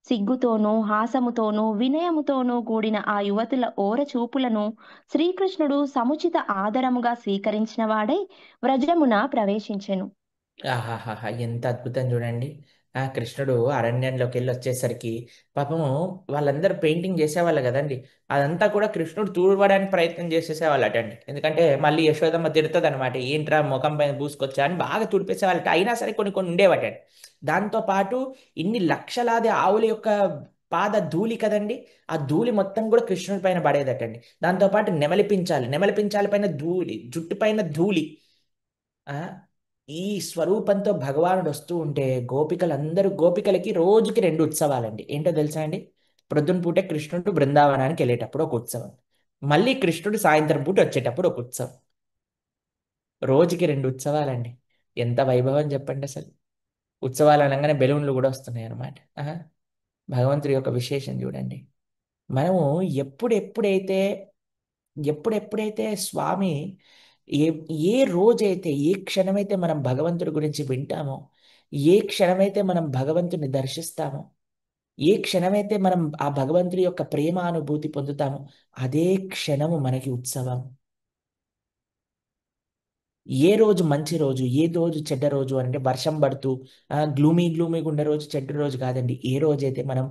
సిగ్గుతోనూ హాసముతోనూ వినయముతోనూ కూడిన ఆ యువతుల ఓర చూపులను శ్రీకృష్ణుడు సముచిత ఆదరముగా స్వీకరించిన వాడై వ్రజమున ప్రవేశించెను. ఆహాహాహా! ఎంత అద్భుతం చూడండి. ఆ కృష్ణుడు అరణ్యంలోకి వెళ్ళి వచ్చేసరికి పాపము వాళ్ళందరూ పెయింటింగ్ చేసేవాళ్ళు కదండి. అదంతా కూడా కృష్ణుడు తుడవడానికి ప్రయత్నం చేసేసేవాళ్ళటండి. ఎందుకంటే మళ్ళీ యశోదమ్మ తిడుతుందనమాట. ఏంట్రా ముఖం పైన పూసుకొచ్చా అని బాగా తుడిపేసేవాళ్ళట. అయినా సరే కొన్ని కొన్ని ఉండేవాటండి. దాంతో పాటు ఇన్ని లక్షలాది ఆవుల యొక్క పాద ధూళి కదండి. ఆ ధూళి మొత్తం కూడా కృష్ణుడి పైన పడేదటండి. దాంతో పాటు నెమలి పించాలు, నెమలి పించాల పైన ధూళి, జుట్టు పైన ధూళి. ఆ ఈ స్వరూపంతో భగవానుడు వస్తూ ఉంటే గోపికలకి రోజుకి రెండు ఉత్సవాలండి. ఏంటో తెలుసా అండి? ప్రొద్దున పూటే కృష్ణుడు బృందావనానికి వెళ్ళేటప్పుడు ఒక ఉత్సవం, మళ్ళీ కృష్ణుడు సాయంత్రం పూట వచ్చేటప్పుడు ఒక ఉత్సవం. రోజుకి రెండు ఉత్సవాలండి. ఎంత వైభవం చెప్పండి అసలు. ఉత్సవాలు అనగానే బెలూన్లు కూడా వస్తున్నాయి అన్నమాట. భగవంతుడి యొక్క విశేషం చూడండి. మనము ఎప్పుడెప్పుడైతే ఎప్పుడెప్పుడైతే స్వామి ఏ ఏ రోజైతే ఏ క్షణమైతే మనం భగవంతుడి గురించి వింటామో, ఏ క్షణమైతే మనం భగవంతుని దర్శిస్తామో, ఏ క్షణమైతే మనం ఆ భగవంతుడి యొక్క ప్రేమానుభూతి పొందుతామో, అదే క్షణము మనకి ఉత్సవం. ఏ రోజు మంచి రోజు, ఏ రోజు చెడ్డ రోజు అంటే వర్షం పడుతూ గ్లూమీగా ఉండే రోజు చెడ్డ రోజు కాదండి. ఏ రోజైతే మనం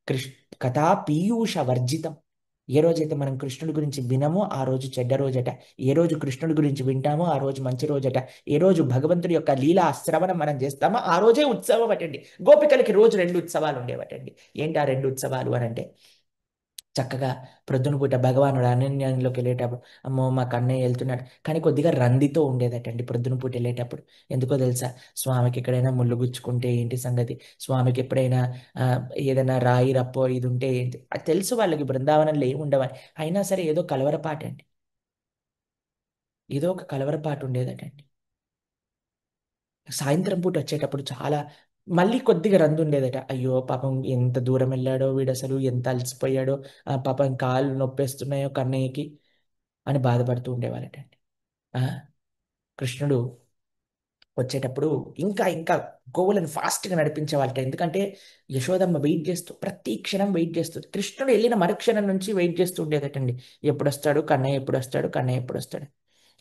కృష్ణ కథా పీయూష వర్జితం, ఏ రోజైతే మనం కృష్ణుడి గురించి వినమో ఆ రోజు చెడ్డ రోజట, ఏ రోజు కృష్ణుడి గురించి వింటామో ఆ రోజు మంచి రోజట, ఏ రోజు భగవంతుడి యొక్క లీలా శ్రవణం మనం చేస్తామో ఆ రోజే ఉత్సవం అటండి. గోపికలకి రోజు రెండు ఉత్సవాలు ఉండేవటండి. ఏంటి ఆ రెండు ఉత్సవాలు అని అంటే, చక్కగా ప్రొద్దున పూట భగవానుడు అరణ్యంలోకి వెళ్ళేటప్పుడు అమ్మో మా కన్నయ్య వెళ్తున్నాడు కానీ కొద్దిగా రందితో ఉండేదటండి ప్రొద్దున పూట వెళ్ళేటప్పుడు. ఎందుకో తెలుసా? స్వామికి ఎక్కడైనా ముళ్ళు గుచ్చుకుంటే ఏంటి సంగతి, స్వామికి ఎప్పుడైనా ఆ, ఏదైనా రాయి రప్పో ఇది ఉంటే ఏంటి, అది తెలుసు వాళ్ళకి బృందావనంలో ఏమి ఉండవని. అయినా సరే ఏదో కలవరపాటండి, ఏదో ఒక కలవరపాటు ఉండేదటండి. సాయంత్రం పూట వచ్చేటప్పుడు చాలా మళ్ళీ కొద్దిగా రంది ఉండేదట. అయ్యో పాపం ఎంత దూరం వెళ్ళాడో వీడు, అసలు ఎంత అలసిపోయాడో, పాపం కాళ్ళు నొప్పేస్తున్నాయో కన్నయ్యకి అని బాధపడుతూ ఉండేవాళ్ళటండి. ఆ, కృష్ణుడు వచ్చేటప్పుడు ఇంకా ఇంకా గోవులను ఫాస్ట్గా నడిపించే వాళ్ళట. ఎందుకంటే యశోదమ్మ వెయిట్ చేస్తూ ప్రతి క్షణం వెయిట్ చేస్తుంది. కృష్ణుడు వెళ్ళిన మరుక్షణం నుంచి వెయిట్ చేస్తూ ఉండేదటండి. ఎప్పుడు వస్తాడు కన్నయ్య, ఎప్పుడు వస్తాడు కన్నయ్య, ఎప్పుడు వస్తాడు.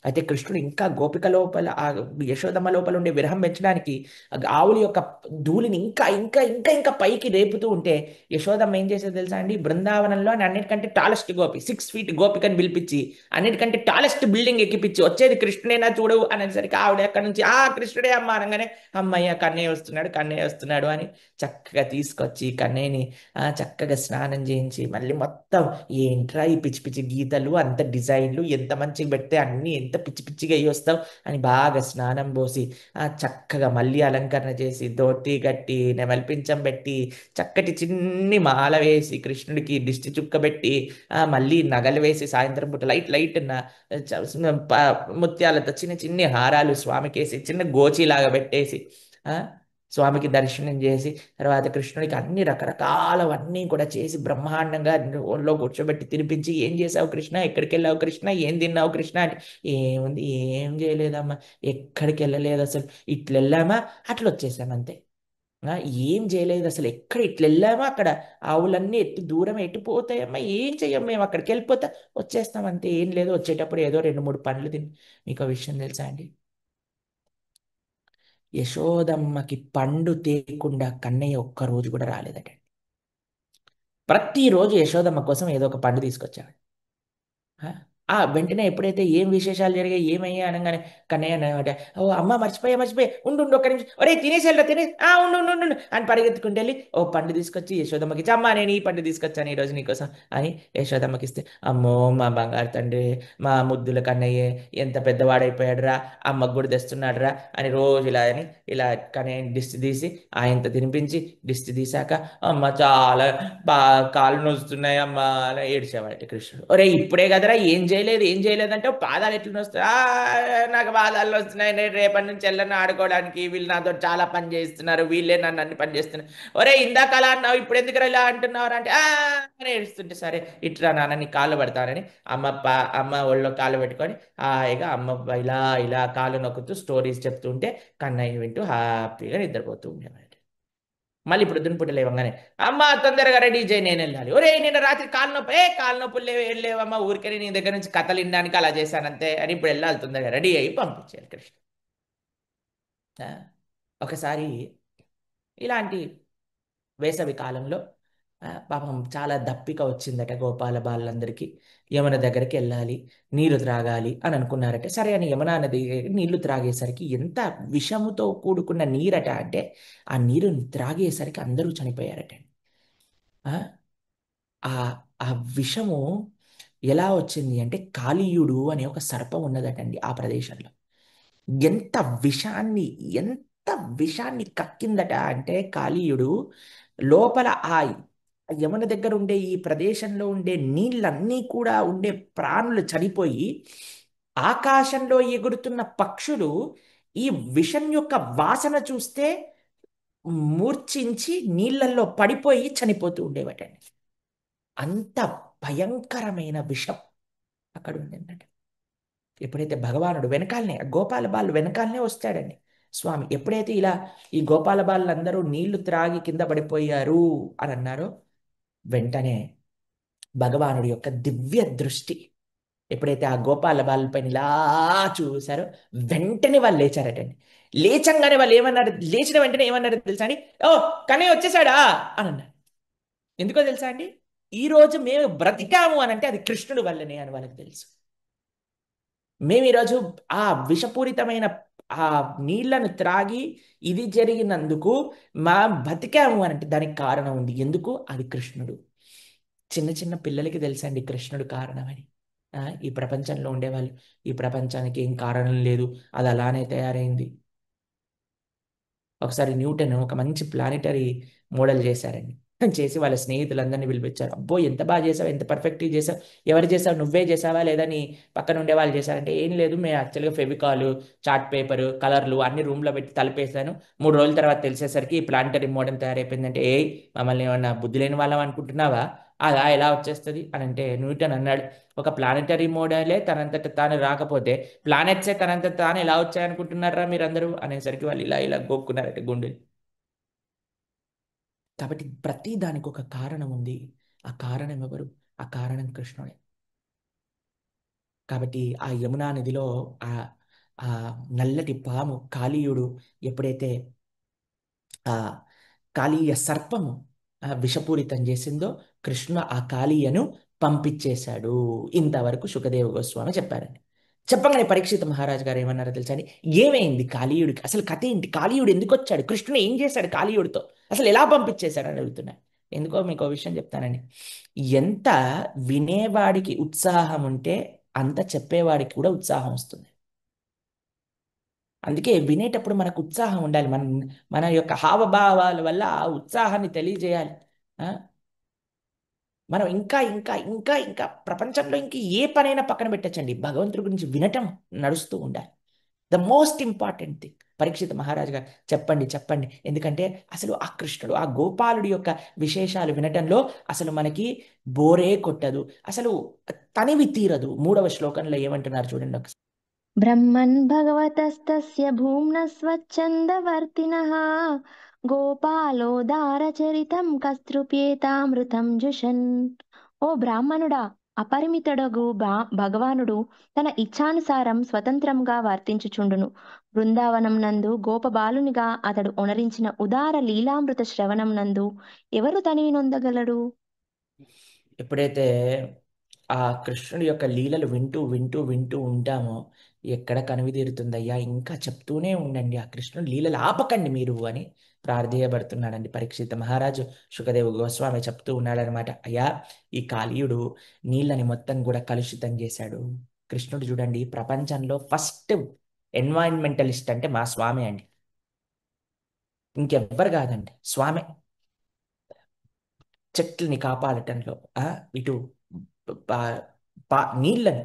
అయితే కృష్ణుడు ఇంకా గోపిక లోపల ఆ యశోదమ్మ లోపల ఉండే విరహం పెంచడానికి ఆ ఆవుల యొక్క ధూళిని ఇంకా ఇంకా ఇంకా ఇంకా పైకి రేపుతూ ఉంటే యశోదమ్మ ఏం చేసేది తెలుసా అండి? బృందావనంలో అన్నిటికంటే టాలెస్ట్ గోపి, 6 ఫీట్ గోపికని పిలిపించి అన్నిటికంటే టాలెస్ట్ బిల్డింగ్ ఎక్కిపించి వచ్చేది కృష్ణుడేనా చూడు అనేసరికి ఆవిడ అక్కడ నుంచి కృష్ణుడే అమ్మ అనగానే అమ్మయ్య కన్నయ్య వస్తున్నాడు అని చక్కగా తీసుకొచ్చి కన్నయ్యని చక్కగా స్నానం చేయించి మళ్ళీ మొత్తం ఏంట్రా ఈ పిచ్చి పిచ్చి గీతలు, అంత డిజైన్లు, ఎంత మంచిగా పెడితే అన్ని ఎంత పిచ్చి పిచ్చిగా అయ్యి వస్తావు అని బాగా స్నానం పోసి చక్కగా మళ్ళీ అలంకరణ చేసి ధోతి కట్టి నెమలి పించం పెట్టి చక్కటి చిన్ని మాల వేసి కృష్ణుడికి దిష్టి చుక్క పెట్టి మళ్ళీ నగలు వేసి సాయంత్రం పూట లైట్ లైట్ ముత్యాలతో చిన్న చిన్ని హారాలు స్వామికి వేసి చిన్న గోచిలాగా పెట్టేసి ఆ, స్వామికి దర్శనం చేసి తర్వాత కృష్ణుడికి అన్ని రకరకాలవన్నీ కూడా చేసి బ్రహ్మాండంగా ఒళ్ళో కూర్చోబెట్టి తినిపించి ఏం చేసావు కృష్ణ, ఎక్కడికి వెళ్ళావు కృష్ణ, ఏం తిన్నావు కృష్ణ అంటే ఏముంది ఏం చేయలేదమ్మా, ఎక్కడికి వెళ్ళలేదు అసలు, ఇట్లా వెళ్ళామా అట్లా వచ్చేసాం అంతే. ఆ, ఏం చేయలేదు అసలు, ఎక్కడ ఇట్లా వెళ్ళామా అక్కడ ఆవులన్నీ ఎట్టు దూరం ఎట్టిపోతాయమ్మా, ఏం చెయ్యం మేము, అక్కడికి వెళ్ళిపోతా వచ్చేస్తాం అంతే, ఏం లేదు. వచ్చేటప్పుడు ఏదో 2 3 పండ్లు తిని. మీకు ఆ విషయం తెలుసా అండి? యశోదమ్మకి పండు తేకుండా కన్నయ్య ఒక్క రోజు కూడా రాలేదట. ప్రతిరోజు యశోదమ్మ కోసం ఏదో ఒక పండు తీసుకొచ్చాడు. ఆ వెంటనే ఎప్పుడైతే ఏం విశేషాలు జరిగాయి ఏమయ్యా అనగానే కన్నయ్య అన్నమాట, ఓ అమ్మ మర్చిపోయా ఉండు ఉండు ఒక్క నిమిషం, ఒరే తినేసేళ్ళరా తినే ఉండు ఉండు ఉండు ఉండు" అని పరిగెత్తుకుంటూ వెళ్ళి ఓ పండు తీసుకొచ్చి యశోదమ్మకి ఇచ్చి, అమ్మ నేను ఈ పండు తీసుకొచ్చాను ఈ రోజు నీకోసం అని యశోదమ్మకి ఇస్తే, అమ్మో మా బంగారు తండ్రి, మా ముద్దుల కన్నయ్యే ఎంత పెద్దవాడైపోయాడు రా, అమ్మకు కూడా తెస్తున్నాడు రా అని రోజు ఇలా అని ఇలా కన్నయ్య దిష్టి తీసి ఆయనతో తినిపించి దిష్టి తీసాక అమ్మ చాలా కాళ్ళు నొస్తున్నాయి అమ్మ అని ఏడ్చేవాడు కృష్ణుడు. ఒరే ఇప్పుడే కదరా ఏం చేయలేదు అంటే పాదాలు ఎట్లా నొస్తాయి, నాకు పాదాలు వస్తున్నాయి, నేను రేపటి నుంచి వెళ్ళను ఆడుకోవడానికి, వీళ్ళు నాతో చాలా పని చేస్తున్నారు, వీళ్ళే నన్ను అన్ని పని చేస్తున్నారు. ఒరే ఇందాక అలా అన్నావు ఇప్పుడు ఎందుకు ఇలా అంటున్నారు అంటే అని ఏడుస్తుంటే, సరే ఇట్లా నాన్న నీ కాళ్ళు పడతానని అమ్మ ఒళ్ళో కాళ్ళు పెట్టుకొని హాయిగా అమ్మ ఇలా ఇలా కాళ్ళు నొక్కుతూ స్టోరీస్ చెప్తుంటే కన్నయ్య వింటూ హ్యాపీగా నిద్రపోతూ ఉండేవాడు. మళ్ళీ పొద్దున పూట లేవగానే అమ్మ తొందరగా రెడీ చేయి నేను వెళ్ళాలి. ఒరే నిన్న రాత్రి కాలు నొప్పి, కాలు నొప్పులు లేవు ఏం లేవమ్మా, ఊరికే నీ దగ్గర నుంచి కథలు వినడానికి అలా చేశానంతే అని ఇప్పుడు వెళ్ళాలి, తొందరగా రెడీ అయ్యి పంపించారు కృష్ణ. ఆ, ఒకసారి ఇలాంటి వేసవి కాలంలో పాపం చాలా దప్పిక వచ్చిందట గోపాల బాలందరికీ. యమున దగ్గరికి వెళ్ళాలి, నీరు త్రాగాలి అని అనుకున్నారట. సరే అని యమునా నది నీళ్లు త్రాగేసరికి ఎంత విషముతో కూడుకున్న నీరట అంటే ఆ నీరు త్రాగేసరికి అందరూ చనిపోయారట. ఆ ఆ ఆ విషము ఎలా వచ్చింది అంటే కాళీయుడు అనే ఒక సర్పం ఉన్నదటండి ఆ ప్రదేశంలో. ఎంత విషాన్ని ఎంత విషాన్ని కక్కిందట అంటే కాళీయుడు లోపల ఆ యమున దగ్గర ఉండే ఈ ప్రదేశంలో ఉండే నీళ్ళన్నీ కూడా ఉండే ప్రాణులు చనిపోయి ఆకాశంలో ఎగురుతున్న పక్షులు ఈ విషం యొక్క వాసన చూస్తే మూర్ఛించి నీళ్ళల్లో పడిపోయి చనిపోతూ ఉండేవటండి. అంత భయంకరమైన విషం అక్కడ ఉండిందండి. ఎప్పుడైతే భగవానుడు వెనకాలనే గోపాల బాలు వెనకాలనే వస్తాడండి స్వామి. ఎప్పుడైతే ఇలా ఈ గోపాల బాలందరూ నీళ్లు త్రాగి కింద పడిపోయారు అని అన్నారో వెంటనే భగవానుడి యొక్క దివ్య దృష్టి ఎప్పుడైతే ఆ గోపాల బాలపైన ఇలా చూశారో వెంటనే వాళ్ళు లేచారటండి. లేచంగానే వాళ్ళు ఏమన్నారు, లేచిన వెంటనే ఏమన్నారు తెలుసా అండి? ఓ కన్నయ్య వచ్చేసాడా అని అన్నారు. ఎందుకో తెలుసా అండి? ఈ రోజు మేము బ్రతికాము అని అంటే అది కృష్ణుడు వల్లనే అని వాళ్ళకి తెలుసు. మేము ఈరోజు ఆ విషపూరితమైన ఆ నీళ్లను త్రాగి ఇది జరిగినందుకు మా బతికాము అని అంటే దానికి కారణం ఉంది. ఎందుకు? అది కృష్ణుడు. చిన్న చిన్న పిల్లలకి తెలుసండి కృష్ణుడు కారణమని. ఈ ప్రపంచంలో ఉండేవాళ్ళు ఈ ప్రపంచానికి ఏం కారణం లేదు, అది అలానే తయారైంది. ఒకసారి న్యూటన్ ఒక మంచి ప్లానిటరీ మోడల్ చేశారండి. చేసి వాళ్ళ స్నేహితులందరినీ పిలిపించారు. అబ్బో ఎంత బాగా చేసావు, ఎంత పర్ఫెక్ట్గా చేసావు, ఎవరు చేసావు, నువ్వే చేసావా లేదా నీ పక్కన ఉండే వాళ్ళు చేశారంటే ఏం లేదు, మేము యాక్చువల్గా ఫెవికాలు, చార్ట్ పేపర్, కలర్లు అన్ని రూమ్లో పెట్టి తలిపేశాను. 3 రోజుల తర్వాత తెలిసేసరికి ఈ ప్లానిటరీ మోడల్ తయారైపోయిందంటే ఏ మమ్మల్ని ఏమన్నా బుద్ధి లేని వాళ్ళం అనుకుంటున్నావా, అలా ఎలా వచ్చేస్తుంది అని అంటే న్యూటన్ అన్నాడు, ఒక ప్లానెటరీ మోడలే తనంతట తాను రాకపోతే ప్లానెట్సే తనంతట తాను ఎలా వచ్చాయనుకుంటున్నారా మీరందరూ అనేసరికి వాళ్ళు ఇలా ఇలా గోక్కున్నారట గుండె. కాబట్టి ప్రతి దానికి ఒక కారణం ఉంది. ఆ కారణం ఎవరు? ఆ కారణం కృష్ణుడే. కాబట్టి ఆ యమునా నదిలో ఆ ఆ నల్లటి పాము కాళీయుడు ఎప్పుడైతే ఆ కాళీయ సర్పము విషపూరితం చేసిందో కృష్ణ ఆ కాళీయను పంపించేశాడు. ఇంతవరకు సుఖదేవ గోస్వామి చెప్పారండి. చెప్పగానే పరీక్షిత్ మహారాజు గారు ఏమన్నారో తెలుసా అండి? ఏమైంది కాళీయుడికి, అసలు కథ ఏంటి, కాళీయుడు ఎందుకు వచ్చాడు, కృష్ణుడు ఏం చేశాడు కాళీయుడితో, అసలు ఎలా పంపించేశాడు అని అడుగుతున్నా. ఎందుకో మీకు విషయం చెప్తానండి. ఎంత వినేవాడికి ఉత్సాహం ఉంటే అంత చెప్పేవాడికి కూడా ఉత్సాహం వస్తుంది. అందుకే వినేటప్పుడు మనకు ఉత్సాహం ఉండాలి. మన యొక్క హావభావాల వల్ల ఆ ఉత్సాహాన్ని తెలియజేయాలి. ఆ? మనం ఇంకా ఇంకా ఇంకా ఇంకా ప్రపంచంలో ఇంక ఏ పనైనా పక్కన పెట్టచ్చండి, భగవంతుడి గురించి వినటం నడుస్తూ ఉండాలి. The most important thing. Parikshit మహారాజు గారు చెప్పండి చెప్పండి, ఎందుకంటే అసలు ఆ కృష్ణుడు ఆ గోపాలుడి యొక్క విశేషాలు వినటంలో అసలు మనకి బోరే కొట్టదు, అసలు తనివి తీరదు. 3వ శ్లోకంలో ఏమంటున్నారు చూడండి ఒకసారి. బ్రహ్మన్ భగవతస్తస్య భూమ్న స్వచ్ఛందవర్తినః గోపాలోదారచరితం కస్తృప్యేతామృతం జుషన్. ఓ బ్రాహ్మణుడా, అపరిమితుడగు భగవానుడు తన ఇచ్ఛానుసారం స్వతంత్రంగా వర్తించుచుండును. బృందావనం నందు గోపబాలునిగా అతడు ఒనరించిన ఉదార లీలామృత శ్రవణం నందు ఎవరు తనివి నొందగలడు? ఎప్పుడైతే ఆ కృష్ణుడి యొక్క లీలలు వింటూ వింటూ వింటూ ఉంటామో ఎక్కడ కనివి తీరుతుందయ్యా, ఇంకా చెప్తూనే ఉండండి ఆ కృష్ణుడి లీలలు ఆపకండి మీరు అని ప్రార్థేయబడుతున్నాడండి పరీక్షిత మహారాజు. సుఖదేవ గోస్వామి చెప్తూ ఉన్నాడనమాట, అయ్యా ఈ కాళీయుడు నీళ్ళని మొత్తం కూడా కలుషితం చేశాడు. కృష్ణుడు చూడండి ప్రపంచంలో ఫస్ట్ ఎన్వైరన్మెంటలిస్ట్ అంటే మా స్వామి అండి, ఇంకెవ్వరు కాదండి, స్వామి. చెట్లని కాపాడటంలో ఇటు పా- నీళ్ళని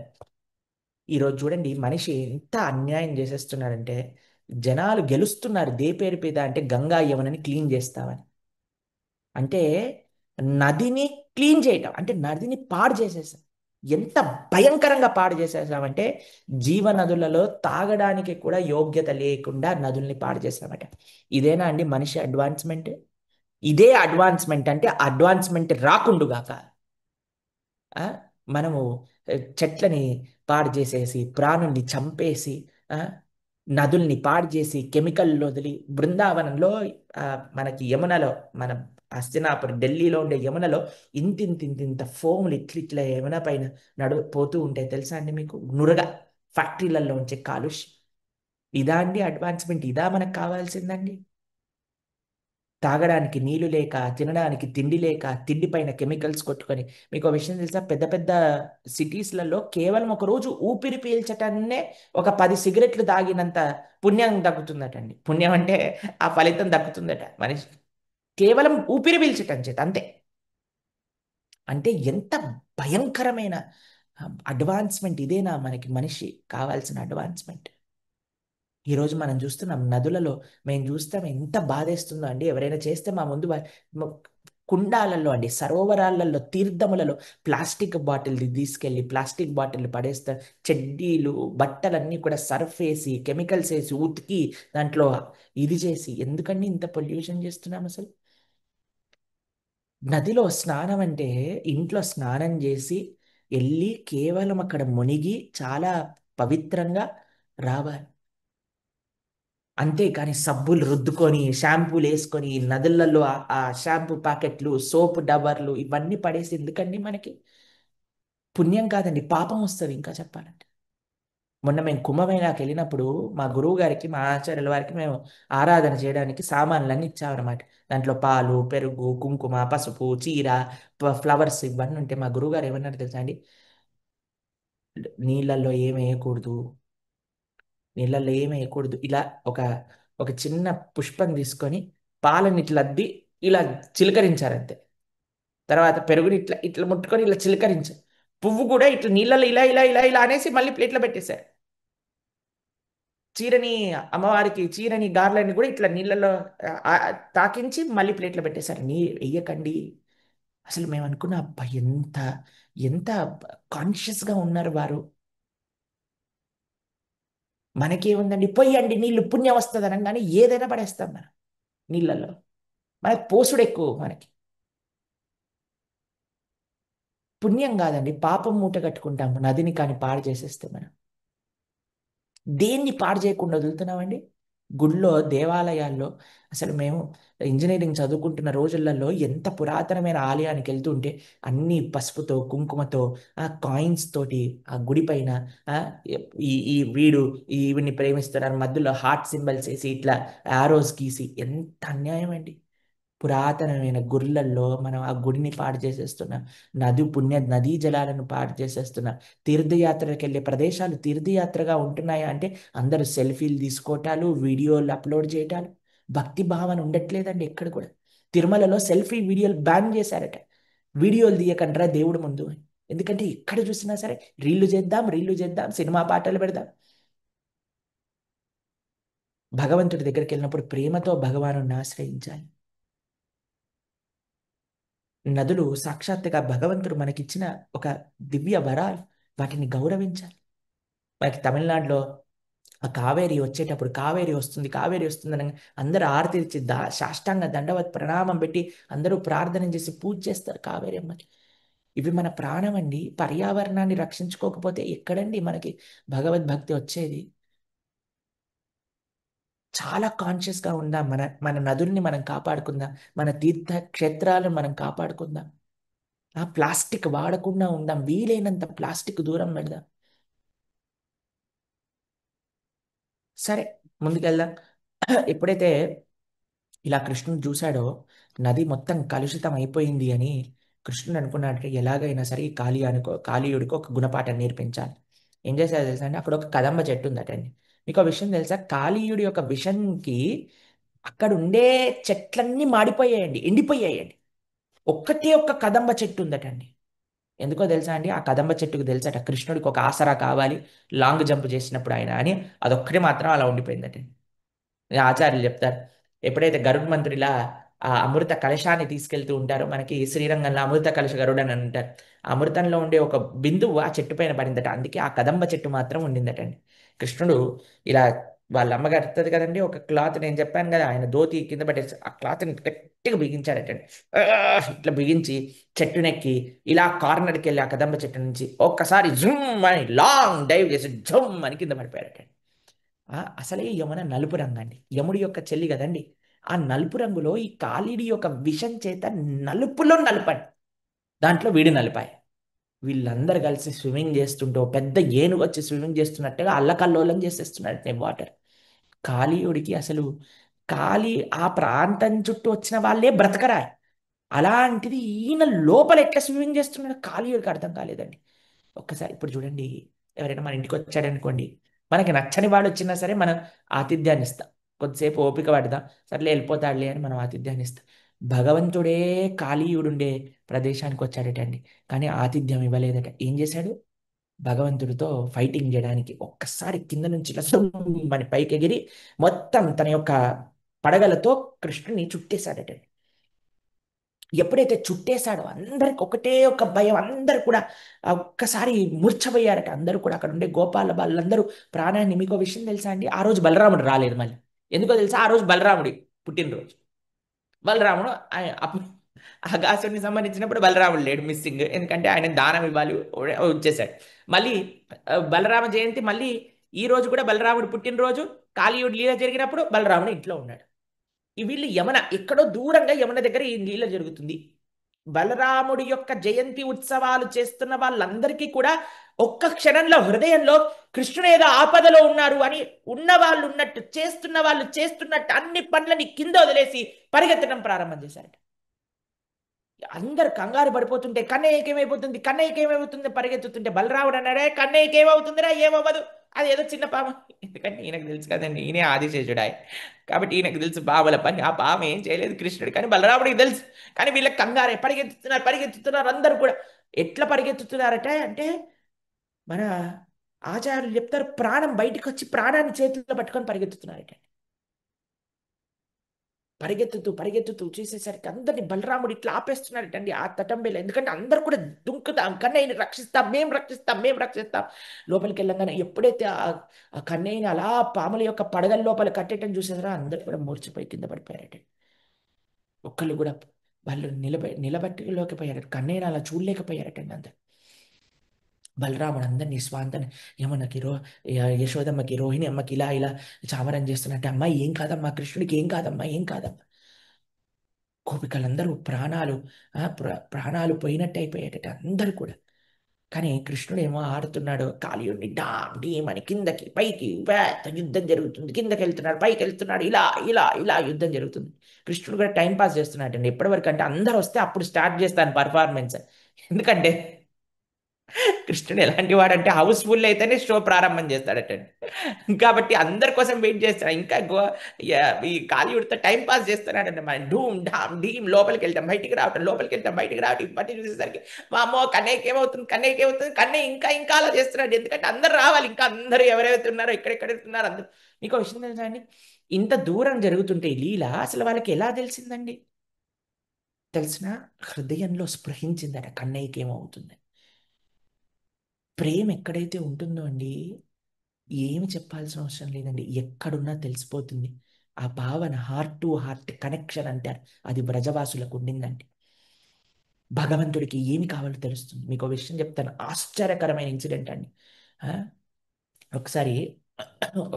ఈరోజు చూడండి మనిషి ఎంత అన్యాయం చేసేస్తున్నాడంటే జనాలు గెలుస్తున్నారు దే పేరు మీద అంటే గంగా యమునని క్లీన్ చేస్తామని, అంటే నదిని క్లీన్ చేయటం అంటే నదిని పాడు చేసేసాం. ఎంత భయంకరంగా పాడు చేసేసామంటే జీవనదులలో తాగడానికి కూడా యోగ్యత లేకుండా నదుల్ని పాడు చేసామట. ఇదేనా అండి మనిషి అడ్వాన్స్మెంట్? ఇదే అడ్వాన్స్మెంట్ అంటే అడ్వాన్స్మెంట్ రాకుండుగాక ఆ, మనము చెట్లని పాడు చేసేసి ప్రాణుల్ని చంపేసి ఆ, నదుల్ని పాడు చేసి కెమికల్ వదిలి బృందావనంలో ఆ, మనకి యమునలో మన హస్తినాపురం ఢిల్లీలో ఉండే యమునలో ఇంతింత ఫోములు ఇట్లిట్ల యమున పైన పోతూ ఉంటాయి తెలుసా అండి మీకు నురగ ఫ్యాక్టరీలలో ఉంచే కాలుష్యం ఇదా అండి అడ్వాన్స్మెంట్ ఇదా మనకు కావాల్సిందండి తాగడానికి నీళ్లు లేక తినడానికి తిండి లేక తిండి పైన కెమికల్స్ కొట్టుకొని మీకు ఒక విషయం తెలుసా పెద్ద పెద్ద సిటీస్లలో కేవలం ఒక రోజు ఊపిరి పీల్చటాన్నే ఒక 10 సిగరెట్లు తాగినంత పుణ్యం దక్కుతుందటండి పుణ్యం అంటే ఆ ఫలితం దక్కుతుందట మనిషి కేవలం ఊపిరి పీల్చటం చేత అంతే అంటే ఎంత భయంకరమైన అడ్వాన్స్మెంట్ ఇదేనా మనకి మనిషి కావాల్సిన అడ్వాన్స్మెంట్ ఈరోజు మనం చూస్తున్నాం నదులలో మేము చూస్తాం ఎంత బాధేస్తుందో అండి ఎవరైనా చేస్తే మా ముందు మ- కుండాలలో అండి సరోవరాలలో తీర్థములలో ప్లాస్టిక్ బాటిల్ తీసుకెళ్ళి ప్లాస్టిక్ బాటిల్ పడేస్తారు చెడ్డీలు బట్టలన్నీ కూడా సర్ఫ్ వేసి కెమికల్స్ వేసి ఉతికి దాంట్లో ఇది చేసి ఎందుకండి ఇంత పొల్యూషన్ చేస్తున్నాం అసలు నదిలో స్నానం అంటే ఇంట్లో స్నానం చేసి వెళ్ళి కేవలం అక్కడ మునిగి చాలా పవిత్రంగా రావాలి అంతేకాని సబ్బులు రుద్దుకొని షాంపూలు వేసుకొని నదులలో ఆ షాంపూ ప్యాకెట్లు సోప్ డబర్లు ఇవన్నీ పడేసి ఎందుకండి మనకి పుణ్యం కాదండి పాపం వస్తుంది ఇంకా చెప్పాలంటే మొన్న మేము కుంభమేళాకి వెళ్ళినప్పుడు మా గురువు గారికి మా ఆచార్యుల వారికి మేము ఆరాధన చేయడానికి సామాన్లన్నీ ఇచ్చామన్నమాట దాంట్లో పాలు పెరుగు కుంకుమ పసుపు చీర ఫ్లవర్స్ ఇవన్నీ ఉంటే మా గురువు గారు ఏమన్నారు తెలుసా అండి నీళ్ళల్లో ఏం వేయకూడదు నీళ్ళల్లో ఏం వేయకూడదు ఇలా ఒక ఒక చిన్న పుష్పం తీసుకొని పాలని ఇట్లా అద్ది ఇలా చిలకరించారంతే తర్వాత పెరుగుని ఇట్లా ఇట్లా ముట్టుకొని ఇలా చిలకరించారు పువ్వు కూడా ఇట్లా నీళ్ళలో ఇలా అనేసి మళ్ళీ ప్లేట్లో పెట్టేశారు చీరని అమ్మవారికి చీరని గార్లని కూడా ఇట్లా నీళ్ళలో ఆ, తాకించి మళ్ళీ ప్లేట్లో పెట్టేశారు నీ వెయ్యకండి అసలు మేము అనుకున్న అబ్బా ఎంత ఎంత కాన్షియస్గా ఉన్నారు వారు మనకేముందండి పొయ్యండి నీళ్ళు పుణ్యం వస్తుంది అనగానే ఏదైనా పడేస్తాం మనం నీళ్ళల్లో మనకి పోసుడు ఎక్కువ మనకి పుణ్యం కాదండి పాపం మూట కట్టుకుంటాము నదిని కానీ పాడు చేసేస్తే మనం దేన్ని పాడు చేయకుండా వదులుతున్నామండి గుళ్ళో దేవాలయాల్లో అసలు మేము ఇంజనీరింగ్ చదువుకుంటున్న రోజులలో ఎంత పురాతనమైన ఆలయానికి వెళ్తుంటే అన్ని పసుపుతో కుంకుమతో ఆ కాయిన్స్ తోటి ఆ గుడి పైన ఆ, ఈ వీడు ఈవిని ప్రేమిస్తున్నారు మధ్యలో హార్ట్ సింబల్స్ వేసి ఇట్లా ఆరోస్ గీసి ఎంత అన్యాయం అండి పురాతనమైన గుళ్ళల్లో మనం ఆ గుడిని పాడు చేసేస్తున్నాం నదీ జలాలను పాడు చేసేస్తున్నాం తీర్థయాత్రలకు వెళ్ళే ప్రదేశాలు తీర్థయాత్రగా ఉంటున్నాయా అంటే అందరూ సెల్ఫీలు తీసుకోవటాలు వీడియోలు అప్లోడ్ చేయటాలు భక్తి భావన ఉండట్లేదండి ఎక్కడ కూడా తిరుమలలో సెల్ఫీ వీడియోలు బ్యాన్ చేశారట వీడియోలు తీయకండ్రా దేవుడు ముందు అని. ఎందుకంటే ఎక్కడ చూసినా సరే రీళ్లు చేద్దాం సినిమా పాటలు పెడదాం భగవంతుడి దగ్గరికి వెళ్ళినప్పుడు ప్రేమతో భగవాను ఆశ్రయించాలి నదులు సాక్షాత్తుగా భగవంతుడు మనకిచ్చిన ఒక దివ్య వరాలు వాటిని గౌరవించాలి మనకి తమిళనాడులో ఆ కావేరి వచ్చేటప్పుడు కావేరి వస్తుంది అని అందరూ ఆరతి ఇచ్చి సాష్టాంగ దండవత్ ప్రణామం పెట్టి అందరూ ప్రార్థన చేసి పూజ చేస్తారు కావేరి అమ్మకి ఇవి మన ప్రాణం అండి పర్యావరణాన్ని రక్షించుకోకపోతే ఎక్కడండి మనకి భగవద్భక్తి వచ్చేది చాలా కాన్షియస్గా ఉందాం మన నదుల్ని మనం కాపాడుకుందాం మన తీర్థ క్షేత్రాలను మనం కాపాడుకుందాం ఆ ప్లాస్టిక్ వాడకుండా ఉందాం వీలైనంత ప్లాస్టిక్ దూరం పెడదాం సరే ముందుకెళ్దాం ఎప్పుడైతే ఇలా కృష్ణుడు చూశాడో నది మొత్తం కలుషితం అయిపోయింది అని కృష్ణుడు అనుకున్నాడంటే ఎలాగైనా సరే ఈ కాళీయుడికి ఒక గుణపాఠం నేర్పించాలి ఏం చేశారు తెలుసా అండి అక్కడ ఒక కదంబ చెట్టు ఉందటండి మీకు ఆ విషయం తెలుసా కాళీయుడి యొక్క విషన్కి అక్కడ ఉండే చెట్లన్నీ మాడిపోయాయండి ఎండిపోయాయండి ఒక్కటే ఒక్క కదంబ చెట్టు ఉందటండి ఎందుకో తెలుసా అండి ఆ కదంబ చెట్టుకు తెలుసట కృష్ణుడికి ఒక ఆసరా కావాలి లాంగ్ జంప్ చేసినప్పుడు ఆయన అని అదొక్కటి మాత్రం అలా ఉండిపోయిందట ఆచార్యులు చెప్తారు ఎప్పుడైతే గరుత్మంతుడిలా ఆ అమృత కలశాన్ని తీసుకెళ్తూ ఉంటారో మనకి శ్రీరంగంలో అమృత కలశ గరుడు అని అంటారు ఆ అమృతంలో ఉండే ఒక బిందువు ఆ చెట్టు పైన పడిందట అందుకే ఆ కదంబ చెట్టు మాత్రం ఉండిందటండి కృష్ణుడు ఇలా వాళ్ళ అమ్మ కడుతుంది కదండి ఒక క్లాత్, నేను చెప్పాను కదా ఆయన ధోతి కింద పట్టేసి ఆ క్లాత్ని గట్టిగా బిగించాడటండి. ఆ! ఇట్లా బిగించి చెట్టునెక్కి ఇలా కార్నర్కి వెళ్ళి ఆ కదంబ చెట్టు నుంచి ఒక్కసారి జుమ్ అని లాంగ్ డైవ్ చేసి జుమ్ అని కింద పడిపోయాడటండి. అసలే యమున నలుపు రంగు అండి, యముడి యొక్క చెల్లి కదండి. ఆ నలుపు రంగులో ఈ కాళీడి యొక్క విషం చేత నలుపులో నలుపండి, దాంట్లో వీడి నలిపాయి. వీళ్ళందరూ కలిసి స్విమ్మింగ్ చేస్తుంటే ఓ పెద్ద ఏనుగు వచ్చి స్విమ్మింగ్ చేస్తున్నట్టుగా అల్లకల్లోలం చేసేస్తున్నాడు నేను వాటర్. కాళీయుడికి అసలు కాళీ ఆ ప్రాంతం చుట్టూ వచ్చిన వాళ్ళే బ్రతకరా, అలాంటిది ఈయన లోపల ఎట్లా స్విమ్మింగ్ చేస్తున్నాడో కాళీయుడికి అర్థం కాలేదండి. ఒక్కసారి ఇప్పుడు చూడండి, ఎవరైనా మన ఇంటికి వచ్చాడనుకోండి, మనకి నచ్చని వాడు వచ్చినా సరే మనం ఆతిథ్యాన్ని ఇస్తాం, కొద్దిసేపు ఓపిక పడదాం, సర్లే వెళ్ళిపోతాడులే అని మనం ఆతిథ్యాన్ని ఇస్తాం. భగవంతుడే కాళీయుడుండే ప్రదేశానికి వచ్చాడటండి, కానీ ఆతిథ్యం ఇవ్వలేదట. ఏం చేశాడు? భగవంతుడితో ఫైటింగ్ చేయడానికి ఒక్కసారి కింద నుంచి ఇలా సుమ్మని పైకి ఎగిరి మొత్తం తన యొక్క పడగలతో కృష్ణుని చుట్టేశాడట. ఎప్పుడైతే చుట్టేశాడో అందరికి ఒకటే ఒక భయం, అందరు కూడా ఒక్కసారి మూర్ఛపోయారట. అందరూ కూడా అక్కడ ఉండే గోపాల వాళ్ళందరూ ప్రాణాన్ని. మీకు విషయం తెలుసా అండి, ఆ రోజు బలరాముడు రాలేదు మళ్ళీ. ఎందుకో తెలుసా? ఆ రోజు బలరాముడి పుట్టినరోజు. బలరాముడు అప్పుడు అగాసుని సంబంధించినప్పుడు బలరాముడు లేడు, మిస్సింగ్. ఎందుకంటే ఆయన దానం ఇవ్వాలి, వచ్చేసాడు. మళ్ళీ బలరామ జయంతి మళ్ళీ ఈ రోజు కూడా బలరాముడు పుట్టినరోజు. కాళీయుడు లీల జరిగినప్పుడు బలరాముడు ఇంట్లో ఉన్నాడు. ఈ వీళ్ళు యమున ఎక్కడో దూరంగా యమున దగ్గర ఈ లీల జరుగుతుంది. బలరాముడి యొక్క జయంతి ఉత్సవాలు చేస్తున్న వాళ్ళందరికీ కూడా ఒక్క క్షణంలో హృదయంలో కృష్ణుడు ఏదో ఆపదలో ఉన్నారు అని, ఉన్న వాళ్ళు ఉన్నట్టు, చేస్తున్న వాళ్ళు చేస్తున్నట్టు అన్ని పనులని కింద వదిలేసి పరిగెత్తడం ప్రారంభం చేశారట. అందరు కంగారు పడిపోతుంటే కన్నయ్యకి ఏమైపోతుంది, కన్నయ్యకి ఏమైపోతుంది పరిగెత్తుతుంటే బలరాముడు అన్నాడే, కన్నయ్యకి ఏమవుతుందిరా, ఏమవ్వదు, అది ఏదో చిన్న పాము. ఎందుకంటే ఈయనకు తెలుసు కదండి, ఈయనే ఆదిశేషుడాయ్, కాబట్టి ఈయనకు తెలుసు పాముల పని. ఆ పాము ఏం చేయలేదు కృష్ణుడు, కానీ బలరాముడికి తెలుసు. కానీ వీళ్ళకి కంగారే, పరిగెత్తుతున్నారు పరిగెత్తుతున్నారు అందరు కూడా. ఎట్లా పరిగెత్తుతున్నారట అంటే, మన ఆచార్యులు చెప్తారు, ప్రాణం బయటకు వచ్చి ప్రాణాన్ని చేతుల్లో పట్టుకొని పరిగెత్తుతున్నారట. పరిగెత్తుతూ పరిగెత్తుతూ చూసేసరికి అందరిని బలరాముడు ఇట్లా ఆపేస్తున్నాడటండి ఆ తటంబేలో. ఎందుకంటే అందరు కూడా దుంకుతాం, కన్నయ్యని రక్షిస్తాం, మేము రక్షిస్తాం, మేము రక్షిస్తాం. లోపలికి వెళ్ళంగానే ఎప్పుడైతే ఆ కన్నయ్యని అలా పాముల యొక్క పడగల లోపల కట్టేయటం చూసేసారో అందరు కూడా మూర్చిపోయి కింద పడిపోయారట. ఒక్కళ్ళు కూడా వాళ్ళు నిలబెట్టలేకపోయారట, కన్నయ్యని అలా చూడలేకపోయారటండి అందరు. బలరాముడు అందరినీ స్వాంతన యమునకి యశోదమ్మకి, రోహిణి అమ్మకి ఇలా ఇలా చామరం చేస్తున్నట్టు, అమ్మాయి ఏం కాదమ్మా, కృష్ణుడికి ఏం కాదమ్మా, ఏం కాదమ్మా. గోపికలందరూ ప్రాణాలు పోయినట్టు అయిపోయాడట అందరు కూడా. కానీ కృష్ణుడు ఏమో ఆడుతున్నాడు, కాళీయుడిని డామ్ డీమ్ అని కిందకి పైకి పెద్ద యుద్ధం జరుగుతుంది. కిందకి వెళ్తున్నాడు, పైకి వెళ్తున్నాడు, ఇలా ఇలా ఇలా యుద్ధం జరుగుతుంది. కృష్ణుడు కూడా టైం పాస్ చేస్తున్నాడు అండి. ఎప్పటివరకు అంటే అందరు వస్తే అప్పుడు స్టార్ట్ చేస్తాను పర్ఫార్మెన్స్. ఎందుకంటే కృష్ణుడు ఎలాంటి వాడంటే హౌస్ఫుల్ అయితేనే షో ప్రారంభం చేస్తాడట. కాబట్టి అందరి కోసం వెయిట్ చేస్తాడు. ఇంకా ఈ కాలీవుడ్తో టైం పాస్ చేస్తున్నాడంటే మన డూమ్ డామ్ డీమ్ లోపలికి వెళ్తాం బయటికి రావటం, లోపలికి వెళ్తాం బయటికి రావటం. ఇప్పటి చూసేసరికి మా అమ్మో కన్నయ్యకి ఏమవుతుంది, కన్నయ్యకి ఏమవుతుంది, కన్నయ్య ఇంకా ఇంకా అలా చేస్తున్నాడు. ఎందుకంటే అందరు రావాలి, ఇంకా అందరూ ఎవరైతే ఉన్నారో ఎక్కడెక్కడ ఉన్నారు అందరూ. మీకు విషయం తెలుసా అండి, ఇంత దూరం జరుగుతుంటే ఈ లీల అసలు వాళ్ళకి ఎలా తెలిసిందండి? తెలిసిన హృదయంలో స్పృహించిందట కన్నయ్యకి ఏమవుతుంది. ప్రేమ ఎక్కడైతే ఉంటుందో అండి, ఏమి చెప్పాల్సిన అవసరం లేదండి, ఎక్కడున్నా తెలిసిపోతుంది. ఆ భావన హార్ట్ టు హార్ట్ కనెక్షన్ అంటారు, అది బ్రజవాసులకు ఉండిందండి. భగవంతుడికి ఏమి కావాలో తెలుస్తుంది. మీకు ఒక విషయం చెప్తాను, ఆశ్చర్యకరమైన ఇన్సిడెంట్ అండి. ఆ, ఒకసారి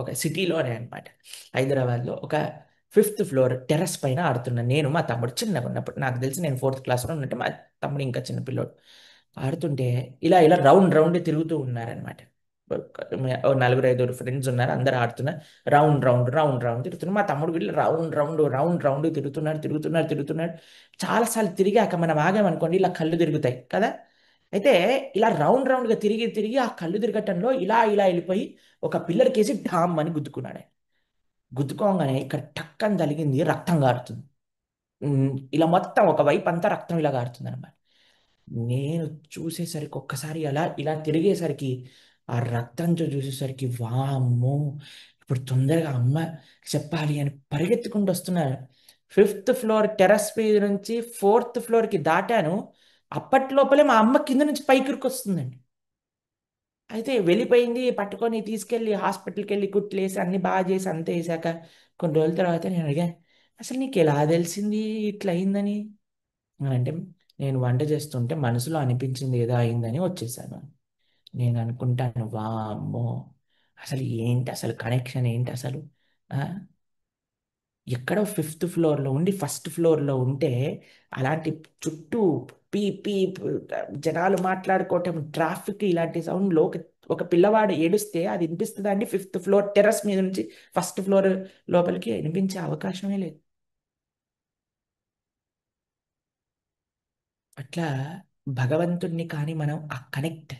ఒక సిటీలోనే అనమాట, హైదరాబాద్లో ఒక ఫిఫ్త్ ఫ్లోర్ టెర్రస్ పైన ఆడుతున్నాను నేను, మా తమ్ముడు చిన్నగా ఉన్నప్పుడు, నాకు తెలిసి నేను ఫోర్త్ క్లాస్లో ఉన్నట్టు, మా తమ్ముడు ఇంకా చిన్న పిల్లోడు. ఆడుతుంటే ఇలా ఇలా రౌండ్ రౌండ్ తిరుగుతూ ఉన్నారనమాట. నలుగురు ఐదుగురు ఫ్రెండ్స్ ఉన్నారు, అందరు ఆడుతున్నారు. రౌండ్ రౌండ్ రౌండ్ రౌండ్ తిరుగుతున్నారు. మా తమ్ముడు వీళ్ళు రౌండ్ రౌండ్ రౌండ్ రౌండ్ తిరుగుతున్నాడు తిరుగుతున్నాడు తిరుగుతున్నాడు. చాలాసార్లు తిరిగాక మనం ఆగామనుకోండి ఇలా కళ్ళు తిరుగుతాయి కదా. అయితే ఇలా రౌండ్ రౌండ్గా తిరిగి తిరిగి ఆ కళ్ళు తిరగటంలో ఇలా ఇలా వెళ్ళిపోయి ఒక పిల్లర్ కేసి ఢామ్ అని గుద్దుకున్నాడు ఆయన. గుద్దుకోగానే ఇక్కడ టక్కని తగిలింది, రక్తం కారుతుంది. ఇలా మొత్తం ఒక వైపు అంతా రక్తం ఇలా కారుతుంది అనమాట. నేను చూసేసరికి ఒక్కసారి అలా ఇలా తిరిగేసరికి ఆ రక్తంతో చూసేసరికి వామ్మో, ఇప్పుడు తొందరగా అమ్మ చెప్పాలి అని పరిగెత్తుకుంటూ వస్తున్నాను. ఫిఫ్త్ ఫ్లోర్ టెర్రస్ మీద నుంచి ఫోర్త్ ఫ్లోర్కి దాటాను. అప్పట్లోపలే మా అమ్మ కింద నుంచి పైకి వస్తుందండి. అయితే వెళ్ళిపోయింది, పట్టుకొని తీసుకెళ్ళి హాస్పిటల్కి వెళ్ళి కుట్లేసి అన్ని బాగా చేసి అంతా వేసాక కొన్ని రోజుల తర్వాత నేను అడిగాను, అసలు నీకు ఎలా తెలిసింది ఇట్లా అయిందని అని. అంటే నేను వంట చేస్తుంటే మనసులో అనిపించింది ఏదో అయిందని వచ్చేసాను. నేను అనుకుంటాను, వామ్మో, అసలు ఏంటి అసలు కనెక్షన్ ఏంటి అసలు. ఆ, ఎక్కడో ఫిఫ్త్ ఫ్లోర్లో ఉండి ఫస్ట్ ఫ్లోర్లో ఉంటే అలాంటి చుట్టూ పీ పీ జనాలు మాట్లాడుకోవటం, ట్రాఫిక్, ఇలాంటి సౌండ్లో ఒక పిల్లవాడు ఏడుస్తే అది వినిపిస్తుందా అండి? ఫిఫ్త్ ఫ్లోర్ టెర్రస్ మీద నుంచి ఫస్ట్ ఫ్లోర్ లోపలికి వినిపించే అవకాశమే లేదు. అట్లా భగవంతుడిని కానీ మనం ఆ కనెక్ట్,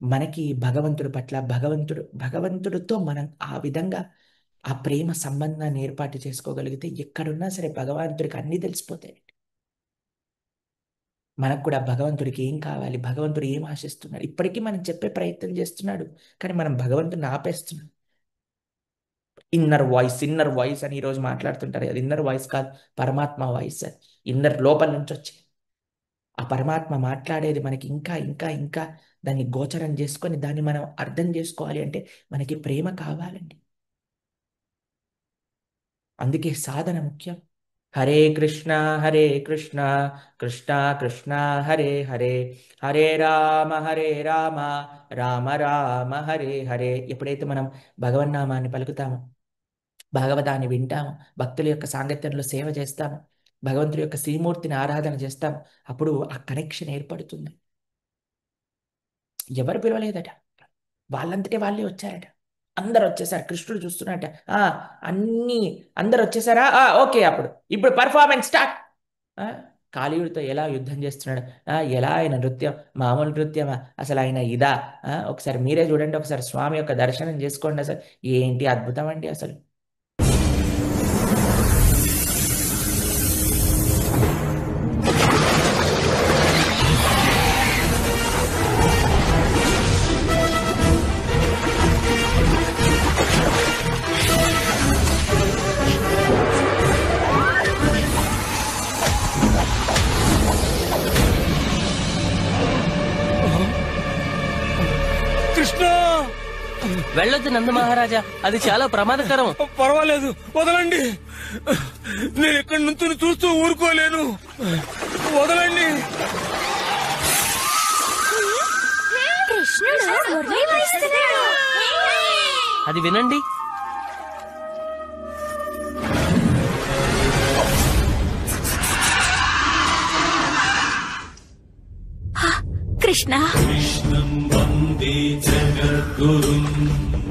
మనకి భగవంతుడి పట్ల భగవంతుడితో మనం ఆ విధంగా ఆ ప్రేమ సంబంధాన్ని ఏర్పాటు చేసుకోగలిగితే ఎక్కడున్నా సరే భగవంతుడికి అన్నీ తెలిసిపోతాయి. మనకు కూడా భగవంతుడికి ఏం కావాలి, భగవంతుడు ఏం ఆశిస్తున్నాడు, ఇప్పటికీ మనం చెప్పే ప్రయత్నం చేస్తున్నాడు, కానీ మనం భగవంతుడిని ఆపేస్తున్నాం. ఇన్నర్ వాయిస్ అని ఈరోజు మాట్లాడుతుంటారు. అది ఇన్నర్ వాయిస్ కాదు, పరమాత్మ వాయిస్. ఇన్నర్ లోపల నుంచి వచ్చే ఆ పరమాత్మ మాట్లాడేది మనకి ఇంకా ఇంకా ఇంకా దాన్ని గోచరం చేసుకొని దాన్ని మనం అర్థం చేసుకోవాలి అంటే మనకి ప్రేమ కావాలండి. అందుకే సాధన ముఖ్యం. హరే కృష్ణ కృష్ణ కృష్ణ హరే హరే, హరే రామ రామ రామ హరే హరే. ఎప్పుడైతే మనం భగవన్నామాన్ని పలుకుతామో, భాగవతాన్ని వింటాము, భక్తుల యొక్క సాంగత్యంలో సేవ చేస్తాము, భగవంతుడి యొక్క శ్రీమూర్తిని ఆరాధన చేస్తాం, అప్పుడు ఆ కనెక్షన్ ఏర్పడుతుంది. ఎవరు పిలవలేదట, వాళ్ళంతటే వాళ్ళే వచ్చారట. అందరు వచ్చేసారు, కృష్ణుడు చూస్తున్నట్ట. ఆ, అన్నీ అందరు వచ్చేసారా? ఓకే, ఇప్పుడు పర్ఫార్మెన్స్ స్టార్ట్. కాళీయుడితో ఎలా యుద్ధం చేస్తున్నాడు, ఎలా ఆయన నృత్యం, మామూలు నృత్యమా అసలు, ఆయన ఇదా? ఒకసారి మీరే చూడండి, ఒకసారి స్వామి యొక్క దర్శనం చేసుకోండి, అసలు ఏంటి అద్భుతం అండి అసలు. కృష్ణ, వెళ్ళొద్దు నంద మహారాజా, అది చాలా ప్రమాదకరం. పర్వాలేదు, వదలండి. నేను ఇక్కడి నుంచి చూస్తూ ఊరుకోలేను. వదలండి. అది వినండి. కృష్ణ కృష్ణం వందే జగద్గురుం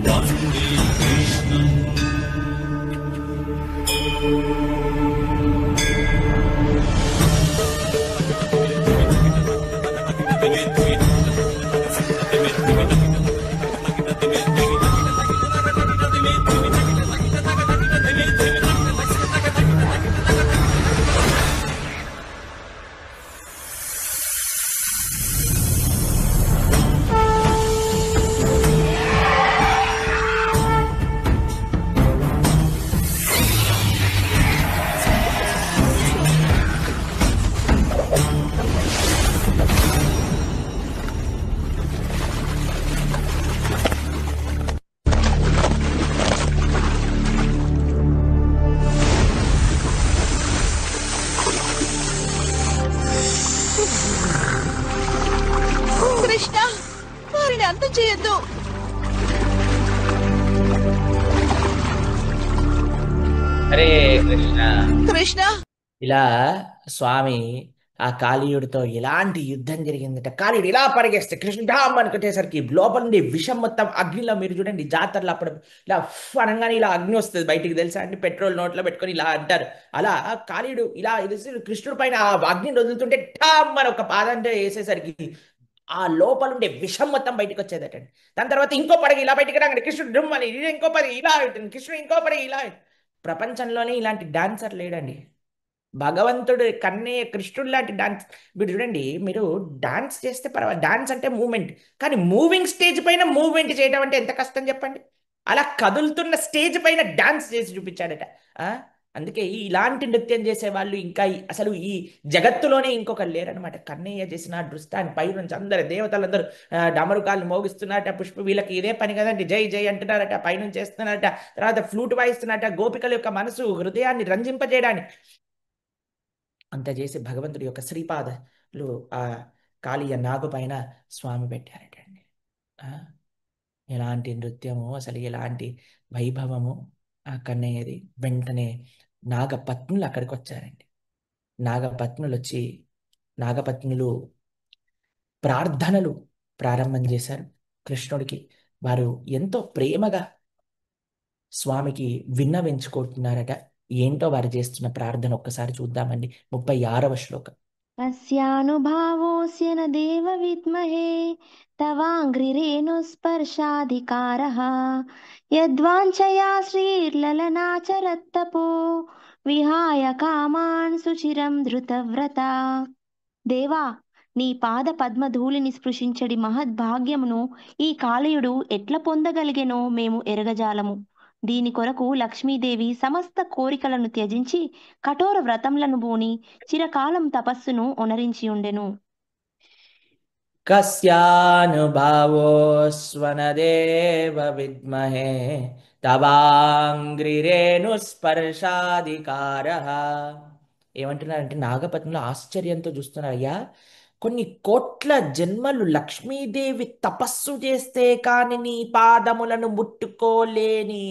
వందే కృష్ణం. కృష్ణ, వారిని అంతం చేయొద్దు. హరే కృష్ణ. కృష్ణ, ఇలా స్వామి ఆ కాళీయుడితో ఎలాంటి యుద్ధం జరిగిందట. కాళీయుడు ఇలా పరిగెస్తే కృష్ణ డామ్ అనుకునేసరికి లోపల నుండి విషం మొత్తం అగ్నిలో, మీరు చూడండి జాతరలో అప్పుడు ఇలా అనగానే ఇలా అగ్ని వస్తుంది బయటికి, తెలుసా అండి? పెట్రోల్ నోట్లో పెట్టుకొని ఇలా అంటారు. అలా కాళీయుడు ఇలా కృష్ణుడి పైన ఆ అగ్నిని వదులుతుంటే ఠామ్ అని ఒక పాదంతో వేసేసరికి ఆ లోపల ఉండే విషం మొత్తం బయటకు వచ్చేదటండి. దాని తర్వాత ఇంకో పడగ ఇలా బయటికి రాగానే కృష్ణుడు డుమ్ అని ఇంకో పడగ ఇలా అవుతుంది, కృష్ణుడు ఇంకో పడగ ఇలా. ప్రపంచంలోనే ఇలాంటి డాన్సర్ లేడండి. భగవంతుడు కన్నయ్య కృష్ణుడు లాంటి డాన్స్. మీరు చూడండి, మీరు డాన్స్ చేస్తే పర్వాలేదు, డాన్స్ అంటే మూమెంట్, కానీ మూవింగ్ స్టేజ్ పైన మూవ్మెంట్ చేయడం అంటే ఎంత కష్టం చెప్పండి. అలా కదులుతున్న స్టేజ్ పైన డాన్స్ చేసి చూపించాడట. ఆ అందుకే ఇలాంటి నృత్యం చేసే వాళ్ళు ఇంకా అసలు ఈ జగత్తులోనే ఇంకొకరు లేరనమాట. కన్నయ్య చేసిన నృత్యాన్ని పై నుంచి అందరు దేవతలందరూ డమరుకాలు మోగిస్తున్నారట. వీళ్ళకి ఇదే పని కదండి, జై జై అంటున్నారట, పైనుంచి చేస్తున్నారట. తర్వాత ఫ్లూట్ వాయిస్తున్నారట, గోపికల యొక్క మనసు హృదయాన్ని రంజింపజేయడానికి. అంత చేసి భగవంతుడి యొక్క శ్రీపాదలు ఆ కాళీయ నాగు పైన స్వామి పెట్టారటండి. ఎలాంటి నృత్యము, అసలు ఎలాంటి వైభవము ఆ కన్నయ్యది. వెంటనే నాగపత్నులు అక్కడికి వచ్చారండి. నాగపత్నులు వచ్చి నాగపత్నులు ప్రార్థనలు ప్రారంభం చేశారు కృష్ణుడికి. వారు ఎంతో ప్రేమగా స్వామికి విన్నవించుకుంటున్నారట. ఏంటో వారు చేస్తున్న ప్రార్థన ఒక్కసారి చూద్దామండి. 36వ శ్లోకం. తస్యానుభావోऽస్య న దేవ విద్మహే తవాంఘ్రిరేణుస్పర్శాధికారः యద్వాంఛయా శ్రీర్లలనాచరత్తపో విహాయ కామాన్ సుచిరం ధృతవ్రత. దేవా, నీ పాద పద్మధూళిని స్పృశించడి మహద్భాగ్యమును ఈ కాళీయుడు ఎట్ల పొందగలిగెనో మేము ఎరగజాలము. దీని కొరకు లక్ష్మీదేవి సమస్త కోరికలను త్యజించి కఠోర వ్రతములను బూని చిరకాలం తపస్సును ఒనరించియుండెను. కస్యానుభావోస్వనదేవ విద్మహే తవాంగ్రిరేణుస్పర్శాధికారః. ఏమంటున్నారంటే నాగపత్నులు ఆశ్చర్యంతో చూస్తున్నారు. అయ్యా, కొన్ని కోట్ల జన్మలు లక్ష్మీదేవి తపస్సు చేస్తే కాని నీ పాదములను ముట్టుకోలేని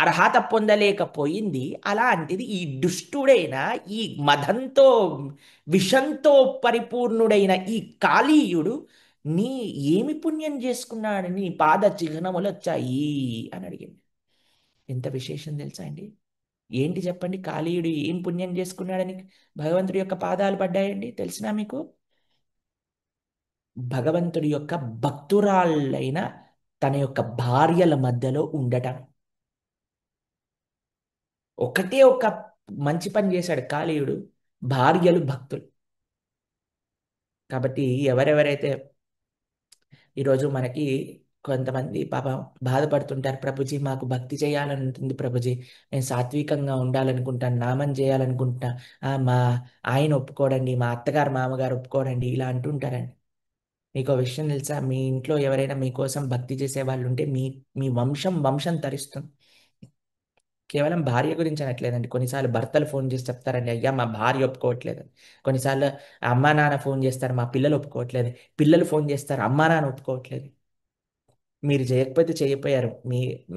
అర్హత పొందలేకపోయింది. అలాంటిది ఈ దుష్టుడైన, ఈ మదంతో విషంతో పరిపూర్ణుడైన ఈ కాళీయుడు నీ ఏమి పుణ్యం చేసుకున్నాడు, నీ పాద చిహ్నములు వచ్చాయి అని అడిగింది. ఎంత విశేషం తెలుసా అండి? ఏంటి చెప్పండి, కాళీయుడు ఏం పుణ్యం చేసుకున్నాడని భగవంతుడి యొక్క పాదాలు పడ్డాయండి? తెలిసినా మీకు? భగవంతుడి యొక్క భక్తురాళ్ళైన తన యొక్క భార్యల మధ్యలో ఉండటం. ఒకటే ఒక మంచి పని చేశాడు కాళీయుడు, భార్యలు భక్తులు. కాబట్టి ఎవరెవరైతే ఈరోజు మనకి కొంతమంది పాపం బాధపడుతుంటారు, ప్రభుజీ మాకు భక్తి చేయాలని ఉంటుంది ప్రభుజీ, నేను సాత్వికంగా ఉండాలనుకుంటాను, నామం చేయాలనుకుంటున్నా, మా ఆయన ఒప్పుకోడండి, మా అత్తగారు మామగారు ఒప్పుకోడండి, ఇలా అంటుంటారండి. మీకు విషయం తెలుసా? మీ ఇంట్లో ఎవరైనా మీకోసం భక్తి చేసే వాళ్ళు ఉంటే మీ వంశం తరిస్తుంది. కేవలం భార్య గురించి అనట్లేదండి. కొన్నిసార్లు భర్తలు ఫోన్ చేసి చెప్తారండి, అయ్యా మా భార్య ఒప్పుకోవట్లేదు. కొన్నిసార్లు అమ్మా నాన్న ఫోన్ చేస్తారు, మా పిల్లలు ఒప్పుకోవట్లేదు. పిల్లలు ఫోన్ చేస్తారు, అమ్మా నాన్న ఒప్పుకోవట్లేదు. మీరు చేయకపోతే చేయకపోయారు,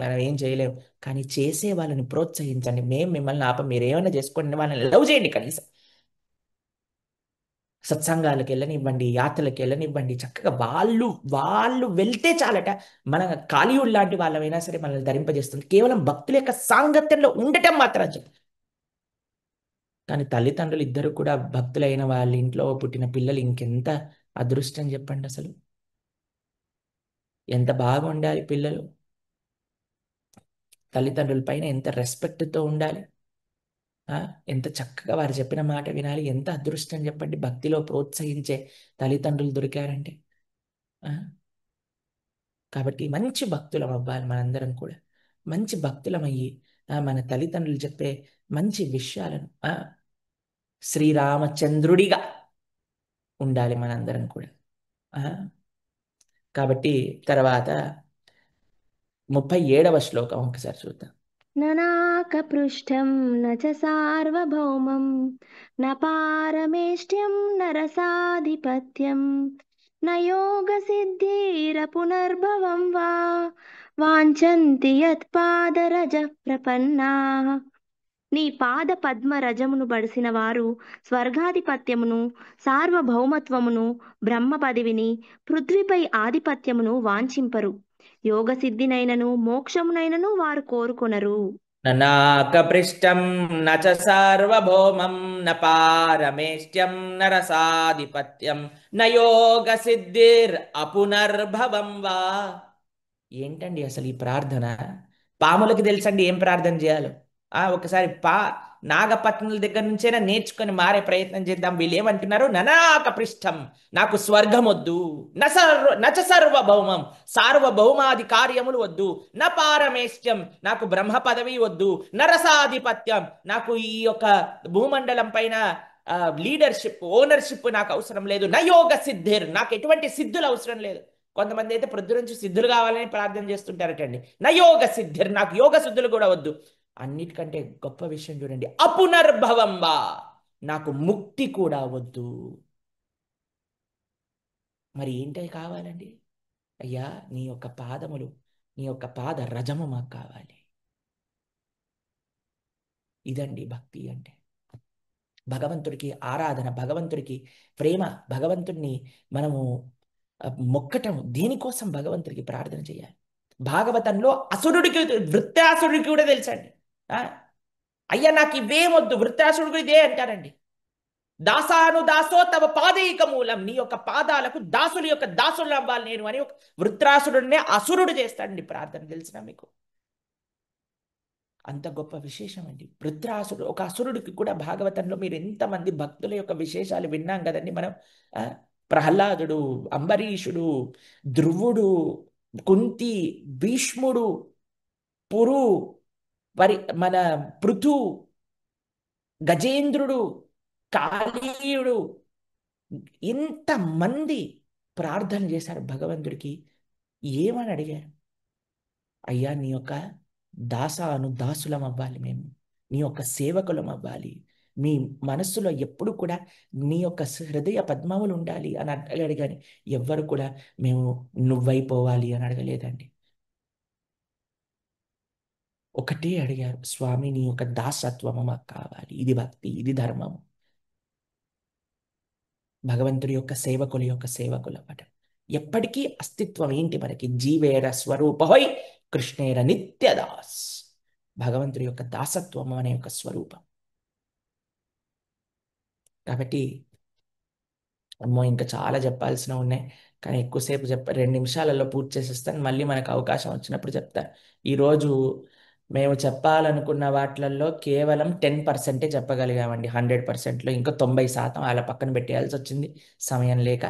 మనం ఏం చేయలేము. కానీ చేసే వాళ్ళని ప్రోత్సహించండి. మేము మిమ్మల్ని మీరు ఏమైనా చేసుకోండి, వాళ్ళని లవ్ చేయండి. కనీసం సత్సంగాలకు వెళ్ళనివ్వండి, యాత్రలకు వెళ్ళనివ్వండి. చక్కగా వాళ్ళు వెళ్తే చాలట, మన కాళీయుడు లాంటి వాళ్ళమైనా సరే మనల్ని ధరింపజేస్తుంది. కేవలం భక్తుల యొక్క సాంగత్యంలో ఉండటం మాత్రం చెప్పు. కానీ తల్లిదండ్రులు ఇద్దరు కూడా భక్తులైన వాళ్ళ ఇంట్లో పుట్టిన పిల్లలు ఇంకెంత అదృష్టం చెప్పండి. అసలు ఎంత బాగా ఉండాలి పిల్లలు, తల్లిదండ్రుల పైన ఎంత రెస్పెక్ట్తో ఉండాలి, ఎంత చక్కగా వారు చెప్పిన మాట వినాలి. ఎంత అదృష్టం చెప్పండి, భక్తిలో ప్రోత్సహించే తల్లిదండ్రులు దొరికారంటే. కాబట్టి మంచి భక్తులం అవ్వాలి మనందరం కూడా. మంచి భక్తులమయ్యి మన తల్లిదండ్రులు చెప్పే మంచి విషయాలను శ్రీరామచంద్రుడిగా ఉండాలి మనందరం కూడా. కాబట్టి తర్వాత 37వ శ్లోకం ఒకసారి చూద్దాం. ననాకపృష్టం నచ సార్వభౌమం న పారమేష్ట్యం నరసాధిపత్యం న యోగ సిద్ధిర పునర్భవం వా వాంఛంతి యత్పాదరజ ప్రపన్నాః. నీ పాద పద్మ రజమును బడిసిన వారు స్వర్గాధిపత్యమును, సార్వభౌమత్వమును, బ్రహ్మ పదవిని, పృథ్వీపై ఆధిపత్యమును వాంఛింపరు. యోగసిద్ధినైనను మోక్షమునైనను వారు కోరుకొనరు. నాకపృష్టం నచ సార్వభౌమం న పారమేష్ట్యం నరసాధిపత్యం న యోగ సిద్ధిర్ అపునర్భవం వా. ఏంటండి అసలు ఈ ప్రార్థన? పాములకి తెలుసండి ఏం ప్రార్థన చేయాలో. ఒకసారి నాగపత్నుల దగ్గర నుంచైనా నేర్చుకొని మారే ప్రయత్నం చేద్దాం. వీళ్ళు ఏమంటున్నారు? ననాక పృష్టం, నాకు స్వర్గం వద్దు, నచ సార్వభౌమం, సార్వభౌమాది కార్యములు వద్దు, న పారమేష్ట్యం, నాకు బ్రహ్మ పదవి వద్దు, నరసాధిపత్యం, నాకు ఈ యొక్క భూమండలం పైన లీడర్షిప్, ఓనర్షిప్ నాకు అవసరం లేదు, నా యోగ సిద్ధిర్, నాకు ఎటువంటి సిద్ధులు అవసరం లేదు. కొంతమంది అయితే ప్రొద్దు నుంచి సిద్ధులు కావాలని ప్రార్థన చేస్తుంటారటండి. నా యోగ సిద్ధిర్, నాకు యోగ సిద్ధులు కూడా వద్దు. అన్నిటికంటే గొప్ప విషయం చూడండి, అపునర్భవం వా, నాకు ముక్తి కూడా వద్దు. మరి ఏంటి కావాలండి? అయ్యా, నీ యొక్క పాదములు, నీ యొక్క పాద రజము మాకు కావాలి. ఇదండి భక్తి అంటే. భగవంతుడికి ఆరాధన, భగవంతుడికి ప్రేమ, భగవంతుడిని మనము మొక్కటం, దీనికోసం భగవంతుడికి ప్రార్థన చేయాలి. భాగవతంలో అసురుడికి, వృత్తాసురుడికి కూడా తెలుసండి. అయ్యా నాకు ఇవేమొద్దు, వృత్తాసురుడు ఇదే అంటారండి. దాసాను దాసో తవ పాదైక మూలం, నీ యొక్క పాదాలకు దాసుల యొక్క దాసులు అవ్వాలి నేను అని ఒక వృత్రాసురుడినే అసురుడు చేస్తాడండి ప్రార్థన. తెలిసిన మీకు? అంత గొప్ప విశేషం అండి వృత్రాసురుడు. ఒక అసురుడికి కూడా భాగవతంలో మీరు ఎంతమంది భక్తుల యొక్క విశేషాలు విన్నాం కదండి మనం. ప్రహ్లాదుడు, అంబరీషుడు, ధ్రువుడు, కుంతి, భీష్ముడు, పురు, మన పృథు, గజేంద్రుడు, కాళీయుడు, ఇంతమంది ప్రార్థన చేశారు భగవంతుడికి. ఏమని అడిగారు? అయ్యా నీ యొక్క దాసులం అవ్వాలి, మేము నీ యొక్క సేవకులం అవ్వాలి, మీ మనస్సులో ఎప్పుడు కూడా నీ యొక్క హృదయ పద్మములు ఉండాలి అని అడగాడు. కానీ ఎవ్వరు కూడా మేము నువ్వైపోవాలి అని అడగలేదండి. ఒకటే అడిగారు, స్వామి నీ యొక్క దాసత్వము మాకు కావాలి. ఇది భక్తి, ఇది ధర్మము. భగవంతుడి యొక్క సేవకుల యొక్క సేవకులు అన్నమాట. ఎప్పటికీ అస్తిత్వం ఏంటి మనకి? జీవేర స్వరూపహోయ్ కృష్ణేర నిత్యదాస్. భగవంతుడి యొక్క దాసత్వం అనే యొక్క స్వరూపం. కాబట్టి అమ్మో ఇంకా చాలా చెప్పాల్సిన ఉన్నాయి, కానీ ఎక్కువసేపు 2 నిమిషాలలో పూర్తి చేసేస్తాను. మళ్ళీ మనకు అవకాశం వచ్చినప్పుడు చెప్తాను. ఈరోజు మేము చెప్పాలనుకున్న వాటిల్లో కేవలం 10% చెప్పగలిగామండి 100%లో. ఇంకా 90% అలా పక్కన పెట్టేయాల్సి వచ్చింది సమయం లేక.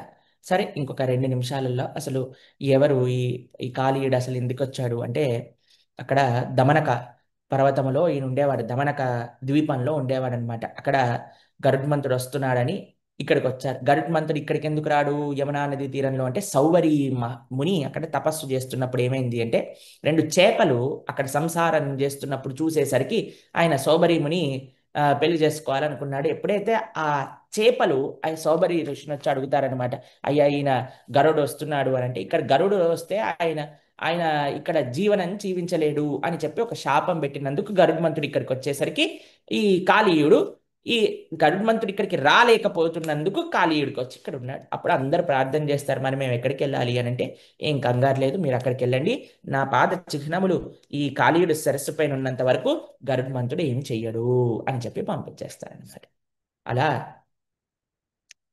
సరే, ఇంకొక 2 నిమిషాలలో అసలు ఎవరు ఈ కాళీయుడు అసలు ఎందుకు వచ్చాడు అంటే, అక్కడ దమనక పర్వతములో ఈయన ఉండేవాడు, దమనక ద్వీపంలో ఉండేవాడు అనమాట. అక్కడ గరుత్మంతుడు వస్తున్నాడని ఇక్కడికి వచ్చారు. గరుత్మంతుడు ఇక్కడికి ఎందుకు రాడు యమునా నది తీరంలో అంటే, సౌవరి ముని అక్కడ తపస్సు చేస్తున్నప్పుడు ఏమైంది అంటే, 2 చేపలు అక్కడ సంసారం చేస్తున్నప్పుడు చూసేసరికి ఆయన సౌబరి ముని పెళ్లి చేసుకోవాలనుకున్నాడు. ఎప్పుడైతే ఆ చేపలు ఆ సౌబరి ఋషిని వచ్చి అడుగుతారనమాట, అయ్యా ఈయన గరుడు వస్తున్నాడు అని అంటే, ఇక్కడ గరుడు వస్తే ఆయన ఆయన ఇక్కడ జీవనం జీవించలేడు అని చెప్పి ఒక శాపం పెట్టినందుకు గరుత్మంతుడు ఇక్కడికి వచ్చేసరికి ఈ కాళీయుడు, ఈ గరుత్మంతుడు ఇక్కడికి రాలేకపోతున్నందుకు కాళీయుడికి వచ్చి ఇక్కడ ఉన్నాడు. అప్పుడు అందరు ప్రార్థన చేస్తారు, మరి మేము ఎక్కడికి వెళ్ళాలి అని అంటే, ఏం కంగారు లేదు, మీరు అక్కడికి వెళ్ళండి, నా పాద చిహ్నములు ఈ కాళీయుడు సరస్సు పైన ఉన్నంత వరకు గరుత్మంతుడు ఏం చెయ్యడు అని చెప్పి పంపించేస్తారనమాట. అలా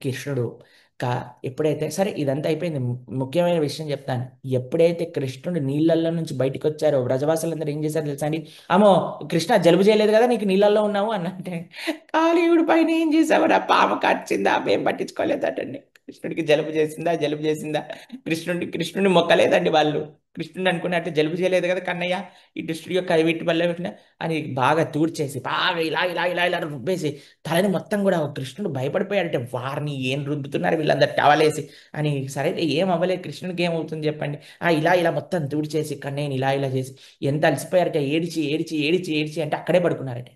కృష్ణుడు ఎప్పుడైతే, సరే ఇదంతా అయిపోయింది, ముఖ్యమైన విషయం చెప్తాను. ఎప్పుడైతే కృష్ణుడు నీళ్ళల్లో నుంచి బయటకు వచ్చారో వ్రజవాసులందరూ ఏం చేశారు తెలుసా అండి? అమ్మో కృష్ణ జలుబు చేయలేదు కదా నీకు నీళ్ళల్లో ఉన్నావు అన్నంటే, కాళీయుడి పైన ఏం చేసావు, నా పాము కచ్చిందా, మేము పట్టించుకోలేదటండి. కృష్ణుడికి జలుబు చేసిందా కృష్ణుడిని మొక్కలేదండి వాళ్ళు. కృష్ణుడు అనుకున్నట్టు జలుబు చేయలేదు కదా కన్నయ్య, ఈ కృష్ణుడి యొక్క వీటి వల్ల అని బాగా తూడ్చేసి బాగా ఇలా ఇలా ఇలా ఇలా రుబ్బేసి తలని మొత్తం కూడా కృష్ణుడు భయపడిపోయాడంటే, వారిని ఏం రుబ్బుతున్నారు వీళ్ళందరూ టవలేసి అని. సరే ఏం అవ్వలేదు, కృష్ణుడికి ఏమవుతుంది చెప్పండి. ఇలా ఇలా మొత్తం తూడ్చేసి కన్నయ్యని ఇలా ఇలా చేసి ఎంత అలసిపోయారంటే ఏడిచి ఏడిచి ఏడిచి ఏడిచి అంటే అక్కడే పడుకున్నారట.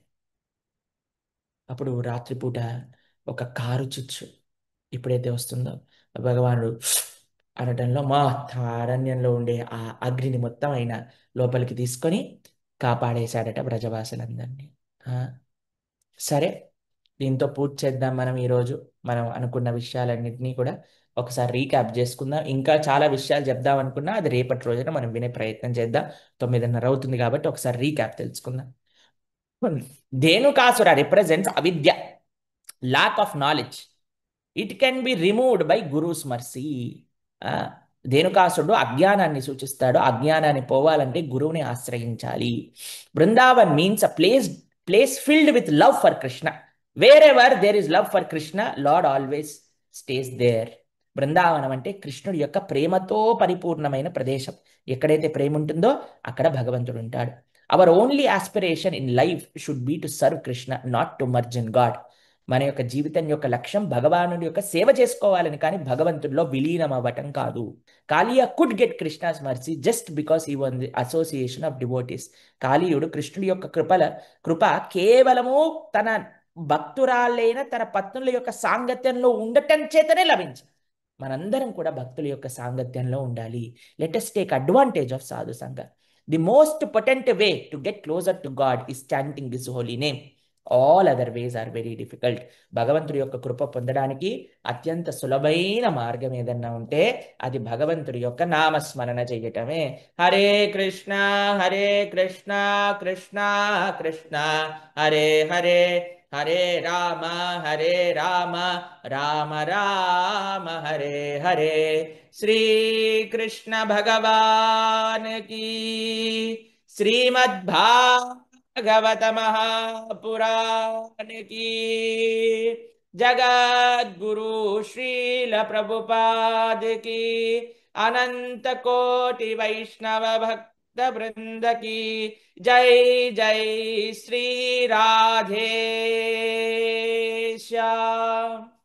అప్పుడు రాత్రిపూట ఒక కారు చుచ్చు ఎప్పుడైతే వస్తుందో భగవానుడు అనటంలో మొత్తం అరణ్యంలో ఉండే ఆ అగ్నిని మొత్తం ఆయన లోపలికి తీసుకొని కాపాడేశాడట బ్రజవాసులందరినీ. సరే, దీంతో పూర్తి చేద్దాం మనం ఈరోజు. మనం అనుకున్న విషయాలన్నింటినీ కూడా ఒకసారి రీక్యాప్ చేసుకుందాం. ఇంకా చాలా విషయాలు చెప్దాం అనుకున్నా, అది రేపటి రోజున మనం వినే ప్రయత్నం చేద్దాం. 9:30 అవుతుంది కాబట్టి ఒకసారి రీక్యాప్ తెలుసుకుందాం. ధేనుకాసుర రిప్రజెంట్స్ అవిద్య, lack of knowledge. It can be removed by Guru's mercy. ధేనుకాసురుడు అజ్ఞానాన్ని సూచిస్తాడు. అజ్ఞానాన్ని పోవాలంటే గురువుని ఆశ్రయించాలి. Brindavan means a place place filled with love for Krishna. Wherever there is love for Krishna, lord always stays there. Brindavanam అంటే కృష్ణుడి యొక్క ప్రేమతో పరిపూర్ణమైన ప్రదేశం. ఎక్కడైతే ప్రేమ ఉంటుందో అక్కడ భగవంతుడు ఉంటాడు. Our only aspiration in life should be to serve Krishna, not to merge in God. మన యొక్క జీవితం యొక్క లక్ష్యం భగవానుడి యొక్క సేవ చేసుకోవాలని, కానీ భగవంతుడిలో విలీనం అవ్వటం కాదు. Kaliya could get Krishna's mercy just because he was the association of devotees. కాళీయుడు కృష్ణుడి యొక్క కృప కేవలము తన భక్తురాలైన తన పత్నుల యొక్క సాంగత్యంలో ఉండటం చేతనే లభించింది. మనందరం కూడా భక్తుల యొక్క సాంగత్యంలో ఉండాలి. Let us take advantage of sadhu sangha. The most potent way to get closer to God is chanting his holy name. All other ways are very difficult. భగవంతుడి యొక్క కృప పొందడానికి అత్యంత సులభమైన మార్గం ఏదన్నా ఉంటే అది భగవంతుడి యొక్క నామస్మరణ చెయ్యటమే. హరే కృష్ణ హరే కృష్ణ కృష్ణ కృష్ణ హరే హరే, హరే రామ రామ రామ హరే హరే. శ్రీకృష్ణ భగవాన్ కీ. శ్రీమద్భాగవత మహాపురాణ కీ. జగద్గురు శ్రీల ప్రభుపాద కీ. అనంత కోటి వైష్ణవ భక్త బృంద की जय. जय श्री राधे श्याम.